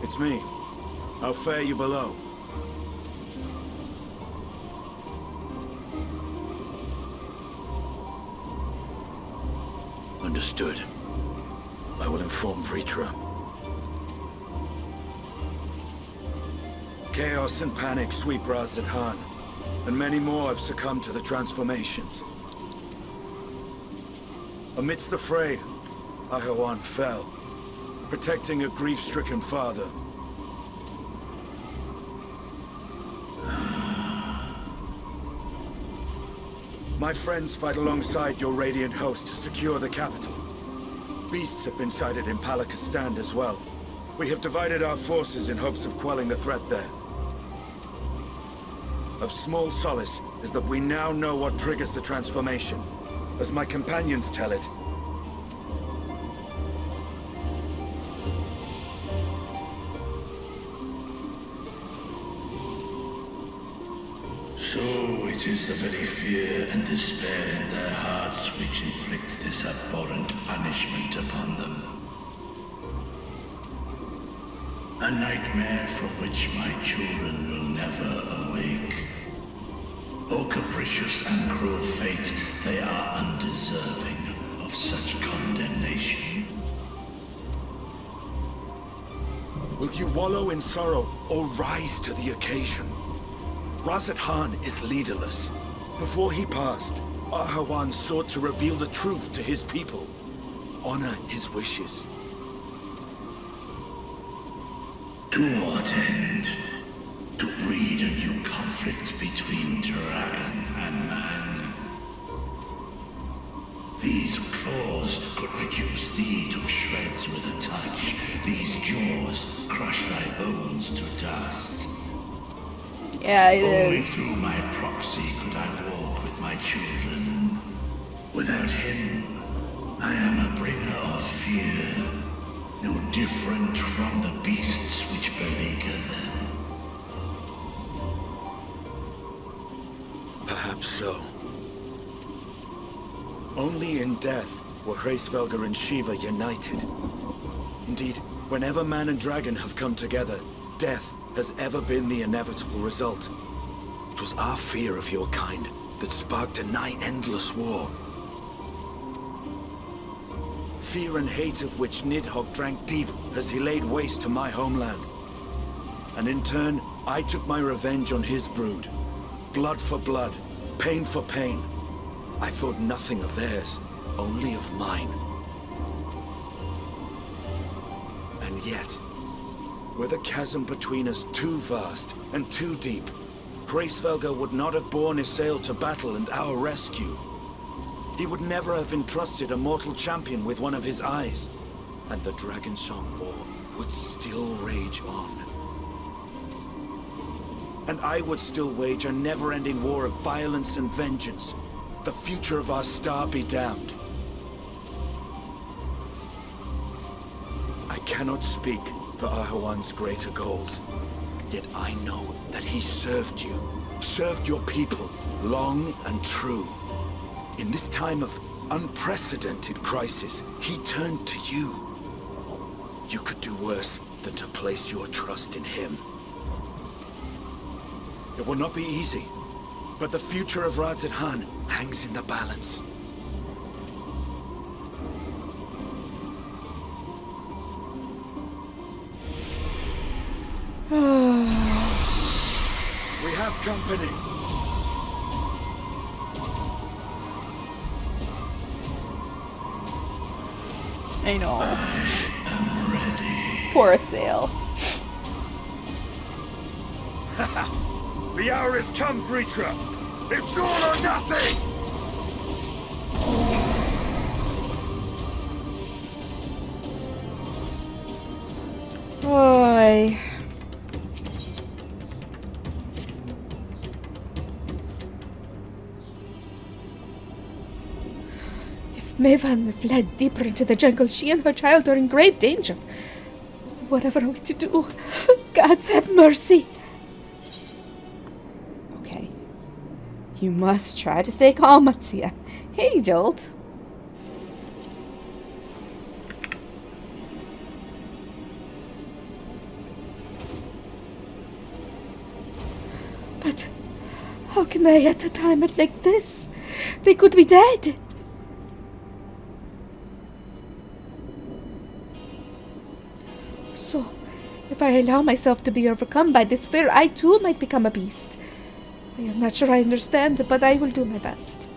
It's me. How fare you below? Understood. I will inform Vritra. Chaos and panic sweep Raz-at-Han, and many more have succumbed to the transformations. Amidst the fray, Ahawan fell, protecting a grief-stricken father. My friends fight alongside your Radiant host to secure the capital. Beasts have been sighted in Palakistan as well. We have divided our forces in hopes of quelling the threat there. Of small solace is that we now know what triggers the transformation. As my companions tell it, So it is the very fear and despair in their hearts which inflicts this abhorrent punishment upon them. A nightmare from which my children will never awake. O capricious and cruel fate, they are undeserving of such condemnation. will you wallow in sorrow or rise to the occasion? Raz-at-Han is leaderless. Before he passed, Ahawan sought to reveal the truth to his people. Honor his wishes. To what end? To breed a new conflict between dragon and man. These claws could reduce thee to shreds with a touch. These jaws crush thy bones to dust. Yeah, it Only is. through my proxy could I walk with my children. Without him, I am a bringer of fear, no different from the beasts which beleaguer them. Perhaps so. Only in death were Hraesvelgr and Shiva united. Indeed, whenever man and dragon have come together, death has ever been the inevitable result. It was our fear of your kind that sparked a nigh-endless war. Fear and hate of which Nidhogg drank deep as he laid waste to my homeland. And in turn, I took my revenge on his brood. Blood for blood, pain for pain. I thought nothing of theirs, only of mine. And yet, were the chasm between us too vast and too deep, Hraesvelgr would not have borne Isael to battle and our rescue. He would never have entrusted a mortal champion with one of his eyes, and the Dragonsong War would still rage on. And I would still wage a never-ending war of violence and vengeance. The future of our star be damned. I cannot speak for Ahawan's greater goals, yet I know that he served you, served your people, long and true. In this time of unprecedented crisis, he turned to you. You could do worse than to place your trust in him. It will not be easy, but the future of Raz-at-Han hangs in the balance. We have company. I know. I'm ready. Poor Isael. The hour has come, Vritra. It's all or nothing! Boy. If Maven fled deeper into the jungle, she and her child are in grave danger. Whatever are we to do? Gods have mercy. You must try to stay calm, Matsuya. Hey, Jolt. But how can they at a time like this? They could be dead. So, if I allow myself to be overcome by despair, I too might become a beast. I am not sure I understand, but I will do my best.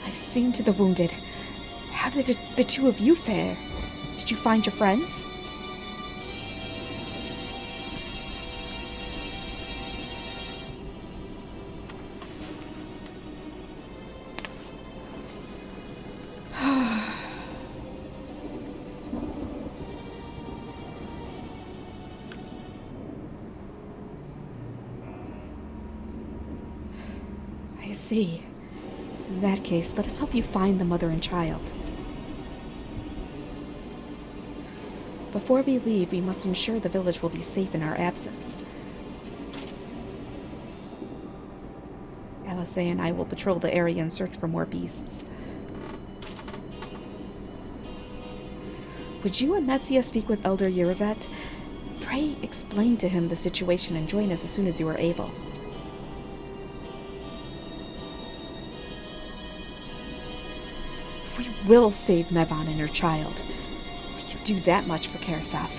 I've seen to the wounded. How did the two of you fare? Did you find your friends? I see. In that case, let us help you find the mother and child. Before we leave, we must ensure the village will be safe in our absence. Alice and I will patrol the area and search for more beasts. Would you and Matsuya speak with Elder Yuravet? Pray explain to him the situation and join us as soon as you are able. We will save Mevan and her child. We can do that much for Karasaf.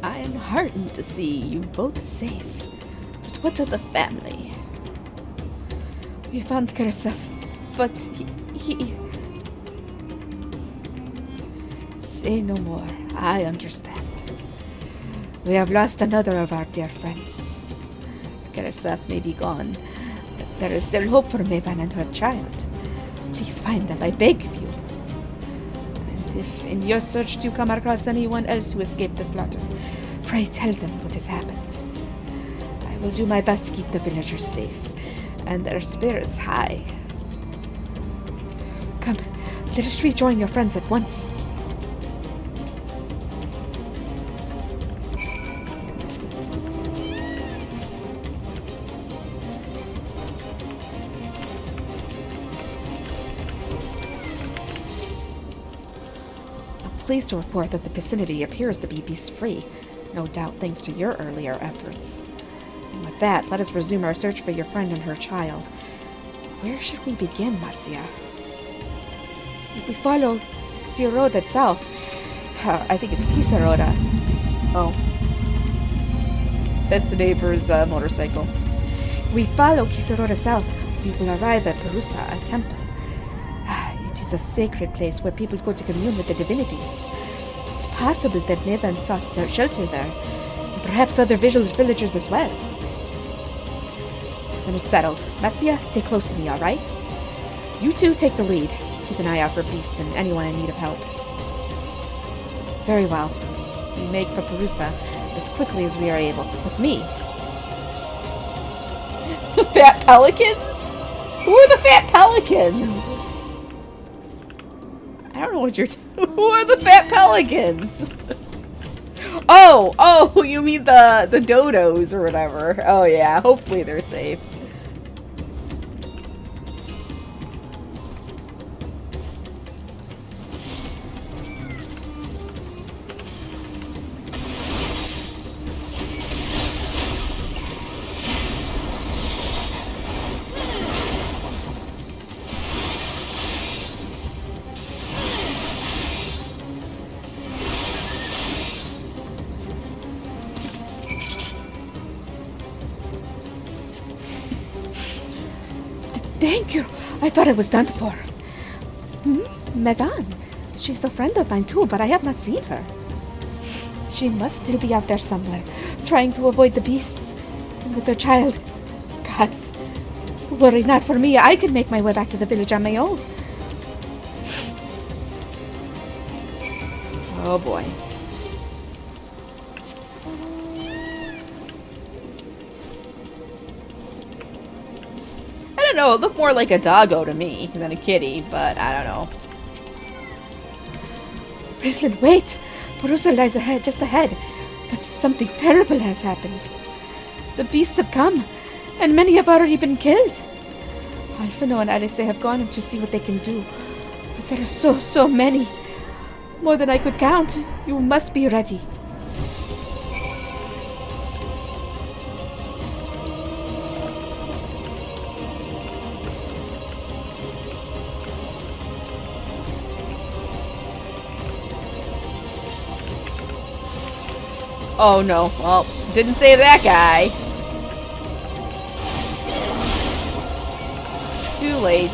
I am heartened to see you both safe. But what of the family? We found Karasaf, but he... Say no more. I understand. We have lost another of our dear friends. Karasaf may be gone, but there is still hope for Mevan and her child. Please find them, I beg of you. And if in your search you come across anyone else who escaped the slaughter, pray tell them what has happened. I will do my best to keep the villagers safe, and their spirits high. Come, let us rejoin your friends at once. I'm pleased to report that the vicinity appears to be beast-free, no doubt thanks to your earlier efforts. And with that, let us resume our search for your friend and her child. Where should we begin, Matsuya? If we follow Siroda south, I think it's Kisaroda. Oh. That's the neighbor's motorcycle. If we follow Kisaroda south, we will arrive at Perusa, a temple. It is a sacred place where people go to commune with the divinities. It's possible that Mevan sought shelter there, and perhaps other villagers as well. Then it's settled. Matsuya, stay close to me, alright? You two take the lead. Keep an eye out for beasts and anyone in need of help. Very well. We make for Perusa as quickly as we are able. With me. Fat pelicans? Who are the fat pelicans? I don't know what you're... Who are the fat pelicans? Oh, you mean the dodos or whatever. Oh yeah, hopefully they're safe. Thank you. I thought I was done for. Mevan. She's a friend of mine too, but I have not seen her. She must still be out there somewhere, trying to avoid the beasts. And with her child. Gods. Worry not for me. I can make my way back to the village on my own. Oh boy. I don't know, it looked more like a doggo to me than a kitty, but I don't know. Rislin, wait! Barusa lies ahead, just ahead. But something terrible has happened. The beasts have come, and many have already been killed. Alphino and Alice have gone to see what they can do. But there are so many. More than I could count. You must be ready. Oh no, well, didn't save that guy. Too late.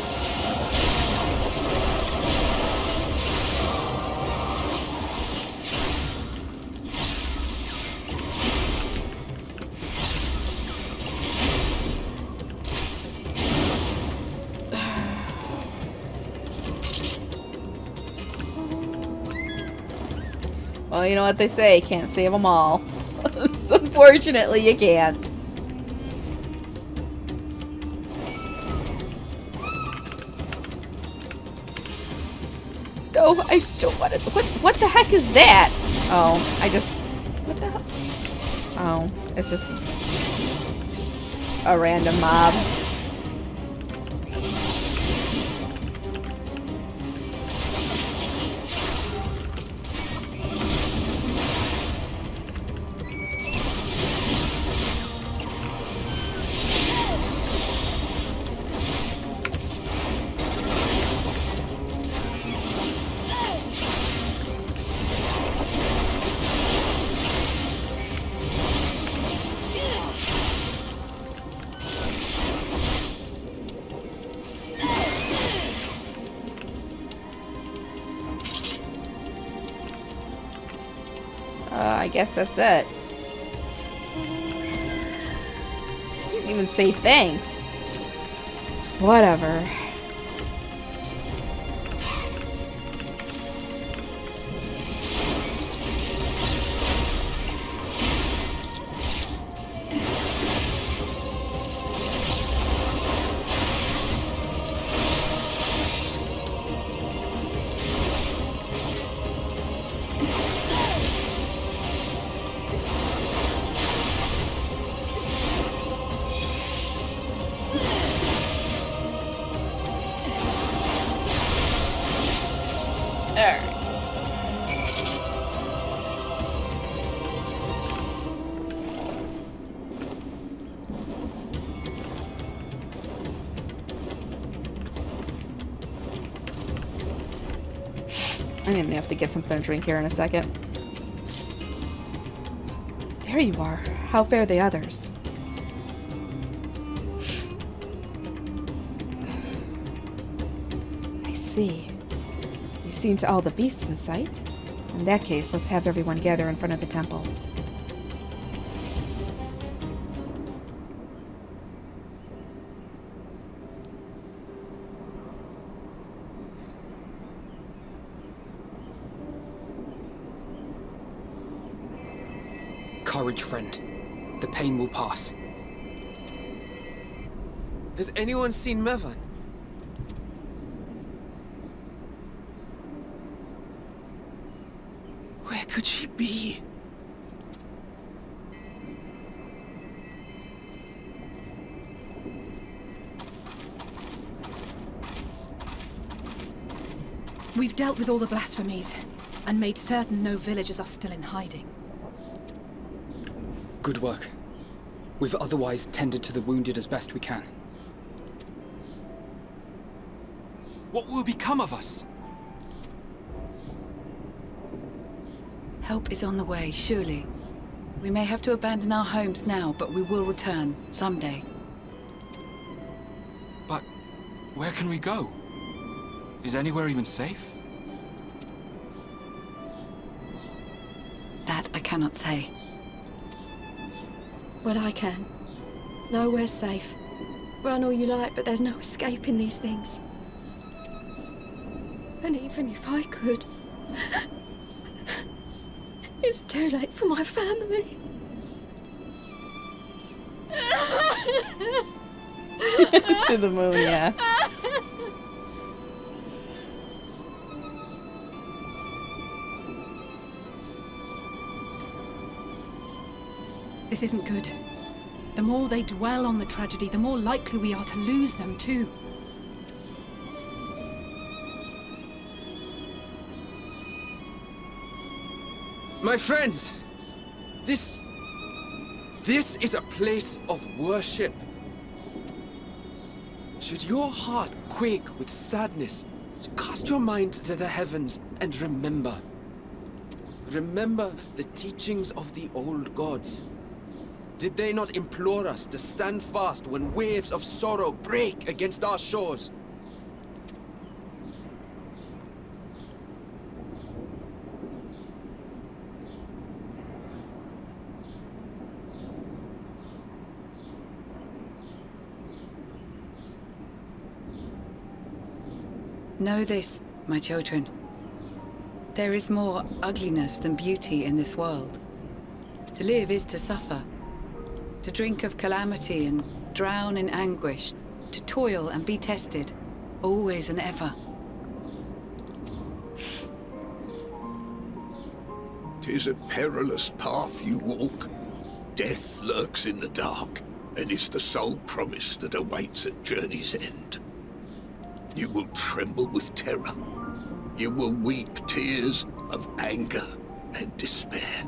Well, you know what they say, can't save them all. So unfortunately, you can't. No, I don't want to. What the heck is that? Oh, what the hell? Oh, it's just a random mob. I guess that's it. Didn't even say thanks. Whatever. I'm gonna have to get something to drink here in a second. There you are. How fare the others? I see. You've seen to all the beasts in sight? In that case, let's have everyone gather in front of the temple. Courage, friend. The pain will pass. Has anyone seen Mevan? Where could she be? We've dealt with all the blasphemies, and made certain no villagers are still in hiding. Good work. We've otherwise tended to the wounded as best we can. What will become of us? Help is on the way, surely. We may have to abandon our homes now, but we will return, someday. But where can we go? Is anywhere even safe? That I cannot say. Well, I can. Nowhere's safe. Run all you like, but there's no escaping these things. And even if I could, It's too late for my family. To the moon, yeah. This isn't good. The more they dwell on the tragedy, the more likely we are to lose them too. My friends, this is a place of worship. Should your heart quake with sadness, cast your mind to the heavens and remember. Remember the teachings of the old gods. Did they not implore us to stand fast when waves of sorrow break against our shores? Know this, my children. There is more ugliness than beauty in this world. To live is to suffer. To drink of calamity and drown in anguish. To toil and be tested, always and ever. 'Tis a perilous path you walk. Death lurks in the dark, and is the sole promise that awaits at journey's end. You will tremble with terror. You will weep tears of anger and despair.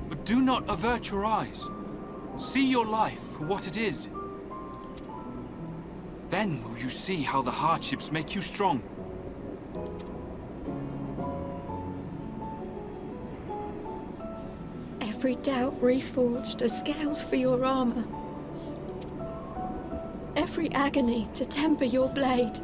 But do not avert your eyes. See your life for what it is. Then will you see how the hardships make you strong. Every doubt reforged as scales for your armor. Every agony to temper your blade.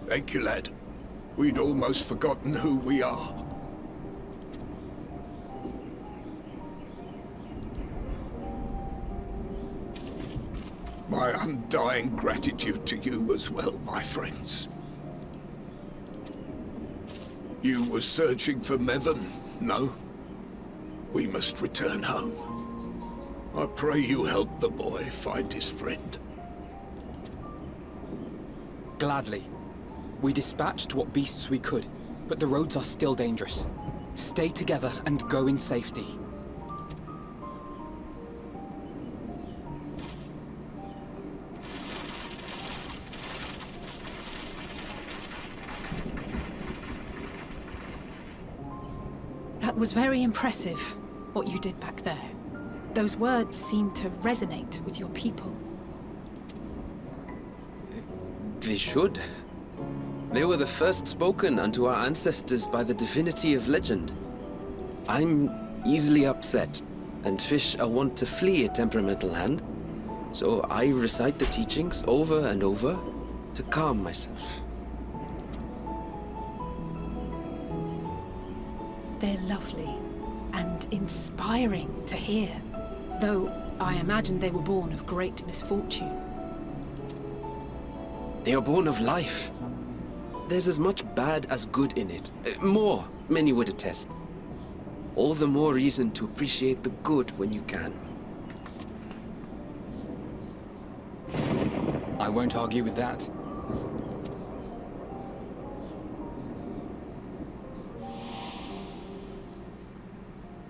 Thank you, lad. We'd almost forgotten who we are. My undying gratitude to you as well, my friends. You were searching for Mevon, no? We must return home. I pray you help the boy find his friend. Gladly. We dispatched what beasts we could, but the roads are still dangerous. Stay together and go in safety. That was very impressive, what you did back there. Those words seem to resonate with your people. They should. They were the first spoken unto our ancestors by the divinity of legend. I'm easily upset, and fish are wont to flee a temperamental hand, so I recite the teachings over and over to calm myself. They're lovely and inspiring to hear, though I imagine they were born of great misfortune. They are born of life. There's as much bad as good in it. More, many would attest. All the more reason to appreciate the good when you can. I won't argue with that.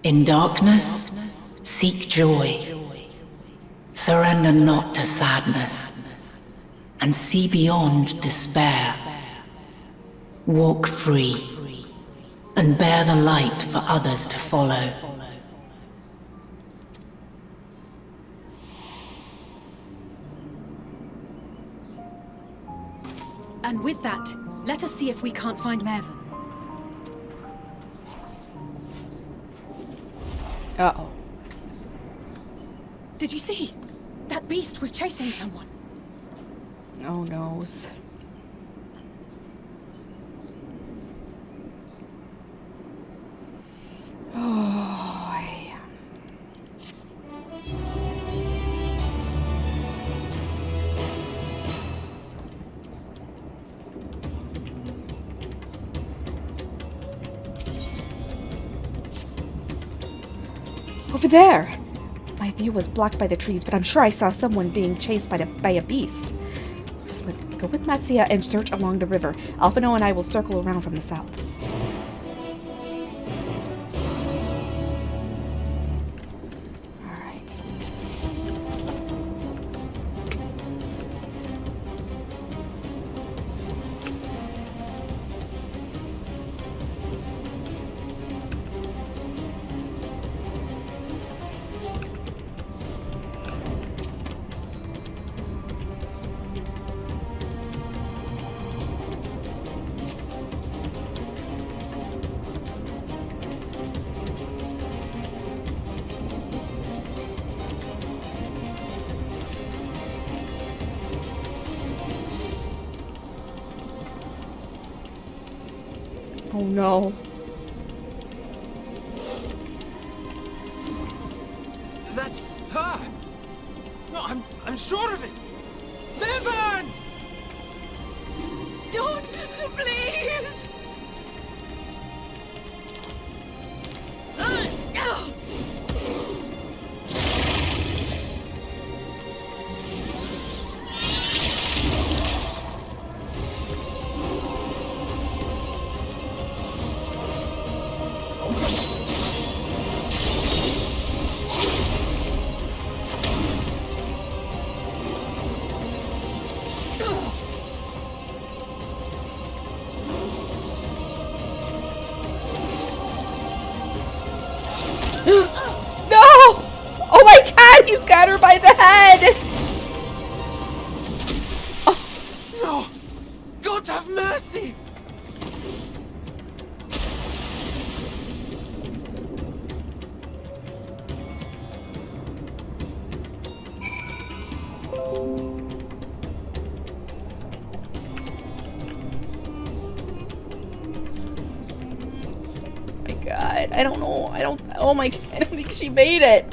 In darkness, seek joy. Surrender not to sadness, and see beyond despair. Walk free, and bear the light for others to follow. And with that, let us see if we can't find Mervyn. Uh-oh. Did you see? That beast was chasing someone. Oh, noes. Oh, yeah. Over there! My view was blocked by the trees, but I'm sure I saw someone being chased by a beast. Just go with Matsuya and search along the river. Alphino and I will circle around from the south. Oh no. That's her! No, I'm sure of it! Mervyn! Don't, please! No! Oh my god, he's got her by the head! No! God have mercy! God, I don't know. Oh my god, I don't think she made it.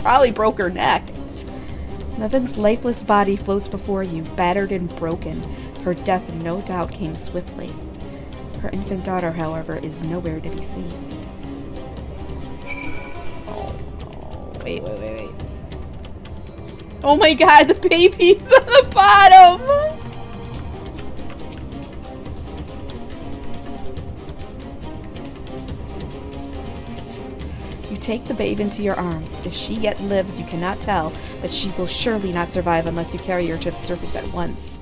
Probably broke her neck. Mervyn's lifeless body floats before you, battered and broken. Her death no doubt came swiftly. Her infant daughter, however, is nowhere to be seen. Oh, wait. Oh my god, the baby's on the bottom! You take the babe into your arms. If she yet lives, you cannot tell, but she will surely not survive unless you carry her to the surface at once.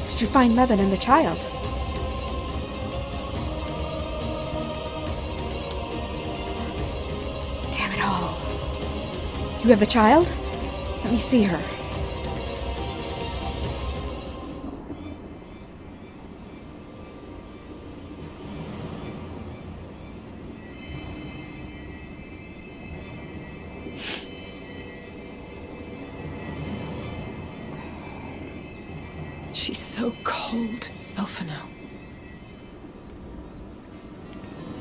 Did you find Mervyn and the child? Damn it all. You have the child? Let me see her. She's so cold, Alphino.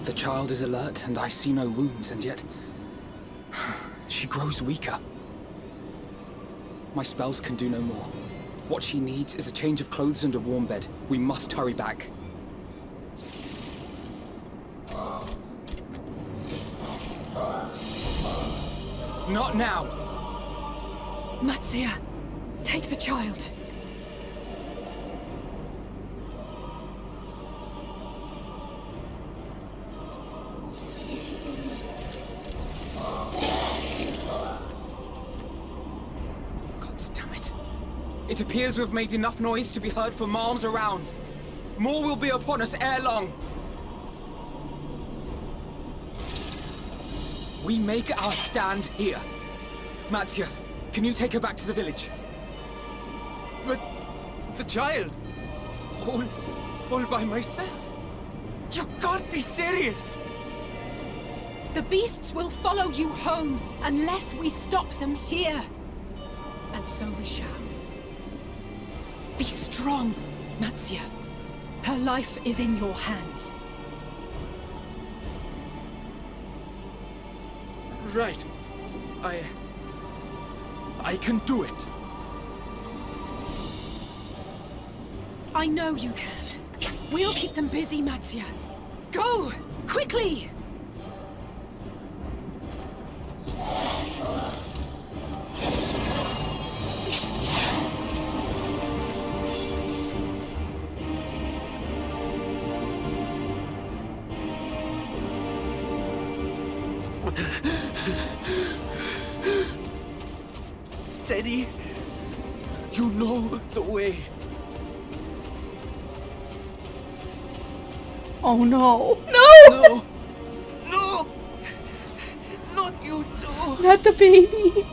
The child is alert, and I see no wounds, and yet she grows weaker. My spells can do no more. What she needs is a change of clothes and a warm bed. We must hurry back. Not now! Matsia, take the child. It appears we've made enough noise to be heard for miles around. More will be upon us ere long. We make our stand here. Matsia, can you take her back to the village? But the child, all by myself. You can't be serious. The beasts will follow you home unless we stop them here. And so we shall. Be strong, Matsia. Her life is in your hands. Right. I can do it. I know you can. We'll keep them busy, Matsia. Go! Quickly! Steady. You know the way. Oh no. No! No! Not you too! Not the baby.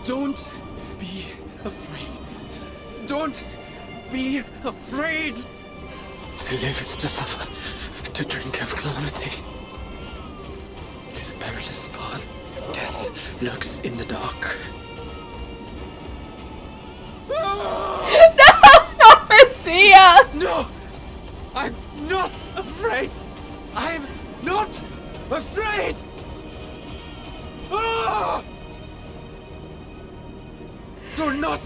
Don't be afraid. Don't be afraid! To live is to suffer, to drink of calamity. It is a perilous path. Death lurks in the dark. No, Messia! No! I'm not afraid! I'm not afraid! Ah! Do not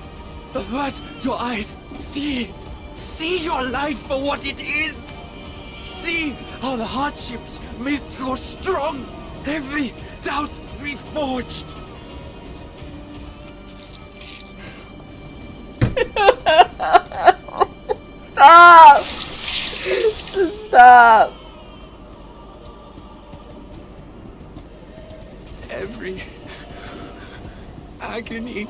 avert your eyes. See your life for what it is. See how the hardships make you strong. Every doubt reforged. Stop! Stop! Every agony.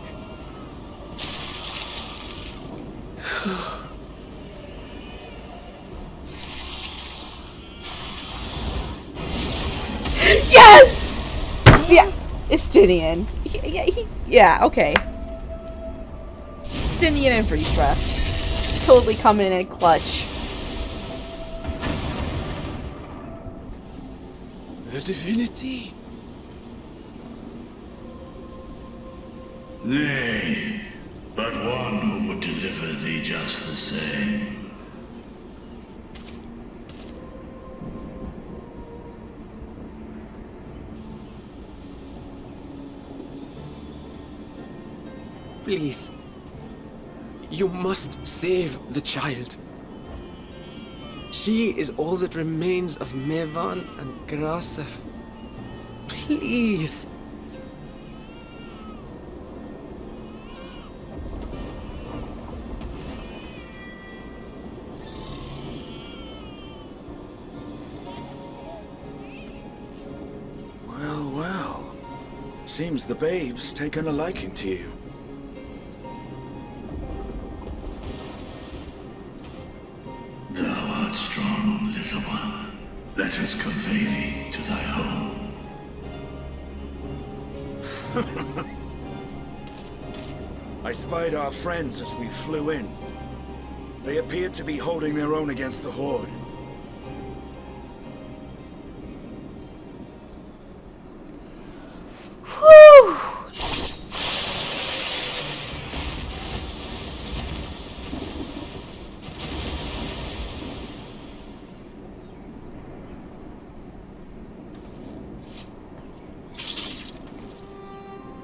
Yes! Yeah, Estinian. Yeah, okay. Estinian and Vristra. Totally come in and clutch. The divinity. Nay, but one who would deliver thee just the same. Please. You must save the child. She is all that remains of Mevan and Grasef. Please. Well. Seems the babe's taken a liking to you. Thou art strong, little one. Let us convey thee to thy home. I spied our friends as we flew in. They appeared to be holding their own against the Horde. Whew!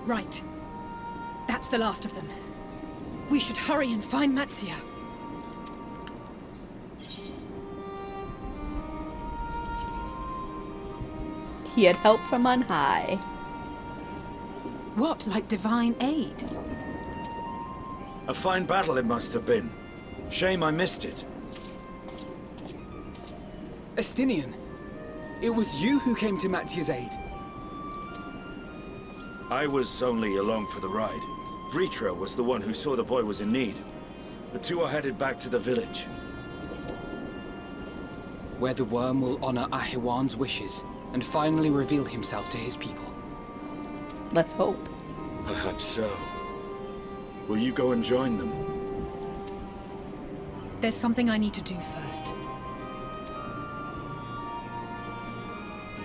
Right. That's the last of them. We should hurry and find Matsia. he had help from on high. What, like divine aid? A fine battle it must have been. Shame I missed it. Estinian, it was you who came to Mattia's aid. I was only along for the ride. Vritra was the one who saw the boy was in need. The two are headed back to the village. Where the worm will honor Ahiwan's wishes and finally reveal himself to his people. Let's hope. Perhaps so. Will you go and join them? There's something I need to do first.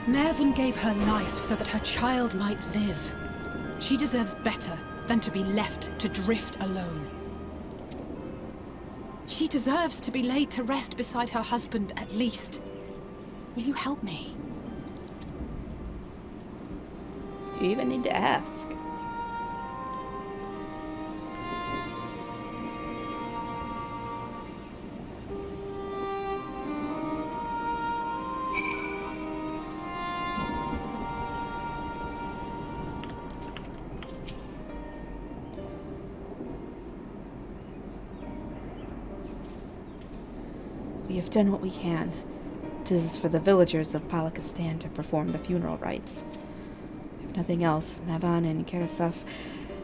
Mervyn gave her life so that her child might live. She deserves better than to be left to drift alone. She deserves to be laid to rest beside her husband, at least. Will you help me? Do you even need to ask? We have done what we can. 'Tis for the villagers of Palakistan to perform the funeral rites. If nothing else, Mavan and Karasuf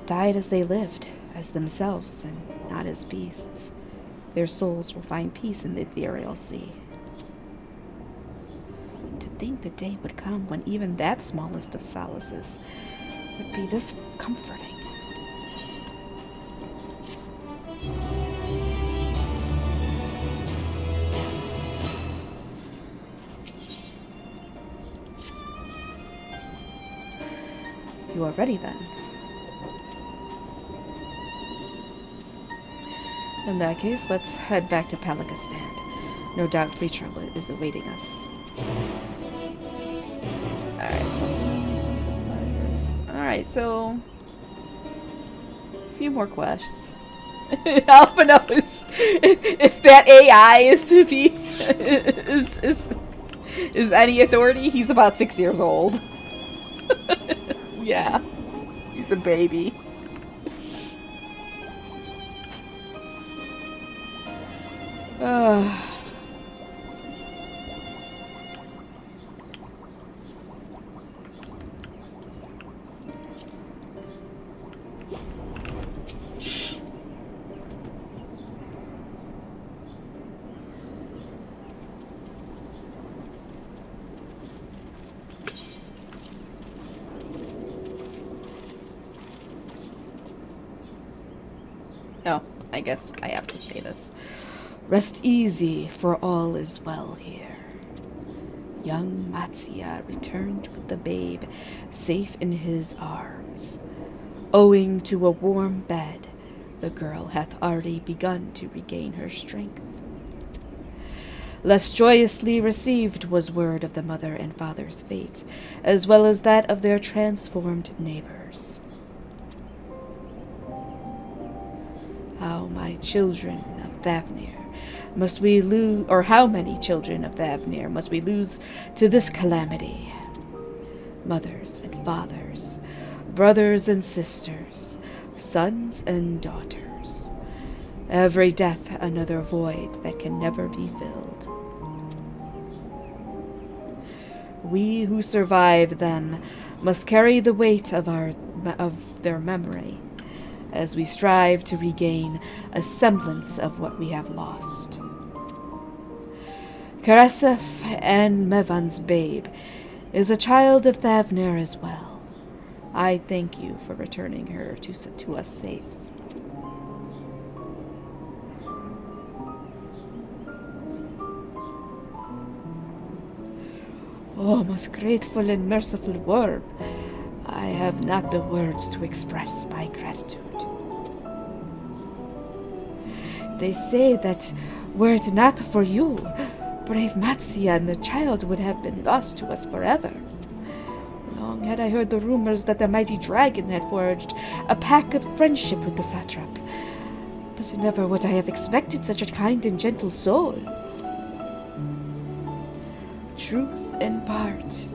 died as they lived, as themselves, and not as beasts. Their souls will find peace in the ethereal sea. To think the day would come when even that smallest of solaces would be this comforting. You are ready then. In that case, let's head back to Palakistan. No doubt Vritra is awaiting us. Alright, so a few more quests. Alpha knows if that AI is to be is any authority, he's about 6 years old. Yeah, he's a baby. Oh, I guess I have to say this. Rest easy, for all is well here. Young Mattia returned with the babe, safe in his arms. Owing to a warm bed, the girl hath already begun to regain her strength. Less joyously received was word of the mother and father's fate, as well as that of their transformed neighbors. How my children of Thavnir must we lose, or how many children of Thavnir must we lose to this calamity? Mothers and fathers, brothers and sisters, sons and daughters. Every death another void that can never be filled. We who survive them must carry the weight of their memory, as we strive to regain a semblance of what we have lost. Karasef and Mevan's babe is a child of Thavnir as well. I thank you for returning her to us safe. Oh, most grateful and merciful worm, I have not the words to express my gratitude. They say that were it not for you, brave Matsia and the child would have been lost to us forever. Long had I heard the rumors that the mighty dragon had forged a pact of friendship with the satrap, but never would I have expected such a kind and gentle soul. Truth in part,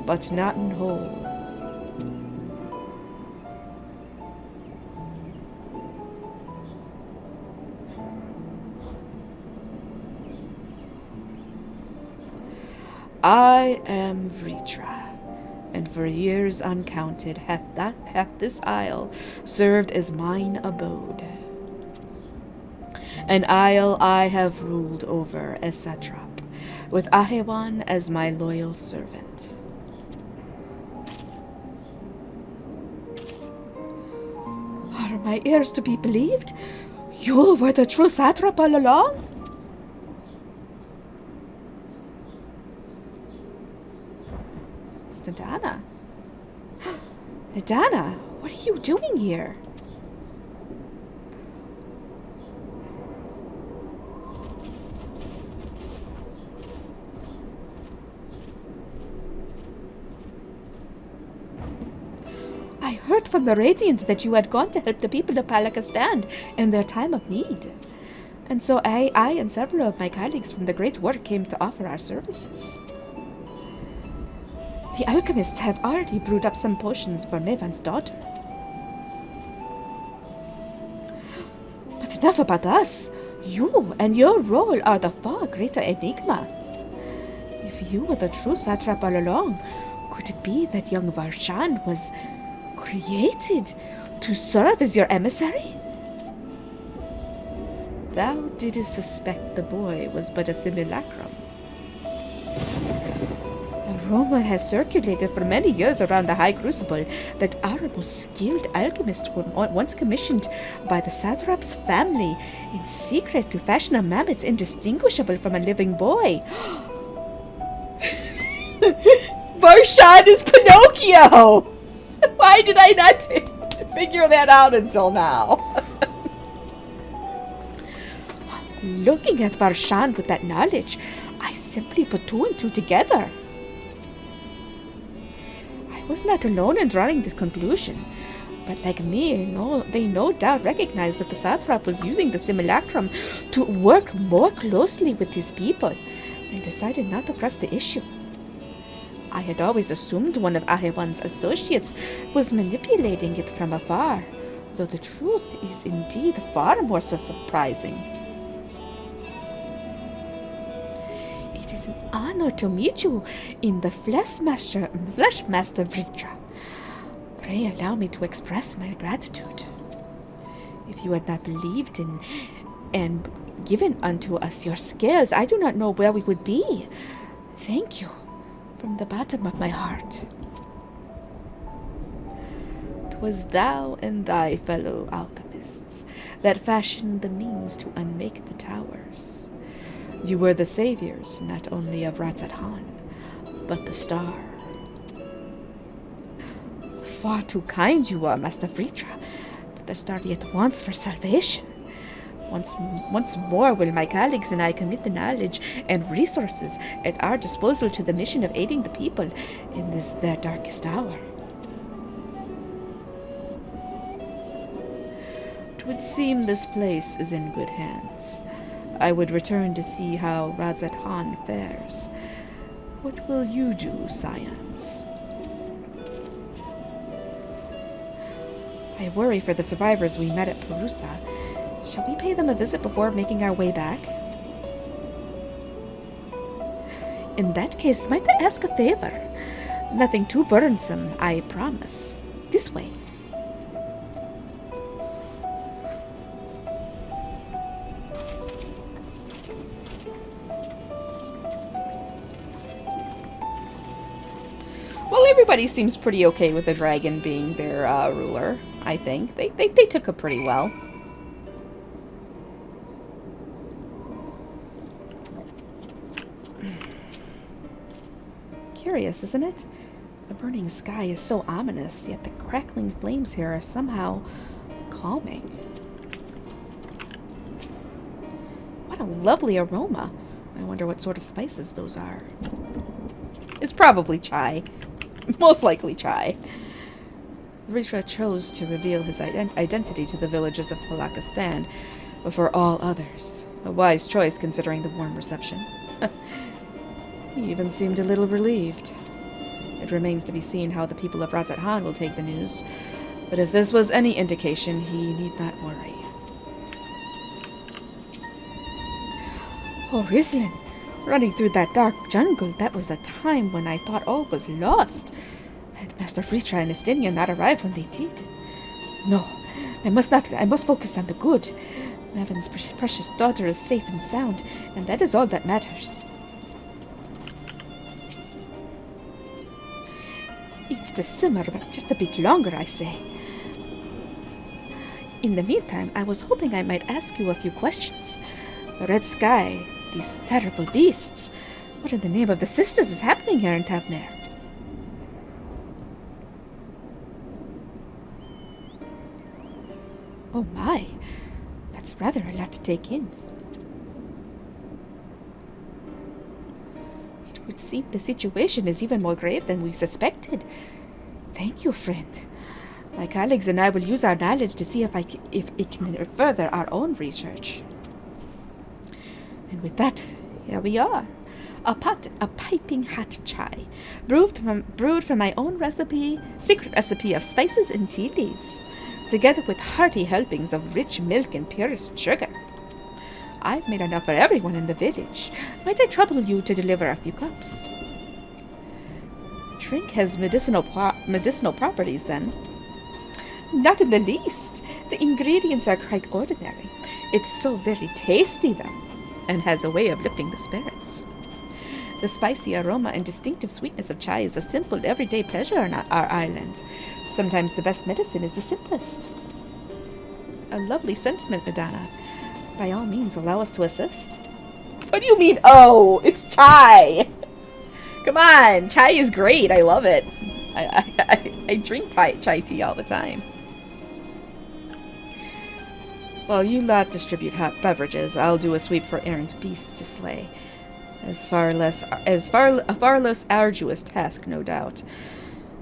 but not in whole. I am Vritra, and for years uncounted hath this isle served as mine abode. An isle I have ruled over as satrap, with Ahewan as my loyal servant. Are my ears to be believed? You were the true satrap all along? Nadana. Nadana, what are you doing here? I heard from the Radiant that you had gone to help the people of Palakistan in their time of need. And so I and several of my colleagues from the Great War came to offer our services. The alchemists have already brewed up some potions for Nevan's daughter. But enough about us. You and your role are the far greater enigma. If you were the true satrap all along, could it be that young Varshan was created to serve as your emissary? Thou didst suspect the boy was but a simulacrum. A rumor has circulated for many years around the High Crucible that our most skilled alchemists were once commissioned by the satrap's family in secret to fashion a mammoth indistinguishable from a living boy. Varshan is Pinocchio! Why did I not figure that out until now? Looking at Varshan with that knowledge, I simply put two and two together. I was not alone in drawing this conclusion, but like me, they no doubt recognized that the satrap was using the simulacrum to work more closely with his people, and decided not to press the issue. I had always assumed one of Ahewan's associates was manipulating it from afar, though the truth is indeed far more so surprising. It is an honor to meet you in the Fleshmaster Vritra. Pray allow me to express my gratitude. If you had not believed in and given unto us your skills, I do not know where we would be. Thank you. From the bottom of my heart. 'Twas thou and thy fellow alchemists that fashioned the means to unmake the towers. You were the saviors not only of Ratzat-Han, but the star. Far too kind you are, Master Vritra, but the star yet wants for salvation. Once more will my colleagues and I commit the knowledge and resources at our disposal to the mission of aiding the people in their darkest hour. It would seem this place is in good hands. I would return to see how Ratzat-Han fares. What will you do, scions? I worry for the survivors we met at Perusa. Shall we pay them a visit before making our way back? In that case, might I ask a favor? Nothing too burdensome, I promise. This way. Well, everybody seems pretty okay with the dragon being their ruler, I think. They took it pretty well. Curious, isn't it? The burning sky is so ominous, yet the crackling flames here are somehow calming. What a lovely aroma. I wonder what sort of spices those are. It's probably chai. Most likely chai. Vritra chose to reveal his identity to the villagers of Palakistan before all others. A wise choice considering the warm reception. He even seemed a little relieved. It remains to be seen how the people of Razat-Han will take the news, but if this was any indication, he need not worry. Oh, Rislin, running through that dark jungle, that was a time when I thought all was lost. Had Master Fritra and Estinian not arrived when they did? No, I must focus on the good. Mavin's precious daughter is safe and sound, and that is all that matters. It's to simmer, but just a bit longer, I say. In the meantime, I was hoping I might ask you a few questions. The red sky, these terrible beasts. What in the name of the sisters is happening here in Tavner? Oh my, that's rather a lot to take in. It would seem the situation is even more grave than we suspected. Thank you, friend. My colleagues and I will use our knowledge to see if it can further our own research. And with that, here we are. A piping hot chai, brewed from my own secret recipe of spices and tea leaves, together with hearty helpings of rich milk and purest sugar. I've made enough for everyone in the village. Might I trouble you to deliver a few cups? The drink has medicinal properties, then? Not in the least. The ingredients are quite ordinary. It's so very tasty, though, and has a way of lifting the spirits. The spicy aroma and distinctive sweetness of chai is a simple, everyday pleasure on our island. Sometimes the best medicine is the simplest. A lovely sentiment, Madonna. By all means, allow us to assist. What do you mean, oh? It's chai! Come on, chai is great. I love it. I drink chai tea all the time. While you lot distribute hot beverages, I'll do a sweep for errant beasts to slay. A far less arduous task, no doubt.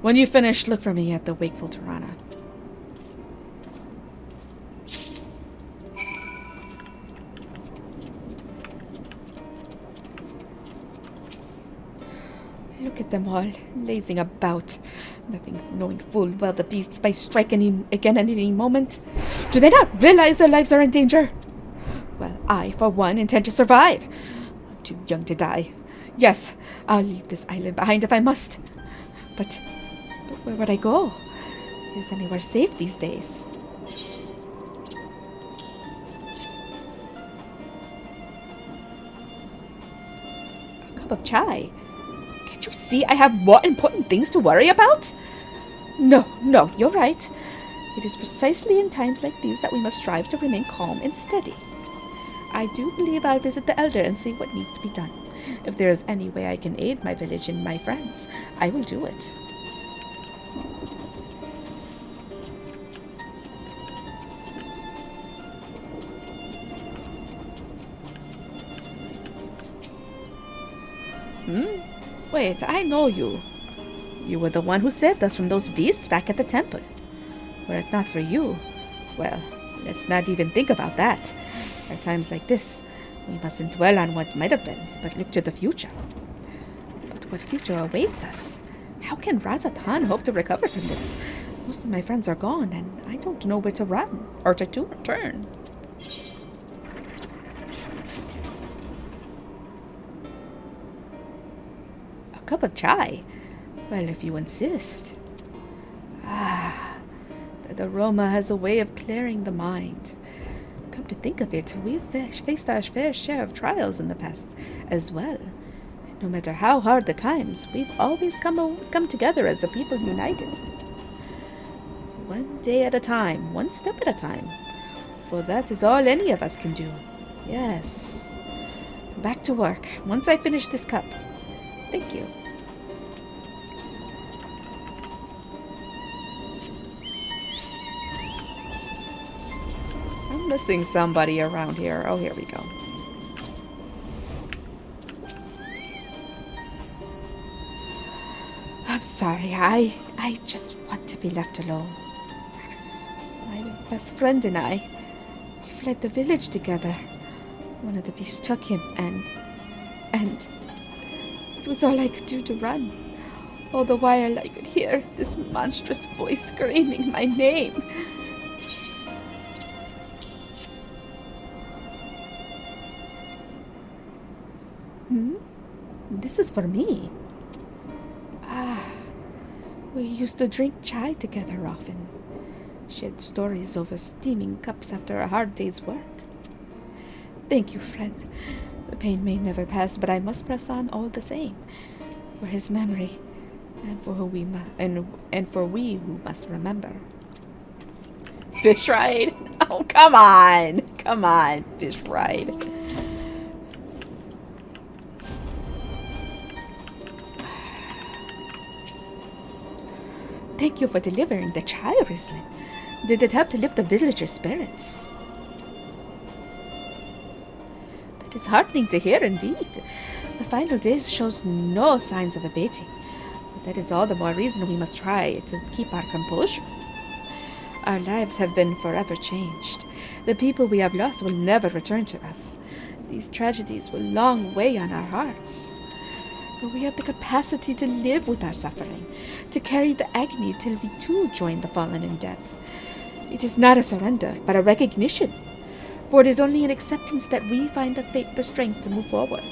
When you finish, look for me at the Wakeful Tirana. Look at them all, lazing about, nothing knowing full well the beasts might strike again at any moment. Do they not realize their lives are in danger? Well, I, for one, intend to survive. I'm too young to die. Yes, I'll leave this island behind if I must. But where would I go? Is anywhere safe these days? A cup of chai. Can't you see I have more important things to worry about? No, you're right. It is precisely in times like these that we must strive to remain calm and steady. I do believe I'll visit the Elder and see what needs to be done. If there is any way I can aid my village and my friends, I will do it. Wait, I know you. You were the one who saved us from those beasts back at the temple. Were it not for you, well, let's not even think about that. At times like this, we mustn't dwell on what might have been, but look to the future. But what future awaits us? How can Razat-Han hope to recover from this? Most of my friends are gone, and I don't know where to run, or to turn. A cup of chai? Well, if you insist. That aroma has a way of clearing the mind. Come to think of it, we've faced our fair share of trials in the past as well. No matter how hard the times, we've always come together as a people united. One day at a time, one step at a time. For that is all any of us can do. Yes. Back to work, once I finish this cup. Thank you. I'm missing somebody around here. Oh, here we go. I'm sorry, I just want to be left alone. My best friend and I, we fled the village together. One of the beasts took him, and it was all I could do to run. All the while I could hear this monstrous voice screaming my name. This is for me. We used to drink chai together often. Shared stories over steaming cups after a hard day's work. Thank you, friend. The pain may never pass, but I must press on all the same. For his memory, and for who we and for we who must remember. Fish ride? Oh, come on. Come on, fish ride. Thank you for delivering the chai, Rislin. Did it help to lift the villagers' spirits? That is heartening to hear indeed. The final days shows no signs of abating. But that is all the more reason we must try to keep our composure. Our lives have been forever changed. The people we have lost will never return to us. These tragedies will long weigh on our hearts. But we have the capacity to live with our suffering, to carry the agony till we too join the fallen in death. It is not a surrender, but a recognition. For it is only in acceptance that we find the strength to move forward.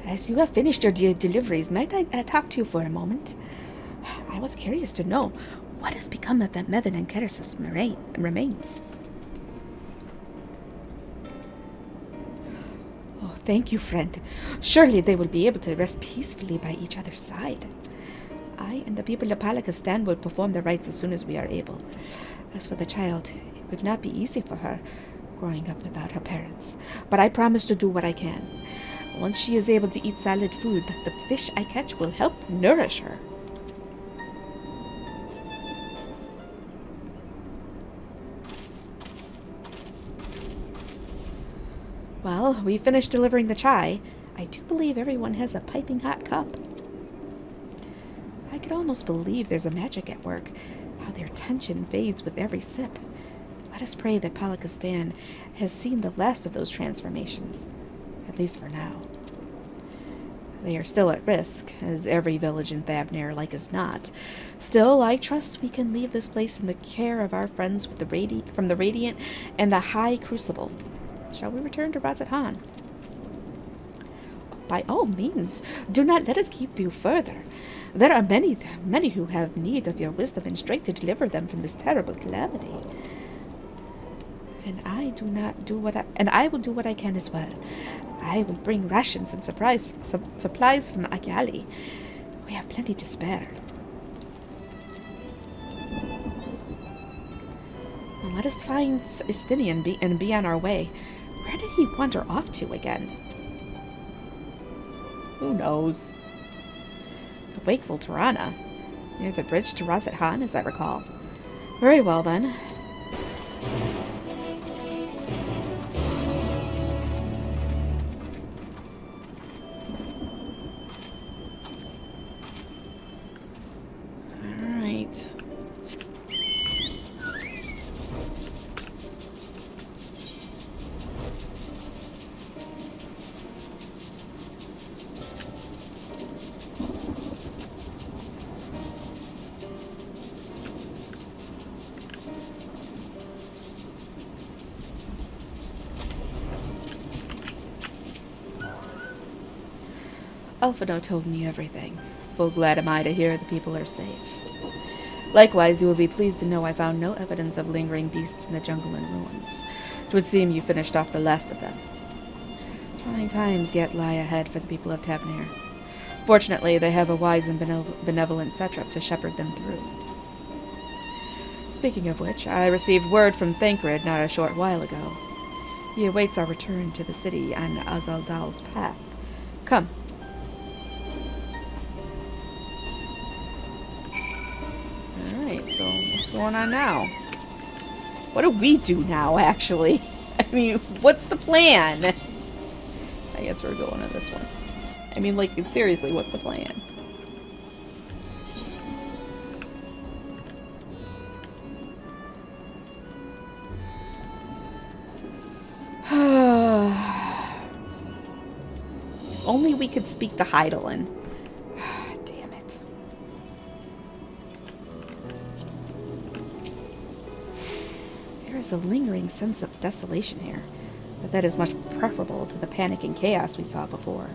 As you have finished your deliveries, might I talk to you for a moment? I was curious to know what has become of Mevin and Keris's remains. Oh, thank you, friend. Surely they will be able to rest peacefully by each other's side. I and the people of Palakistan will perform the rites as soon as we are able. As for the child, it would not be easy for her, growing up without her parents. But I promise to do what I can. Once she is able to eat solid food, the fish I catch will help nourish her. Well, we finished delivering the chai. I do believe everyone has a piping hot cup. I could almost believe there's a magic at work, how their tension fades with every sip. Let us pray that Palakistan has seen the last of those transformations, at least for now. They are still at risk, as every village in Thavnir like as not. Still, I trust we can leave this place in the care of our friends with from the Radiant and the High Crucible. Shall we return to Razathan? By all means, do not let us keep you further. There are many who have need of your wisdom and strength to deliver them from this terrible calamity. And I will do what I can as well. I will bring rations and supplies from Akyali. We have plenty to spare. Well, let us find Istinian and be on our way. Where did he wander off to again? Who knows? The Wakeful Tirana, near the bridge to Razathan, as I recall. Very well, then. Alphino told me everything. Full glad am I to hear the people are safe. Likewise, you will be pleased to know I found no evidence of lingering beasts in the jungle and ruins. It would seem you finished off the last of them. Trying times yet lie ahead for the people of Thavnir. Fortunately, they have a wise and benevolent satrap to shepherd them through. Speaking of which, I received word from Thancred not a short while ago. He awaits our return to the city on Azaldal's path. Come. Alright, so what's going on now? What do we do now, actually? I mean, what's the plan? I guess we're going to this one. I mean, like, seriously, what's the plan? only we could speak to Heidelin. Damn it. There is a lingering sense of desolation here, but that is much preferable to the panic and chaos we saw before.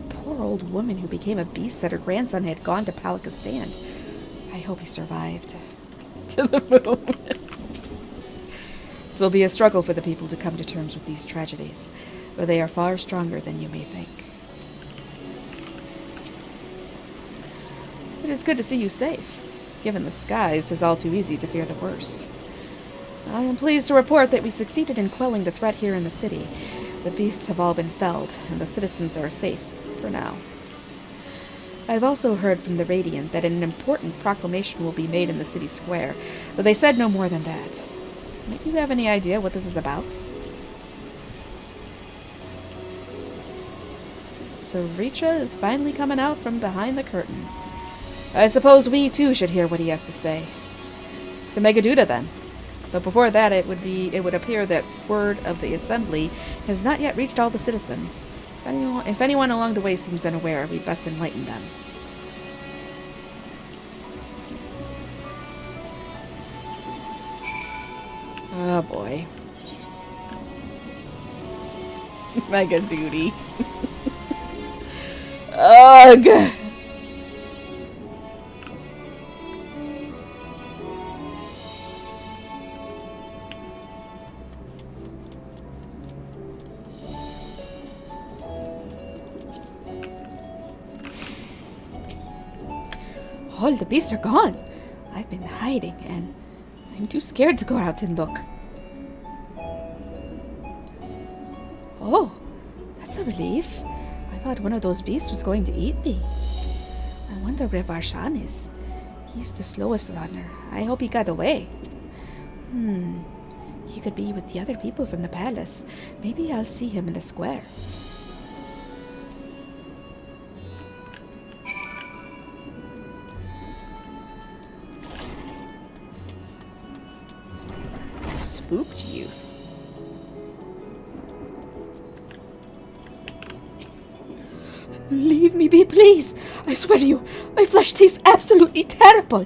Poor old woman who became a beast said her grandson had gone to Palakistan. I hope he survived. To the moon. It will be a struggle for the people to come to terms with these tragedies, but they are far stronger than you may think. It is good to see you safe. Given the skies, 'tis all too easy to fear the worst. I am pleased to report that we succeeded in quelling the threat here in the city. The beasts have all been felled, and the citizens are safe, for now. I've also heard from the Radiant that an important proclamation will be made in the city square, though they said no more than that. Maybe you have any idea what this is about? So Richa is finally coming out from behind the curtain. I suppose we too should hear what he has to say. To Megaduda then. But before that it would appear that word of the assembly has not yet reached all the citizens. If anyone along the way seems unaware, we'd best enlighten them. Oh boy. Mega duty. Ugh! All the beasts are gone. I've been hiding, and I'm too scared to go out and look. Oh, that's a relief. I thought one of those beasts was going to eat me. I wonder where Varshan is. He's the slowest runner. I hope he got away. He could be with the other people from the palace. Maybe I'll see him in the square. Spooked youth. Leave me be, please. I swear to you, my flesh tastes absolutely terrible.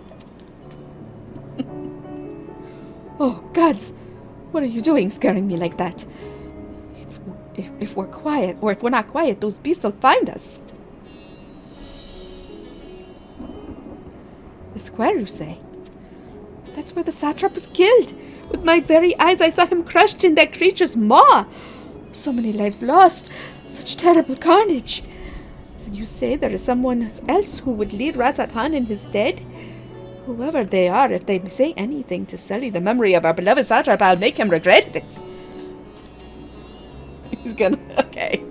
Oh, gods. What are you doing scaring me like that? If we're quiet, or if we're not quiet, those beasts will find us. The square, you say? That's where the satrap was killed. With my very eyes, I saw him crushed in that creature's maw. So many lives lost. Such terrible carnage. And you say there is someone else who would lead Razathan in his stead? Whoever they are, if they say anything to sully the memory of our beloved satrap, I'll make him regret it. He's gonna... Okay.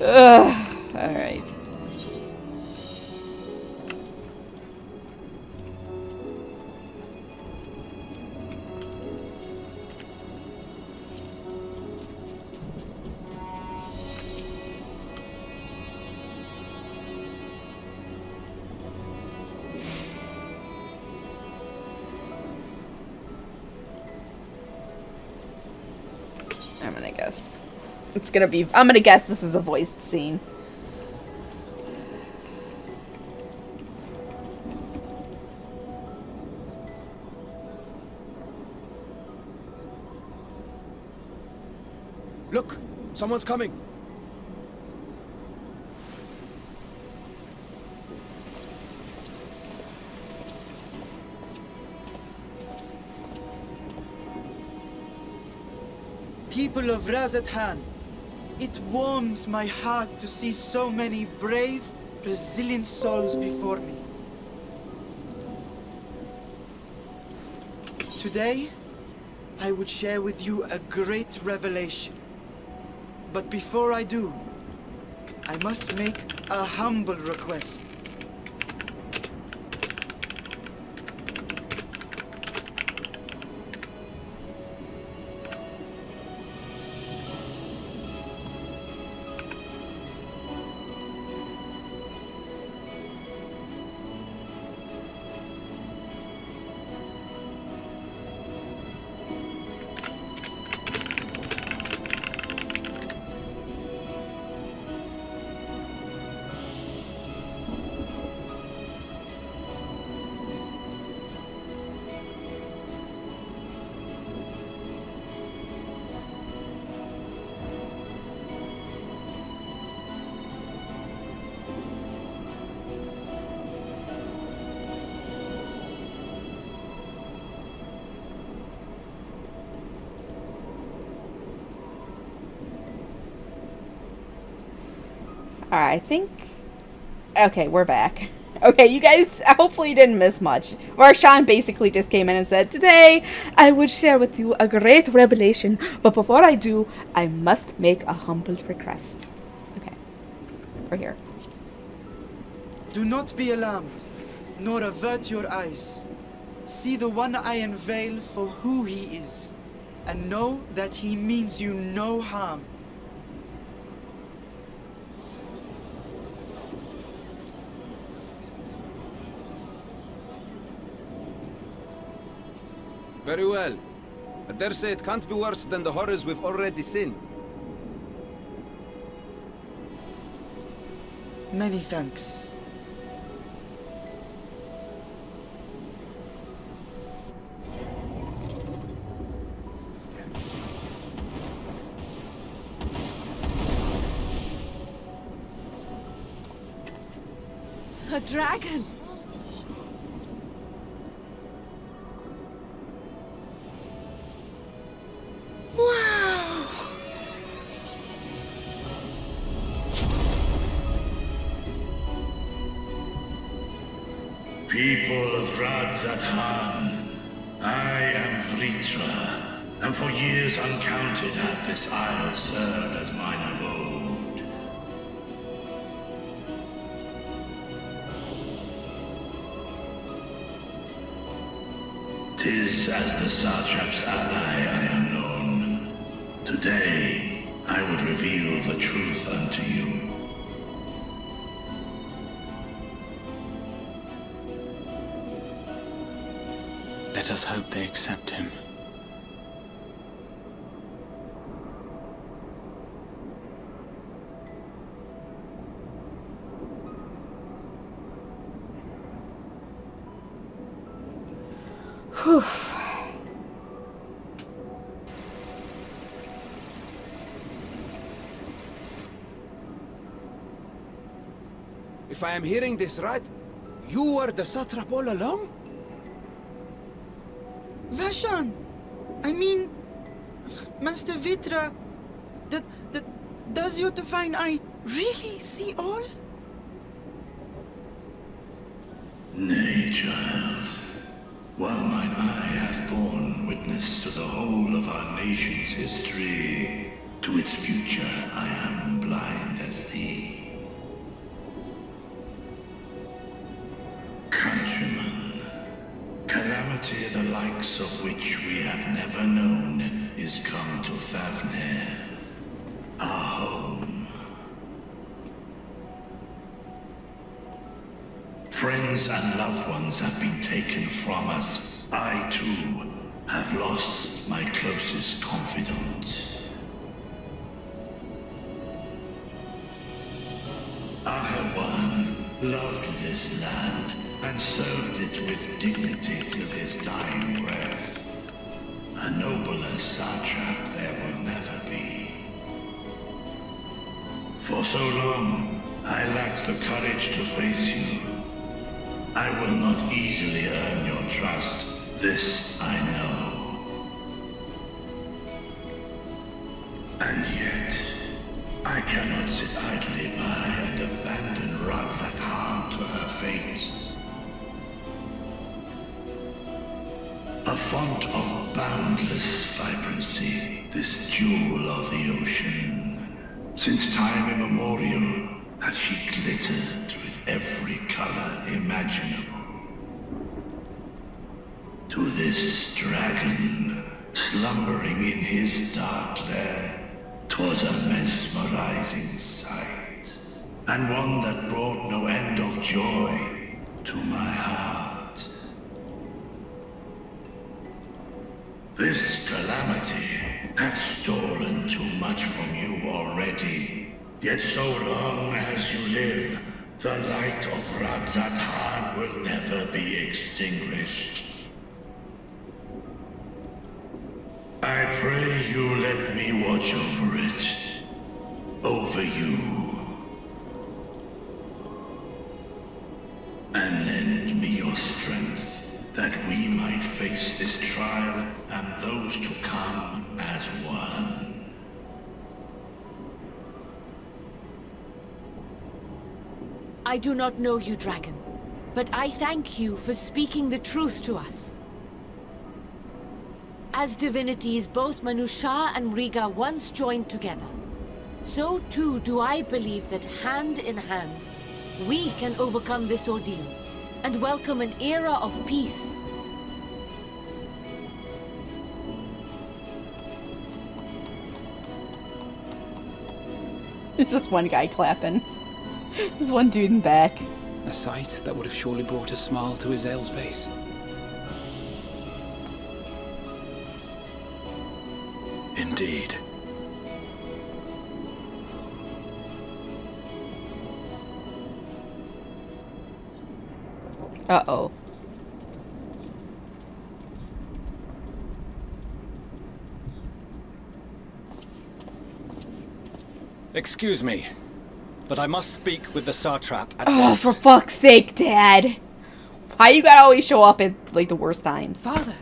Alright. I'm gonna guess. It's gonna be... I'm gonna guess this is a voiced scene. Look! Someone's coming! People of Razathan, it warms my heart to see so many brave, resilient souls before me. Today, I would share with you a great revelation. But before I do, I must make a humble request. I think... Okay, we're back. Okay, you guys hopefully didn't miss much. Varshan basically just came in and said, "Today, I would share with you a great revelation, but before I do, I must make a humble request." Okay, we're here. Do not be alarmed, nor avert your eyes. See the one I unveil for who he is, and know that he means you no harm. Very well. I dare say it can't be worse than the horrors we've already seen. Many thanks. A dragon! Wow! People of Radzathan, I am Vritra, and for years uncounted hath this isle served as mine abode. 'Tis as the Satrap's ally I am known. Today, I would reveal the truth unto you. Let us hope they accept him. Whew. If I am hearing this right, you were the satrap all along? Varshan! I mean... Master Vritra... Does your divine eye really see all? Nay, child. While mine eye hath borne witness to the whole of our nation's history, to its future I am blind as thee. Countrymen, calamity the likes of which we have never known is come to Thavnir, our home. Friends and loved ones have been taken from us. I, too, have lost my closest confidant. Ahawan loved this land and served it with dignity till his dying breath. A nobler satrap there will never be. For so long, I lacked the courage to face you. I will not easily earn your trust, this I know. And yet, I cannot sit idly by and abandon Radzathan to her fate. A font of boundless vibrancy, this jewel of the ocean. Since time immemorial, hath she glittered with every color imaginable. To this dragon, slumbering in his dark lair, 'twas a mesmerizing sight, and one that brought no end of joy to my heart. This calamity hath stolen too much from you already, yet so long as you live, the light of Radzathan will never be extinguished. I pray you let me watch over it, over you, and lend me your strength, that we might face this trial and those to come as one. I do not know you, dragon, but I thank you for speaking the truth to us. As divinities, both Manusha and Riga once joined together, so too do I believe that hand in hand, we can overcome this ordeal and welcome an era of peace. It's just one guy clapping. There's one dude in back. A sight that would have surely brought a smile to Azael's face. Indeed. Uh-oh. Excuse me, but I must speak with the Satrap at Oh, once. for fuck's sake, Dad! Why you gotta always show up at, like, the worst times? Father!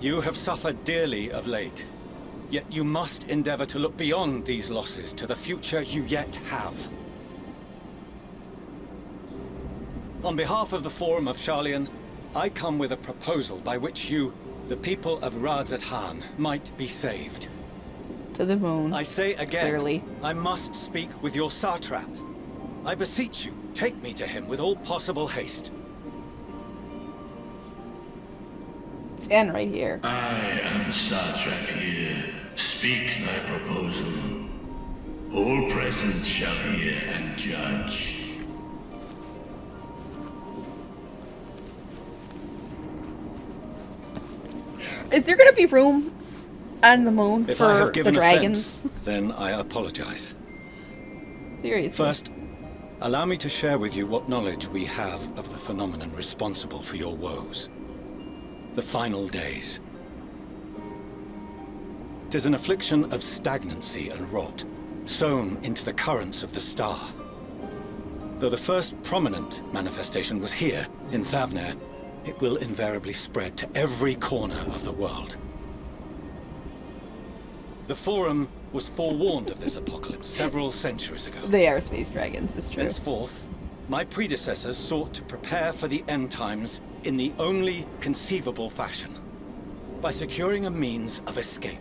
You have suffered dearly of late, yet you must endeavor to look beyond these losses to the future you yet have. On behalf of the Forum of Sharlayan, I come with a proposal by which you, the people of Radzat-Han, might be saved. To the moon. I say again, clearly. I must speak with your Satrap. I beseech you, take me to him with all possible haste. Stand right here. I am Satrap here. Speak thy proposal. All present shall hear and judge. Is there gonna be room on the moon If for I have the given dragons? offense, then I apologize. Seriously. First, allow me to share with you what knowledge we have of the phenomenon responsible for your woes. The final days. 'Tis an affliction of stagnancy and rot, sown into the currents of the star. Though the first prominent manifestation was here, in Thavner, it will invariably spread to every corner of the world. The Forum was forewarned of this apocalypse several centuries ago. They are space dragons, it's true. Henceforth, my predecessors sought to prepare for the end times in the only conceivable fashion, by securing a means of escape.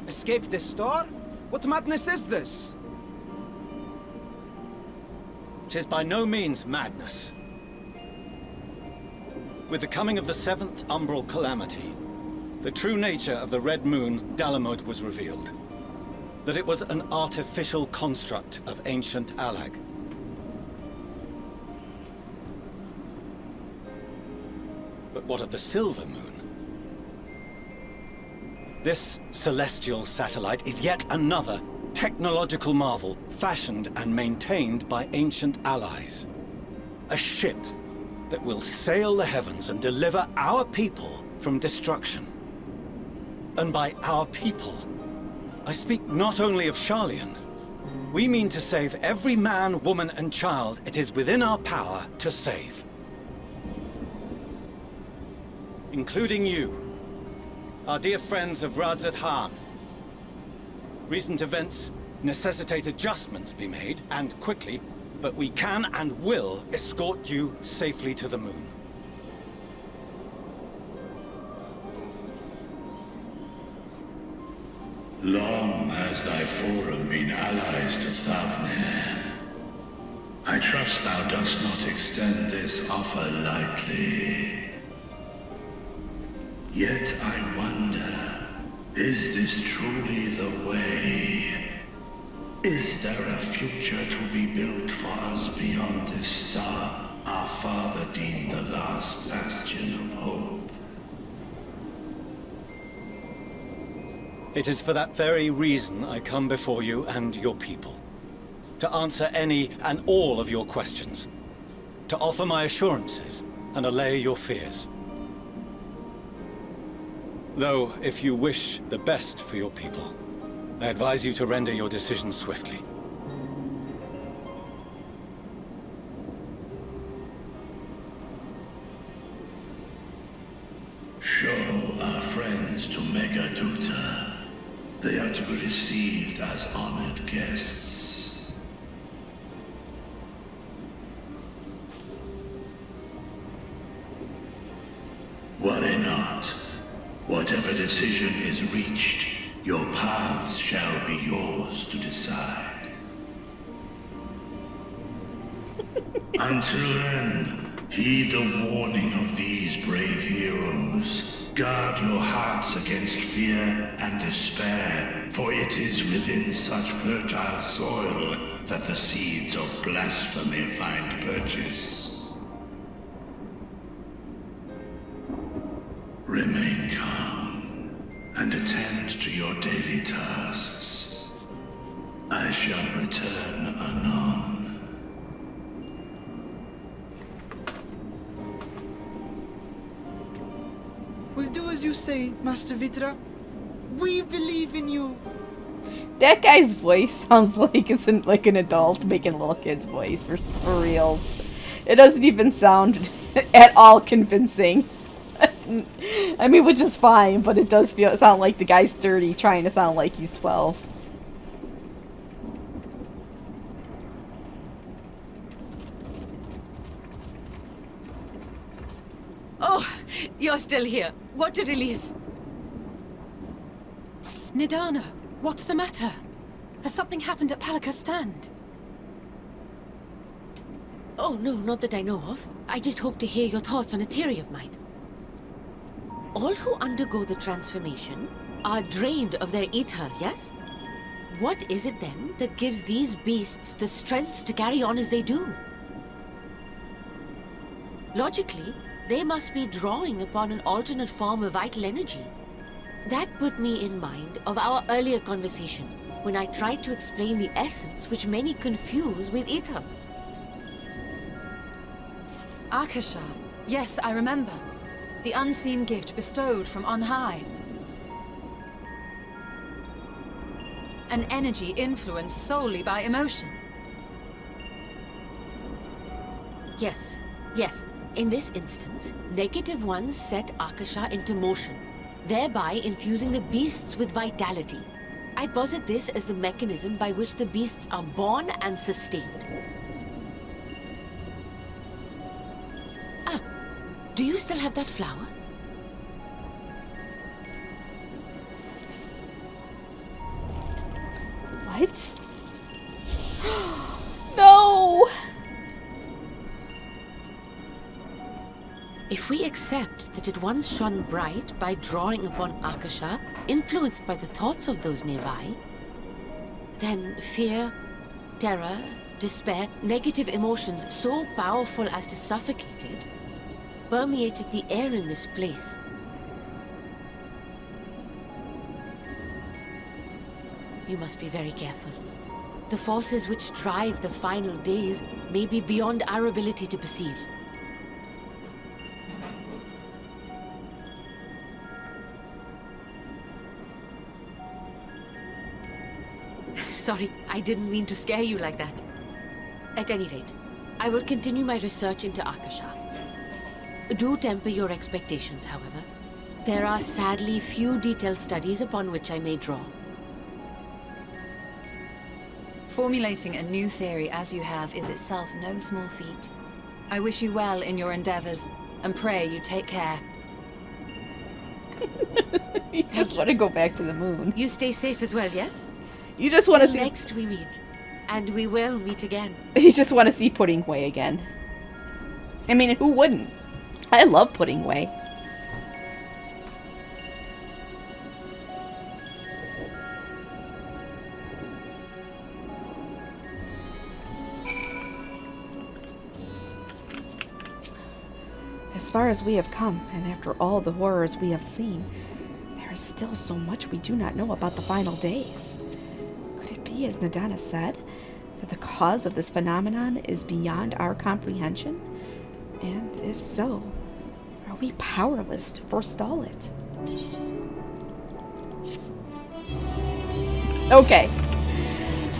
Escape this star? What madness is this? 'Tis by no means madness. With the coming of the 7th umbral calamity, the true nature of the Red Moon, Dalamod, was revealed. That it was an artificial construct of ancient Alag. But what of the Silver Moon? This celestial satellite is yet another technological marvel, fashioned and maintained by ancient allies. A ship that will sail the heavens and deliver our people from destruction. And by our people, I speak not only of Sharlayan. We mean to save every man, woman, and child it is within our power to save. Including you, our dear friends of Radzat-Han. Recent events necessitate adjustments be made, and quickly, but we can and will escort you safely to the moon. Long has thy forum been allies to Thavner. I trust thou dost not extend this offer lightly. Yet I wonder, is this truly the way? Is there a future to be built for us beyond this star our father deemed the last bastion of hope? It is for that very reason I come before you and your people. To answer any and all of your questions. To offer my assurances and allay your fears. Though, if you wish the best for your people, I advise you to render your decision swiftly. Show our friends to Megaduta. They are to be received as honored guests. Worry not. Whatever decision is reached, your paths shall be yours to decide. Until then, heed the warning of these brave heroes. Guard your hearts against fear and despair, for it is within such fertile soil that the seeds of blasphemy find purchase. Remain calm and attend to your daily tasks. I shall return anon. We'll do as you say, Master Vitra. We believe in you. That guy's voice sounds like it's like an adult making a little kid's voice for reals. It doesn't even sound at all convincing. I mean, which is fine, but it does sound like the guy's 30 trying to sound like he's 12. Oh, you're still here. What a relief. Nidana, what's the matter? Has something happened at Palaka's stand? Oh, no, not that I know of. I just hope to hear your thoughts on a theory of mine. All who undergo the transformation are drained of their ether, yes? What is it then that gives these beasts the strength to carry on as they do? Logically, they must be drawing upon an alternate form of vital energy. That put me in mind of our earlier conversation, when I tried to explain the essence which many confuse with ether. Akasha. Yes, I remember. The unseen gift bestowed from on high. An energy influenced solely by emotion. Yes, yes. In this instance, negative ones set Akasha into motion, thereby infusing the beasts with vitality. I posit this as the mechanism by which the beasts are born and sustained. Ah, do you still have that flower? What? No! If we accept that it once shone bright by drawing upon Akasha, influenced by the thoughts of those nearby, then fear, terror, despair, negative emotions so powerful as to suffocate it, permeated the air in this place. You must be very careful. The forces which drive the final days may be beyond our ability to perceive. Sorry, I didn't mean to scare you like that. At any rate, I will continue my research into Akasha. Do temper your expectations, however. There are sadly few detailed studies upon which I may draw. Formulating a new theory as you have is itself no small feat. I wish you well in your endeavors, and pray you take care. You just want to go back to the moon. You stay safe as well, yes? You just want to see... next we meet. And we will meet again. You just want to see Pudding Way again. I mean, who wouldn't? I love Pudding Way. As far as we have come, and after all the horrors we have seen, there is still so much we do not know about the final days. Could it be, as Nidana said, that the cause of this phenomenon is beyond our comprehension? And if so, are we powerless to forestall it? Okay.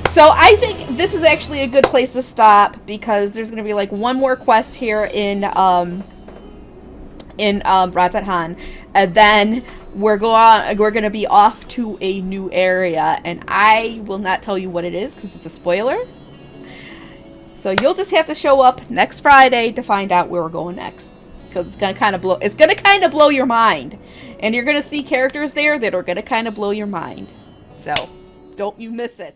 So I think this is actually a good place to stop, because there's going to be like one more quest here in in Ratathan, and then we're gonna be off to a new area, and I will not tell you what it is because it's a spoiler. So you'll just have to show up next Friday to find out where we're going next, because it's gonna kind of blow your mind, and you're gonna see characters there that are gonna kind of blow your mind. So don't you miss it.